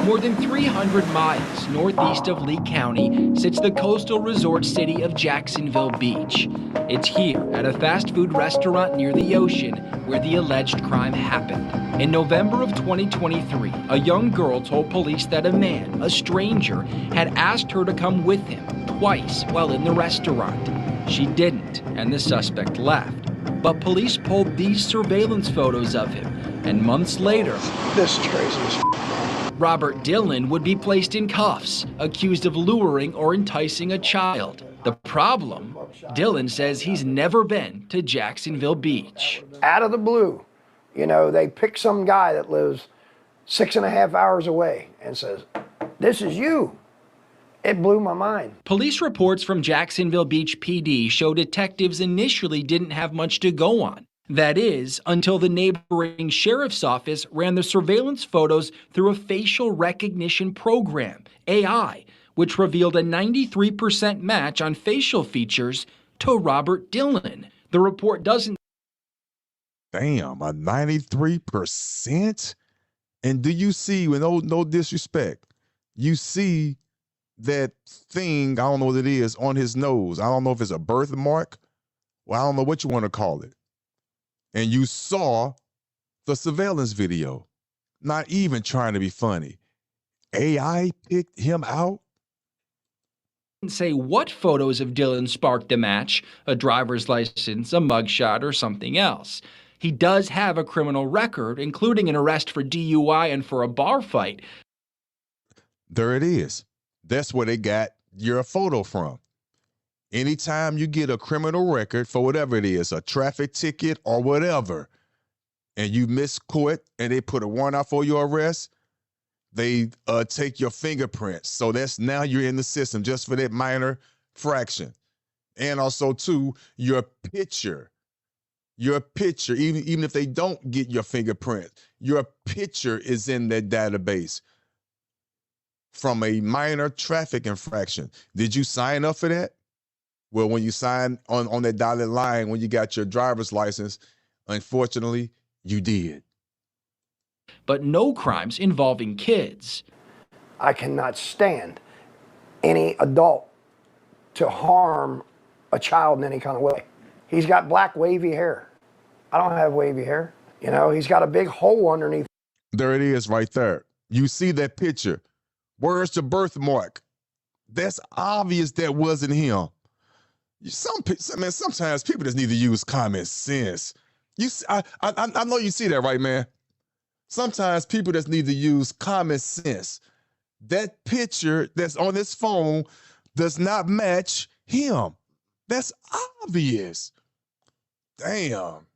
More than 300 miles northeast of Lee County sits the coastal resort city of Jacksonville Beach. It's here at a fast food restaurant near the ocean where the alleged crime happened. In November of 2023, a young girl told police that a man, a stranger, had asked her to come with him twice while in the restaurant. She didn't, and the suspect left. But police pulled these surveillance photos of him, and months later, this is crazy as Robert Dillon would be placed in cuffs, accused of luring or enticing a child. The problem? Dillon says he's never been to Jacksonville Beach. Out of the blue, you know, they pick some guy that lives 6.5 hours away and says, "This is you." It blew my mind. Police reports from Jacksonville Beach PD show detectives initially didn't have much to go on. That is, until the neighboring sheriff's office ran the surveillance photos through a facial recognition program, AI, which revealed a 93% match on facial features to Robert Dillon. The report doesn't. Damn, a 93%? And do you see, with no disrespect, you see that thing, I don't know what it is, on his nose. I don't know if it's a birthmark. Well, I don't know what you want to call it. And you saw the surveillance video, not even trying to be funny. AI picked him out. say what photos of Dylan sparked the match, a driver's license, a mugshot, or something else. He does have a criminal record, including an arrest for DUI and for a bar fight. There it is. That's where they got your photo from. Anytime you get a criminal record for whatever it is, a traffic ticket or whatever, and you miss court and they put a warrant out for your arrest, they take your fingerprints. So that's now you're in the system just for that minor fraction. And also, too, your picture, even if they don't get your fingerprint, your picture is in that database from a minor traffic infraction. Did you sign up for that? Well, when you sign on that dotted line, when you got your driver's license, unfortunately, you did. But no crimes involving kids. I cannot stand any adult to harm a child in any kind of way. He's got black wavy hair. I don't have wavy hair. You know, he's got a big hole underneath. There it is right there. You see that picture. Where's the birthmark? That's obvious that wasn't him. Sometimes people just need to use common sense. I know you see that, right, man? Sometimes people just need to use common sense. That picture that's on his phone does not match him. That's obvious. Damn.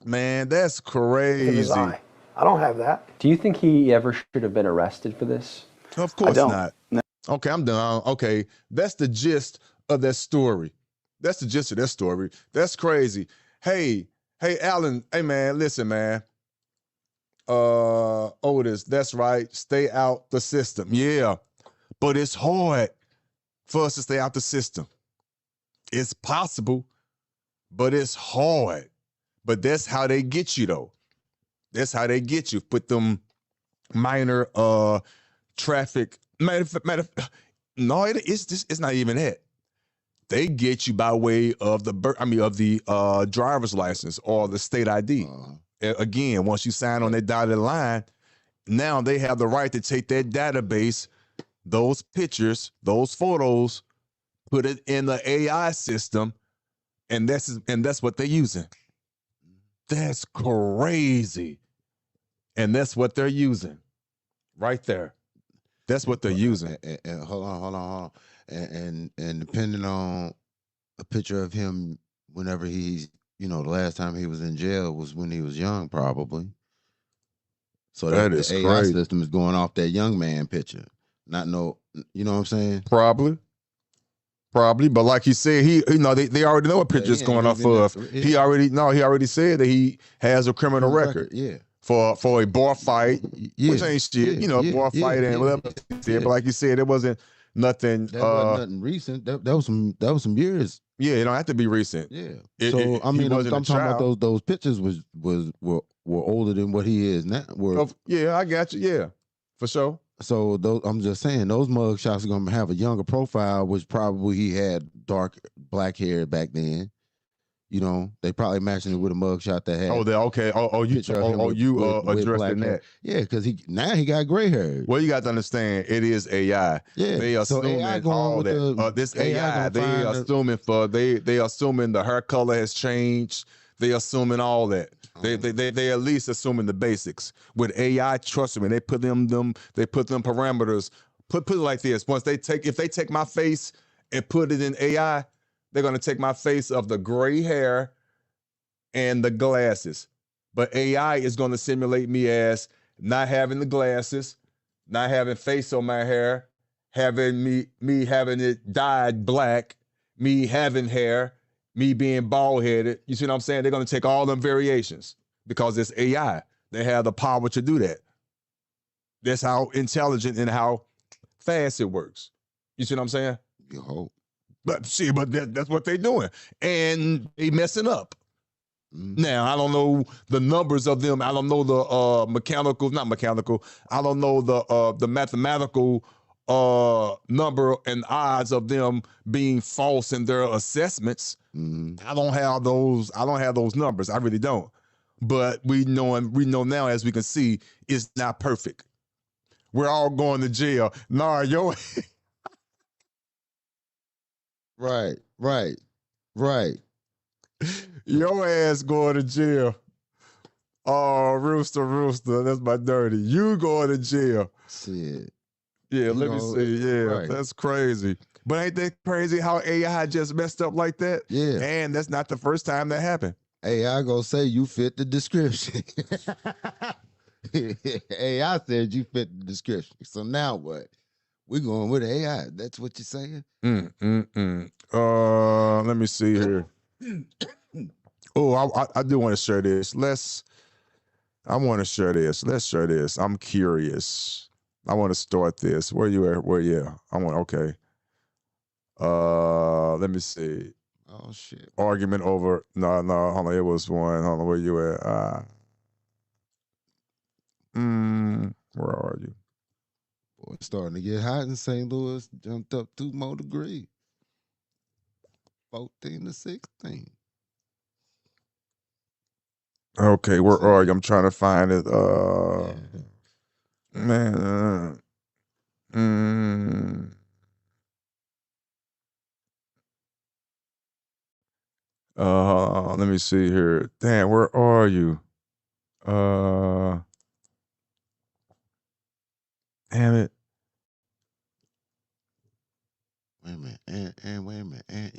Man, that's crazy. I don't have that. Do you think he ever should have been arrested for this? Of course not. No. Okay, I'm done. Okay, that's the gist of that story. That's the gist of that story. That's crazy. Hey, Alan. Hey, man, listen, man. Otis, that's right. Stay out the system. Yeah, but it's hard for us to stay out the system. It's possible, but it's hard. But that's how they get you, though. That's how they get you. Put them minor traffic. It's not even that. They get you by way of the driver's license or the state ID. Again, once you sign on that dotted line, now they have the right to take that database, those pictures, those photos, put it in the AI system, and that's what they're using. That's crazy. And that's what they're using. Right there. That's what they're using. And hold on. And depending on a picture of him whenever he's, the last time he was in jail was when he was young, probably. So that is the AI crazy. system is going off that young man picture. You know what I'm saying? Probably, but like you said, they already know what picture it's going off of. He already said that he has a criminal record. Yeah. For a bar fight, which ain't shit, bar fight and whatever. But like you said, it wasn't nothing. That wasn't nothing recent. That was some years. Yeah, it don't have to be recent. Yeah. I'm talking about those pictures were older than what he is now. Yeah, I got you. Yeah, for sure. So I'm just saying those mug shots are gonna have a younger profile, which probably he had dark black hair back then. They probably matching it with a mugshot that had. Oh, okay. You addressing that? Yeah, because he got gray hair. Well, you got to understand, it is AI. Yeah, they assuming all that. This AI, they assuming the hair color has changed. They assuming all that. They at least assuming the basics. With AI, trust me, they put them parameters. Put it like this: if they take my face and put it in AI. They're going to take my face of the gray hair and the glasses. But AI is going to simulate me as not having the glasses, not having face on my hair, having me having it dyed black, me having hair, me being bald-headed. You see what I'm saying? They're going to take all them variations because it's AI. They have the power to do that. That's how intelligent and how fast it works. You see what I'm saying? You hope. But that's what they're doing. And they messing up. Now, I don't know the numbers of them. I don't know the I don't know the mathematical number and odds of them being false in their assessments. I don't have those numbers. I really don't. But we know now, as we can see, it's not perfect. We're all going to jail. Right. Your ass going to jail. Oh, Rooster, that's my dirty. You going to jail. Shit. Yeah, You let me know, see. Yeah, right. that's crazy. But ain't that crazy how AI just messed up like that? Yeah. And that's not the first time that happened. AI gonna say you fit the description. AI said you fit the description. So now what? We going with AI. That's what you're saying? Let me see here. Oh, I do want to share this. I want to share this. Let's share this. I'm curious. I want to start this. Where you at? Okay. Let me see. Oh shit. Argument over no, hold on. It was one. Hold on, where you at? Where are you? Boy, it's starting to get hot in St. Louis. Jumped up 2 more degrees. 14 to 16. Okay, where are you? I'm trying to find it. Man. Let me see here. Damn, where are you? Damn it. Wait a minute. And wait a minute. And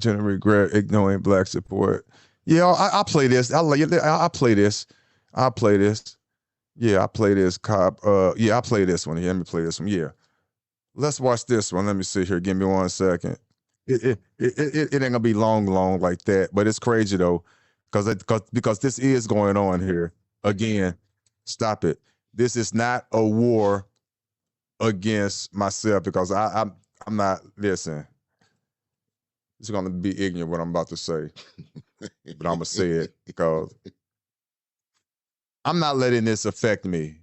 General regret ignoring black support. Yeah, I play this. I play this. I play this. Yeah, I play this cop. Yeah, I play this one. Yeah, let me play this one. Yeah. Let's watch this one. Let me see here. Give me 1 second. It ain't gonna be long like that, but it's crazy though, because this is going on here. Again, stop it. This is not a war against myself because I'm not, listen. It's gonna be ignorant what I'm about to say. But I'm gonna say it because I'm not letting this affect me.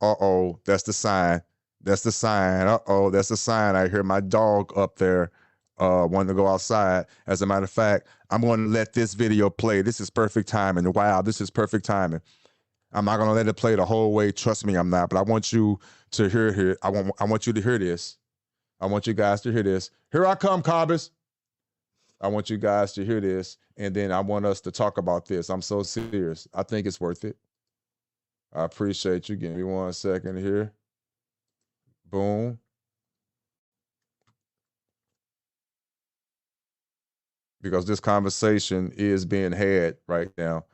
Uh-oh, that's the sign. That's the sign. Uh-oh, that's the sign. I hear my dog up there wanting to go outside. As a matter of fact, I'm going to let this video play. This is perfect timing. Wow, this is perfect timing. I'm not going to let it play the whole way. Trust me, I'm not. But I want you to hear. I want you to hear this. I want you guys to hear this. Here I come, Cobbers. I want you guys to hear this. And then I want us to talk about this. I'm so serious. I think it's worth it. I appreciate you. Give me 1 second here. Boom. Because this conversation is being had right now.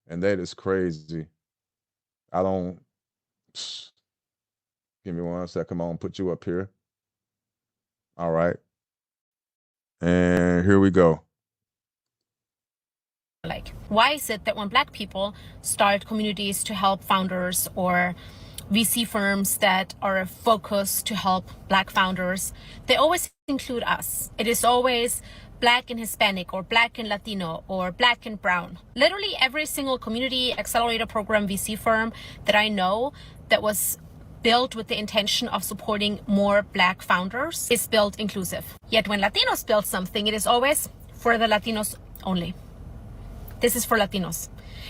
And that is crazy. Give me 1 second. Come on, put you up here. All right. And here we go. Like, why is it that when Black people start communities to help founders or VC firms that are focused to help Black founders, they always include us? It is always Black and Hispanic or Black and Latino or Black and Brown. Literally every single community accelerator program VC firm that I know that was built with the intention of supporting more Black founders is built inclusive. Yet when Latinos build something, it is always for the Latinos only. This is for Latinos.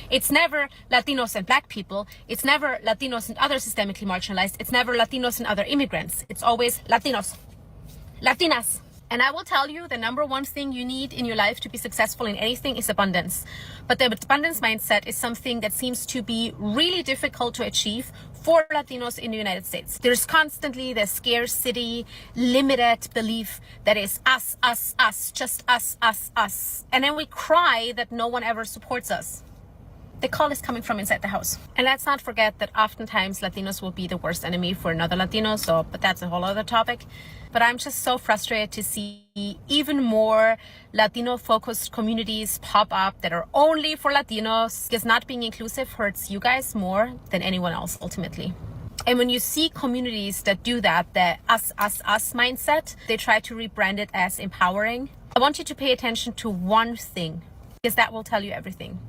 It's never Latinos and Black people. It's never Latinos and other systemically marginalized. It's never Latinos and other immigrants. It's always Latinos, Latinas. And I will tell you, the number one thing you need in your life to be successful in anything is abundance. But the abundance mindset is something that seems to be really difficult to achieve for Latinos in the United States. There's constantly the scarcity, limited belief that is us, just us. And then we cry that no one ever supports us. The call is coming from inside the house. And let's not forget that oftentimes Latinos will be the worst enemy for another Latino, but that's a whole other topic. But I'm just so frustrated to see even more Latino-focused communities pop up that are only for Latinos, because not being inclusive hurts you guys more than anyone else ultimately. And when you see communities that do that, the us mindset, they try to rebrand it as empowering. I want you to pay attention to one thing, because that will tell you everything.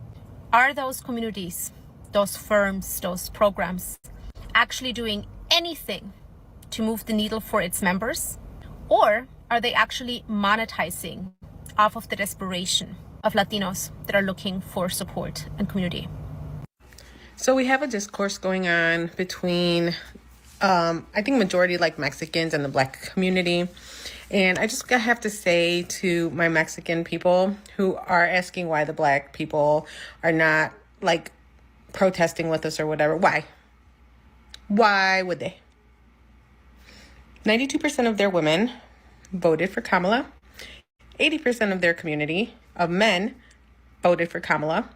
Are those communities, those firms, those programs actually doing anything to move the needle for its members? Or are they actually monetizing off of the desperation of Latinos that are looking for support and community? So we have a discourse going on between, I think majority like Mexicans and the Black community. And I just have to say to my Mexican people who are asking why the black people are not like protesting with us or whatever, why? Why would they? 92% of their women voted for Kamala. 80% of their community of men voted for Kamala.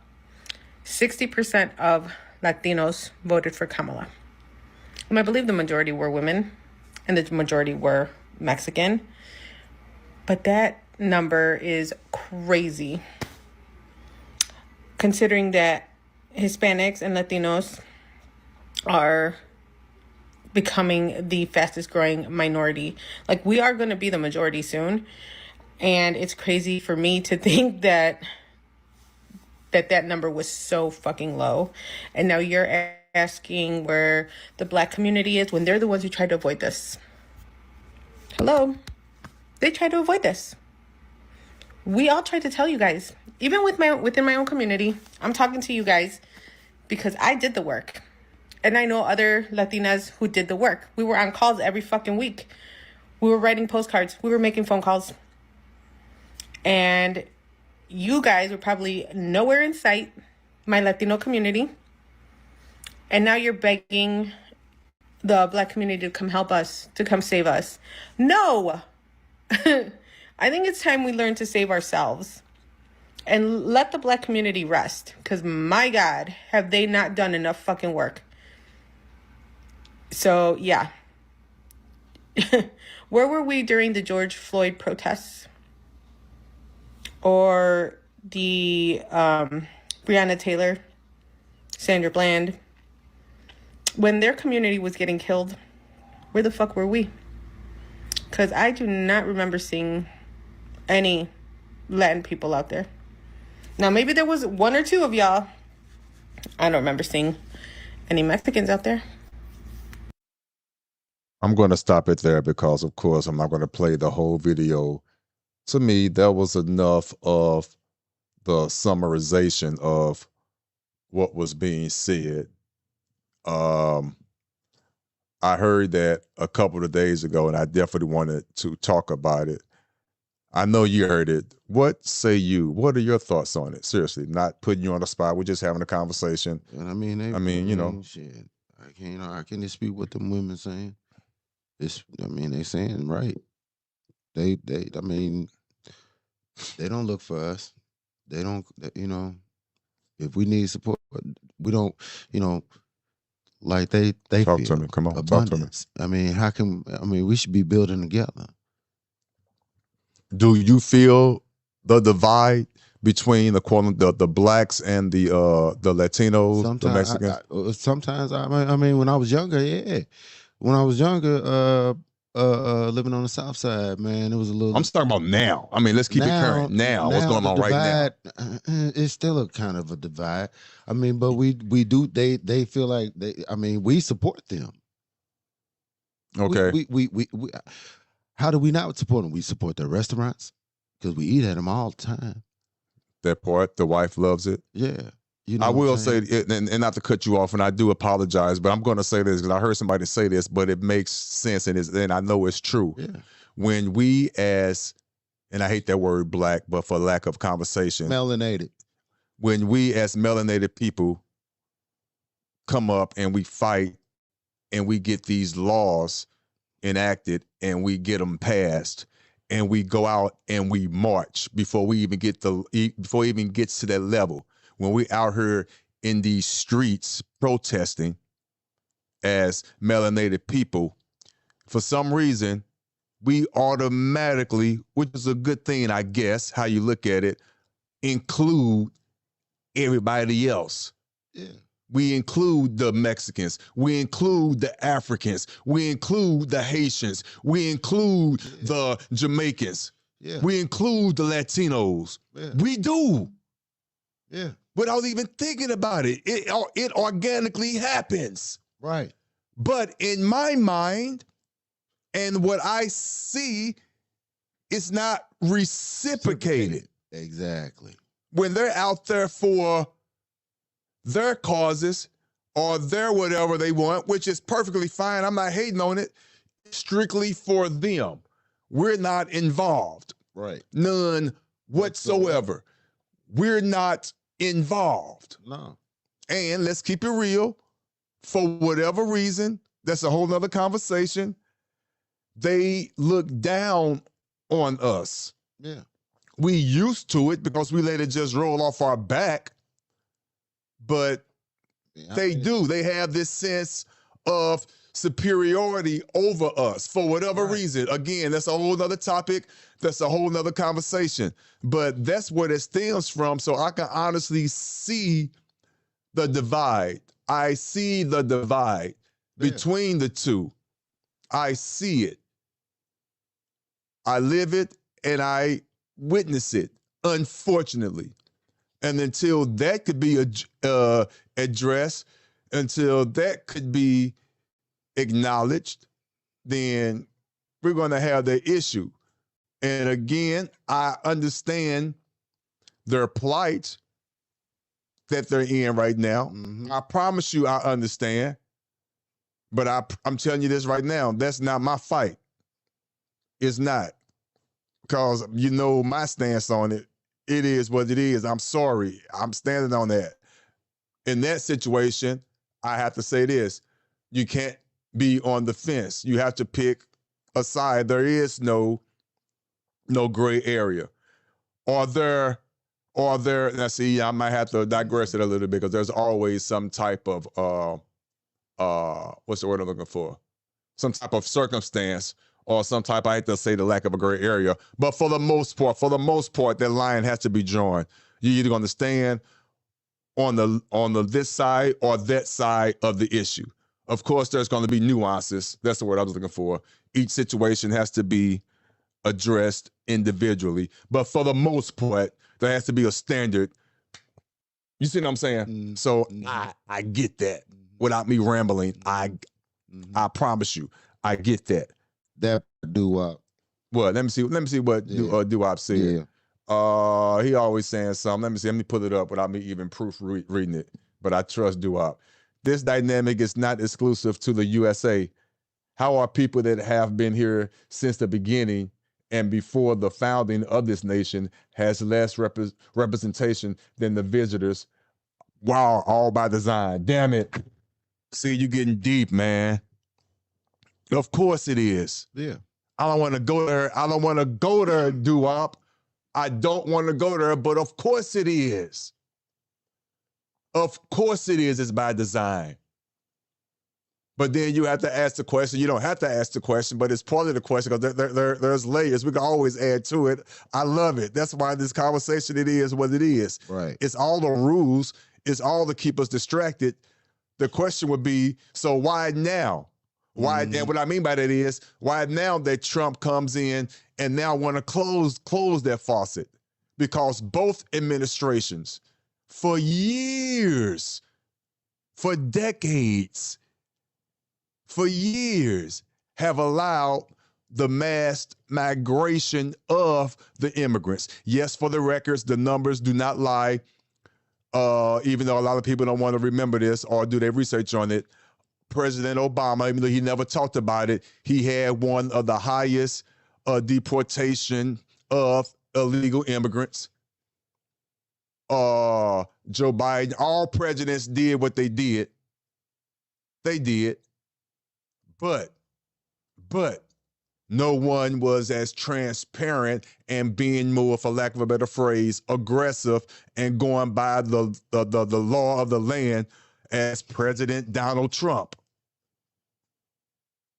60% of Latinos voted for Kamala. And I believe the majority were women and the majority were Mexican. But that number is crazy, considering that Hispanics and Latinos are becoming the fastest growing minority. Like, we are going to be the majority soon. And it's crazy for me to think that number was so fucking low. And now you're asking where the black community is when they're the ones who tried to avoid this. Hello? They tried to avoid this. We all tried to tell you guys, even within my own community. I'm talking to you guys because I did the work. And I know other Latinas who did the work. We were on calls every fucking week. We were writing postcards. We were making phone calls. And you guys were probably nowhere in sight, my Latino community. And now you're begging the black community to come help us, to come save us. No! I think it's time we learn to save ourselves and let the black community rest. Because my God, have they not done enough fucking work. So, yeah. Where were we during the George Floyd protests? Or the Breonna Taylor, Sandra Bland? When their community was getting killed, where the fuck were we? Because I do not remember seeing any Latin people out there. Now, maybe there was one or two of y'all. I don't remember seeing any Mexicans out there. I'm going to stop it there because, of course, I'm not going to play the whole video. To me, that was enough of the summarization of what was being said. I heard that a couple of days ago, and I definitely wanted to talk about it. I know you heard it. What say you? What are your thoughts on it? Seriously, not putting you on the spot. We're just having a conversation. And I mean, you know, shit. I can't dispute what them women saying. They saying right. They don't look for us. They don't, if we need support, we don't, like they talk feel to me. Come on, abundance. talk to me. We should be building together. Do you feel the divide between the blacks and the Latinos, the Mexicans? Sometimes when I was younger, yeah. When I was younger, living on the South Side, man, it was a little. I'm talking about now. I mean, let's keep it current. Now, what's going on right now? It's still a kind of a divide. I mean, but we do. They feel like we support them. Okay. We how do we not support them? We support their restaurants because we eat at them all the time. That part, the wife loves it. Yeah. I will say, and not to cut you off, and I do apologize, but I'm going to say this because I heard somebody say this, but it makes sense, and I know it's true. Yeah. When we and I hate that word black, but for lack of conversation. Melanated. When we as melanated people come up and we fight and we get these laws enacted and we get them passed and we go out and we march before we even gets to that level. When we out here in these streets protesting as melanated people, for some reason, we automatically, which is a good thing, I guess, how you look at it, include everybody else. Yeah. We include the Mexicans. We include the Africans. We include the Haitians. We include the Jamaicans. Yeah. We include the Latinos. Yeah. We do. Yeah. Without even thinking about it. It organically happens. Right. But in my mind, and what I see, it's not reciprocated. Exactly. When they're out there for their causes or their whatever they want, which is perfectly fine. I'm not hating on it. Strictly for them. We're not involved. Right. None whatsoever. We're not involved. No. And let's keep it real. For whatever reason, that's a whole nother conversation. They look down on us. Yeah. We used to it because we let it just roll off our back. But they do. They have this sense of superiority over us for whatever reason. Again, that's a whole nother topic. That's a whole nother conversation. But that's where it stems from. So I can honestly see the divide. I see the divide between the two. I see it. I live it and I witness it, unfortunately. And until that could be addressed, until that could be acknowledged, then we're going to have the issue. And again, I understand their plight that they're in right now. I promise you I understand. But I'm telling you this right now, that's not my fight. It's not. Because you know my stance on it. It is what it is. I'm sorry. I'm standing on that. In that situation, I have to say this. You can't be on the fence. You have to pick a side. There is no gray area. Now see, I might have to digress it a little bit because there's always some type of what's the word I'm looking for? Some type of circumstance or some type, I hate to say the lack of a gray area, but for the most part, that line has to be drawn. You're either going to stand on the this side or that side of the issue. Of course, there's going to be nuances. That's the word I was looking for. Each situation has to be addressed individually, but for the most part, there has to be a standard. You see what I'm saying? So I get that. Without me rambling, I promise you, I get that. That doo-wop. What? Let me see what doo-wop said. Yeah. He always saying something. Let me put it up without me even reading it. But I trust doo-wop. This dynamic is not exclusive to the USA. How are people that have been here since the beginning and before the founding of this nation has less representation than the visitors? Wow, all by design. Damn it. See, you getting deep, man. Of course it is. Yeah. I don't want to go there. I don't want to go there, doo-wop. I don't want to go there, but of course it is. Of course it is. It's by design. But then you have to ask the question. You don't have to ask the question, but it's part of the question because there's layers. We can always add to it. I love it. That's why this conversation, it is what it is. Right. It's all the rules. It's all to keep us distracted. The question would be, so why now? Why? And what I mean by that is, why now that Trump comes in and now want to close that faucet? Because both administrations, for years, for decades, for years, have allowed the mass migration of the immigrants. Yes, for the records, the numbers do not lie, even though a lot of people don't want to remember this or do their research on it. President Obama, even though he never talked about it, he had one of the highest deportation of illegal immigrants. Joe Biden, all presidents did what they did. They did. But no one was as transparent and being more, for lack of a better phrase, aggressive and going by the law of the land as President Donald Trump.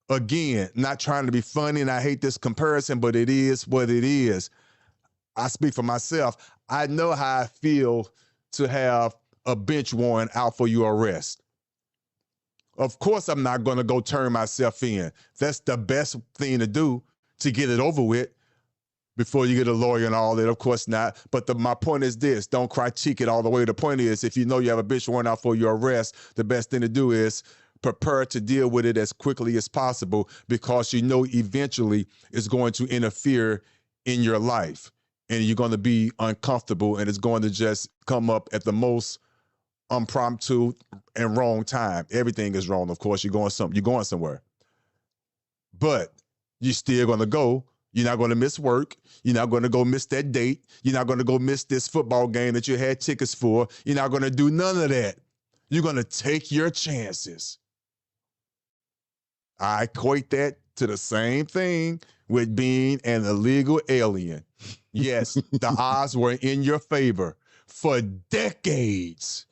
Again, not trying to be funny, and I hate this comparison, but it is what it is. I speak for myself. I know how I feel to have a bench warrant out for your arrest. Of course, I'm not going to go turn myself in. That's the best thing to do to get it over with before you get a lawyer and all that. Of course not. But my point is this. Don't critique it all the way. The point is, if you know you have a bench warrant out for your arrest, the best thing to do is prepare to deal with it as quickly as possible because you know eventually it's going to interfere in your life and you're going to be uncomfortable and it's going to just come up at the most impromptu and wrong time. Everything is wrong. Of course, you're going somewhere. But you're still going to go. You're not going to miss work. You're not going to go miss that date. You're not going to go miss this football game that you had tickets for. You're not going to do none of that. You're going to take your chances. I equate that to the same thing with being an illegal alien. Yes, the odds were in your favor for decades.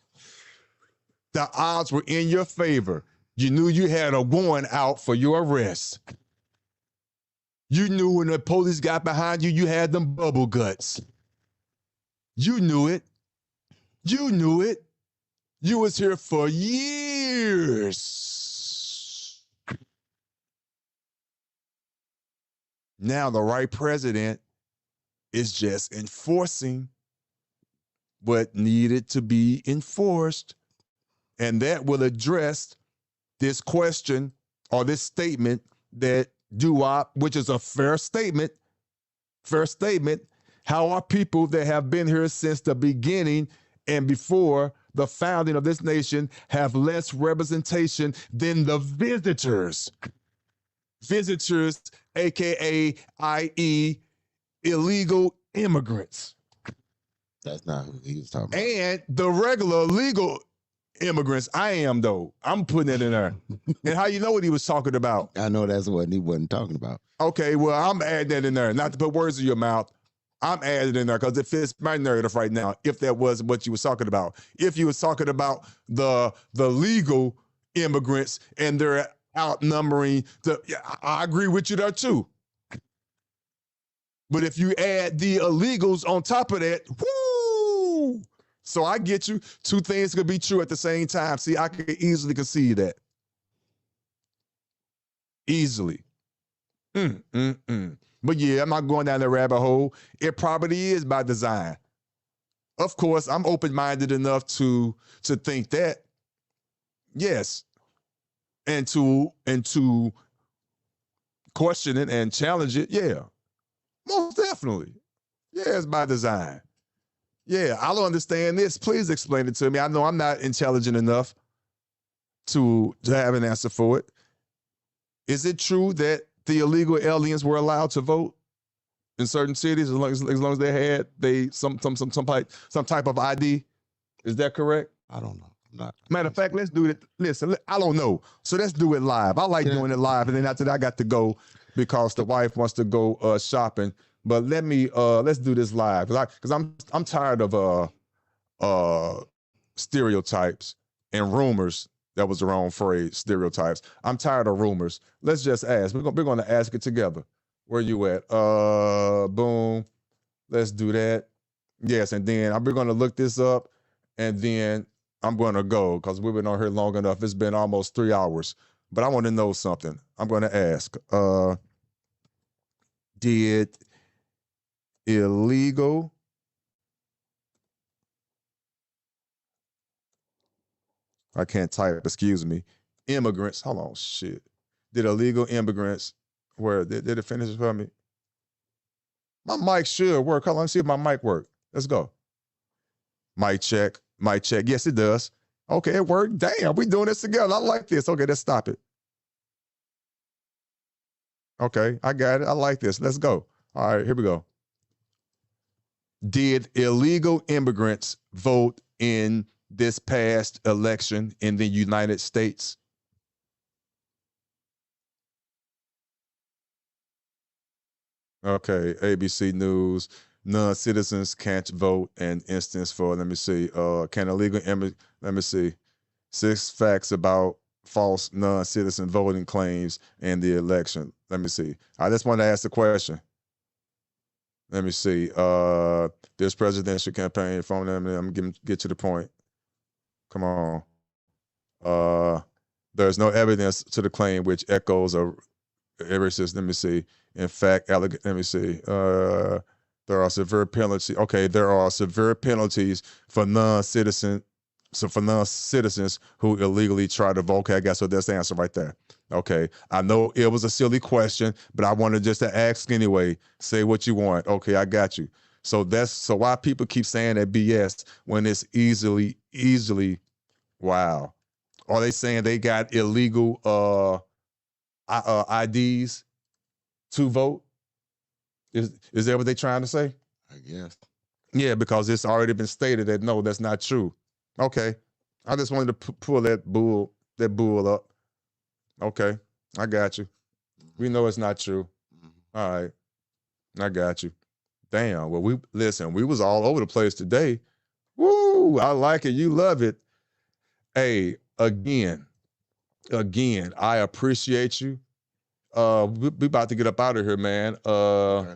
The odds were in your favor. You knew you had a warrant out for your arrest. You knew when the police got behind you, you had them bubble guts. You knew it. You knew it. You was here for years. Now the right president is just enforcing what needed to be enforced. And that will address this question or this statement that doo-wop, which is a fair statement. How are people that have been here since the beginning and before the founding of this nation have less representation than the visitors? Visitors, AKA, i.e., illegal immigrants. That's not who he was talking about. And the regular legal immigrants. I am, though. I'm putting it in there. And how you know what he was talking about? I know that's what he wasn't talking about. Okay, well, I'm adding that in there. Not to put words in your mouth. I'm adding it in there because it fits my narrative right now, if that was what you was talking about. If you was talking about the legal immigrants and they're outnumbering, I agree with you there too. But if you add the illegals on top of that, whoo! So I get you. Two things could be true at the same time. See, I could easily concede that. Easily. But yeah, I'm not going down the rabbit hole. It probably is by design. Of course, I'm open-minded enough to think that, yes, and to question it and challenge it, yeah. Most definitely. Yeah, it's by design. Yeah, I don't understand this. Please explain it to me. I know I'm not intelligent enough to have an answer for it. Is it true that the illegal aliens were allowed to vote in certain cities as long as they had some type of ID? Is that correct? I don't know. I'm not. Matter of fact, let's do it. Listen, I don't know. So let's do it live. I like doing it live, and then after that, I got to go because the wife wants to go shopping. But let's do this live because I'm tired of stereotypes and rumors. That was the wrong phrase, stereotypes. I'm tired of rumors. Let's just ask. We're going to ask it together. Where you at? Boom. Let's do that. Yes, and then we're going to look this up, and then I'm going to go because we've been on here long enough. It's been almost 3 hours, but I want to know something. I'm going to ask. Did illegal I can't type, excuse me. Immigrants, hold on, shit. Did illegal immigrants, did it finish for me? My mic should work. Hold on, let's see if my mic works. Let's go. Mic check. Yes, it does. Okay, it worked. Damn, we doing this together. I like this. Okay, let's stop it. Okay, I got it. I like this. Let's go. All right, here we go. Did illegal immigrants vote in this past election in the United States? Okay, ABC News. Non-citizens can't vote in instance for, let me see, can illegal immigrants, let me see, 6 facts about false non-citizen voting claims in the election. Let me see. I just want to ask the question. Let me see. This presidential campaign from them. I'm going to get to the point. Come on. There's no evidence to the claim which echoes or ever says. Let me see. In fact, let me see. There are severe penalties. Okay, there are severe penalties for non-citizens who illegally try to vote. Okay, I guess so. That's the answer right there. Okay, I know it was a silly question, but I wanted just to ask anyway. Say what you want. Okay, I got you. So why people keep saying that BS when it's easily, wow. Are they saying they got illegal IDs to vote? Is that what they're trying to say? I guess. Yeah, because it's already been stated that no, that's not true. Okay. I just wanted to pull that bull up. Okay. I got you. We know it's not true. All right. I got you. Damn. Well, we was all over the place today. Woo! I like it. You love it. Hey, again, I appreciate you. We about to get up out of here, man. Okay.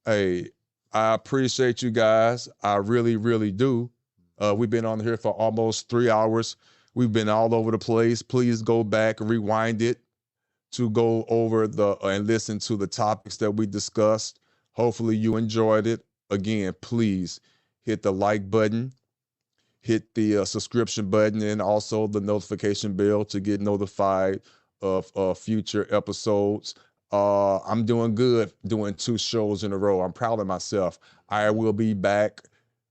Hey, I appreciate you guys. I really, really do. We've been on here for almost 3 hours. We've been all over the place. Please go back and rewind it to go over and listen to the topics that we discussed. Hopefully you enjoyed it. Again, please hit the like button, hit the subscription button, and also the notification bell to get notified of future episodes. I'm doing good doing 2 shows in a row. I'm proud of myself. I will be back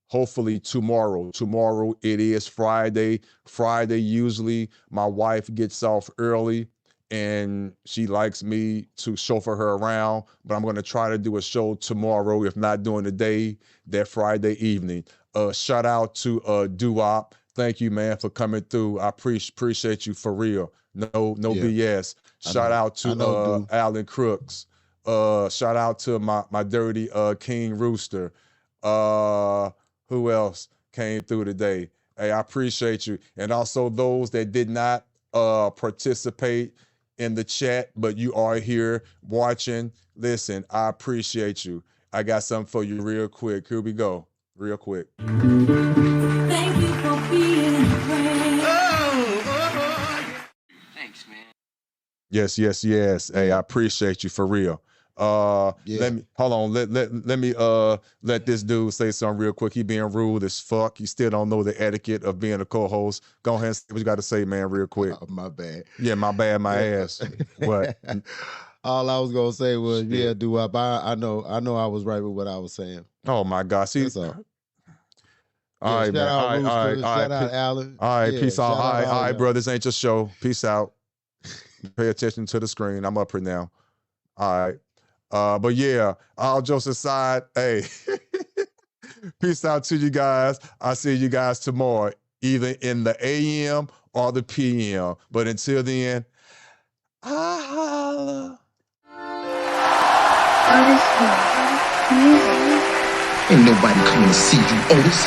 hopefully tomorrow. Tomorrow it is Friday. Friday, usually my wife gets off early and she likes me to chauffeur her around, but I'm going to try to do a show tomorrow, if not during the day, that Friday evening. Shout out to Doo-Wop. Thank you, man, for coming through. I appreciate you for real. No BS. Shout out to Alan Crooks. Shout out to my dirty King Rooster. Who else came through today? Hey, I appreciate you. And also those that did not participate in the chat, but you are here watching. Listen, I appreciate you. I got something for you real quick. Here we go. Real quick. Thank you for being a friend. Thanks, man. Yes. Hey, I appreciate you for real. Let me hold on. Let me let this dude say something real quick. He being rude as fuck. He still don't know the etiquette of being a co-host. Go ahead and say what you got to say, man, real quick. My bad. Yeah, my bad, my ass. What? All I was gonna say was, yeah, Doo-Wop. I know I was right with what I was saying. Oh my God. See. That's all. All right, man. All right. Shout out Alan. All right, Yeah, peace out. shout out All right, y'all. bro. This ain't your show. Peace out. Pay attention to the screen. I'm up here now. All right. But yeah, all jokes aside, hey, peace out to you guys. I'll see you guys tomorrow, either in the AM or the PM. But until then, I holla. OtisWho. Music. Ain't nobody coming to see you, Otis.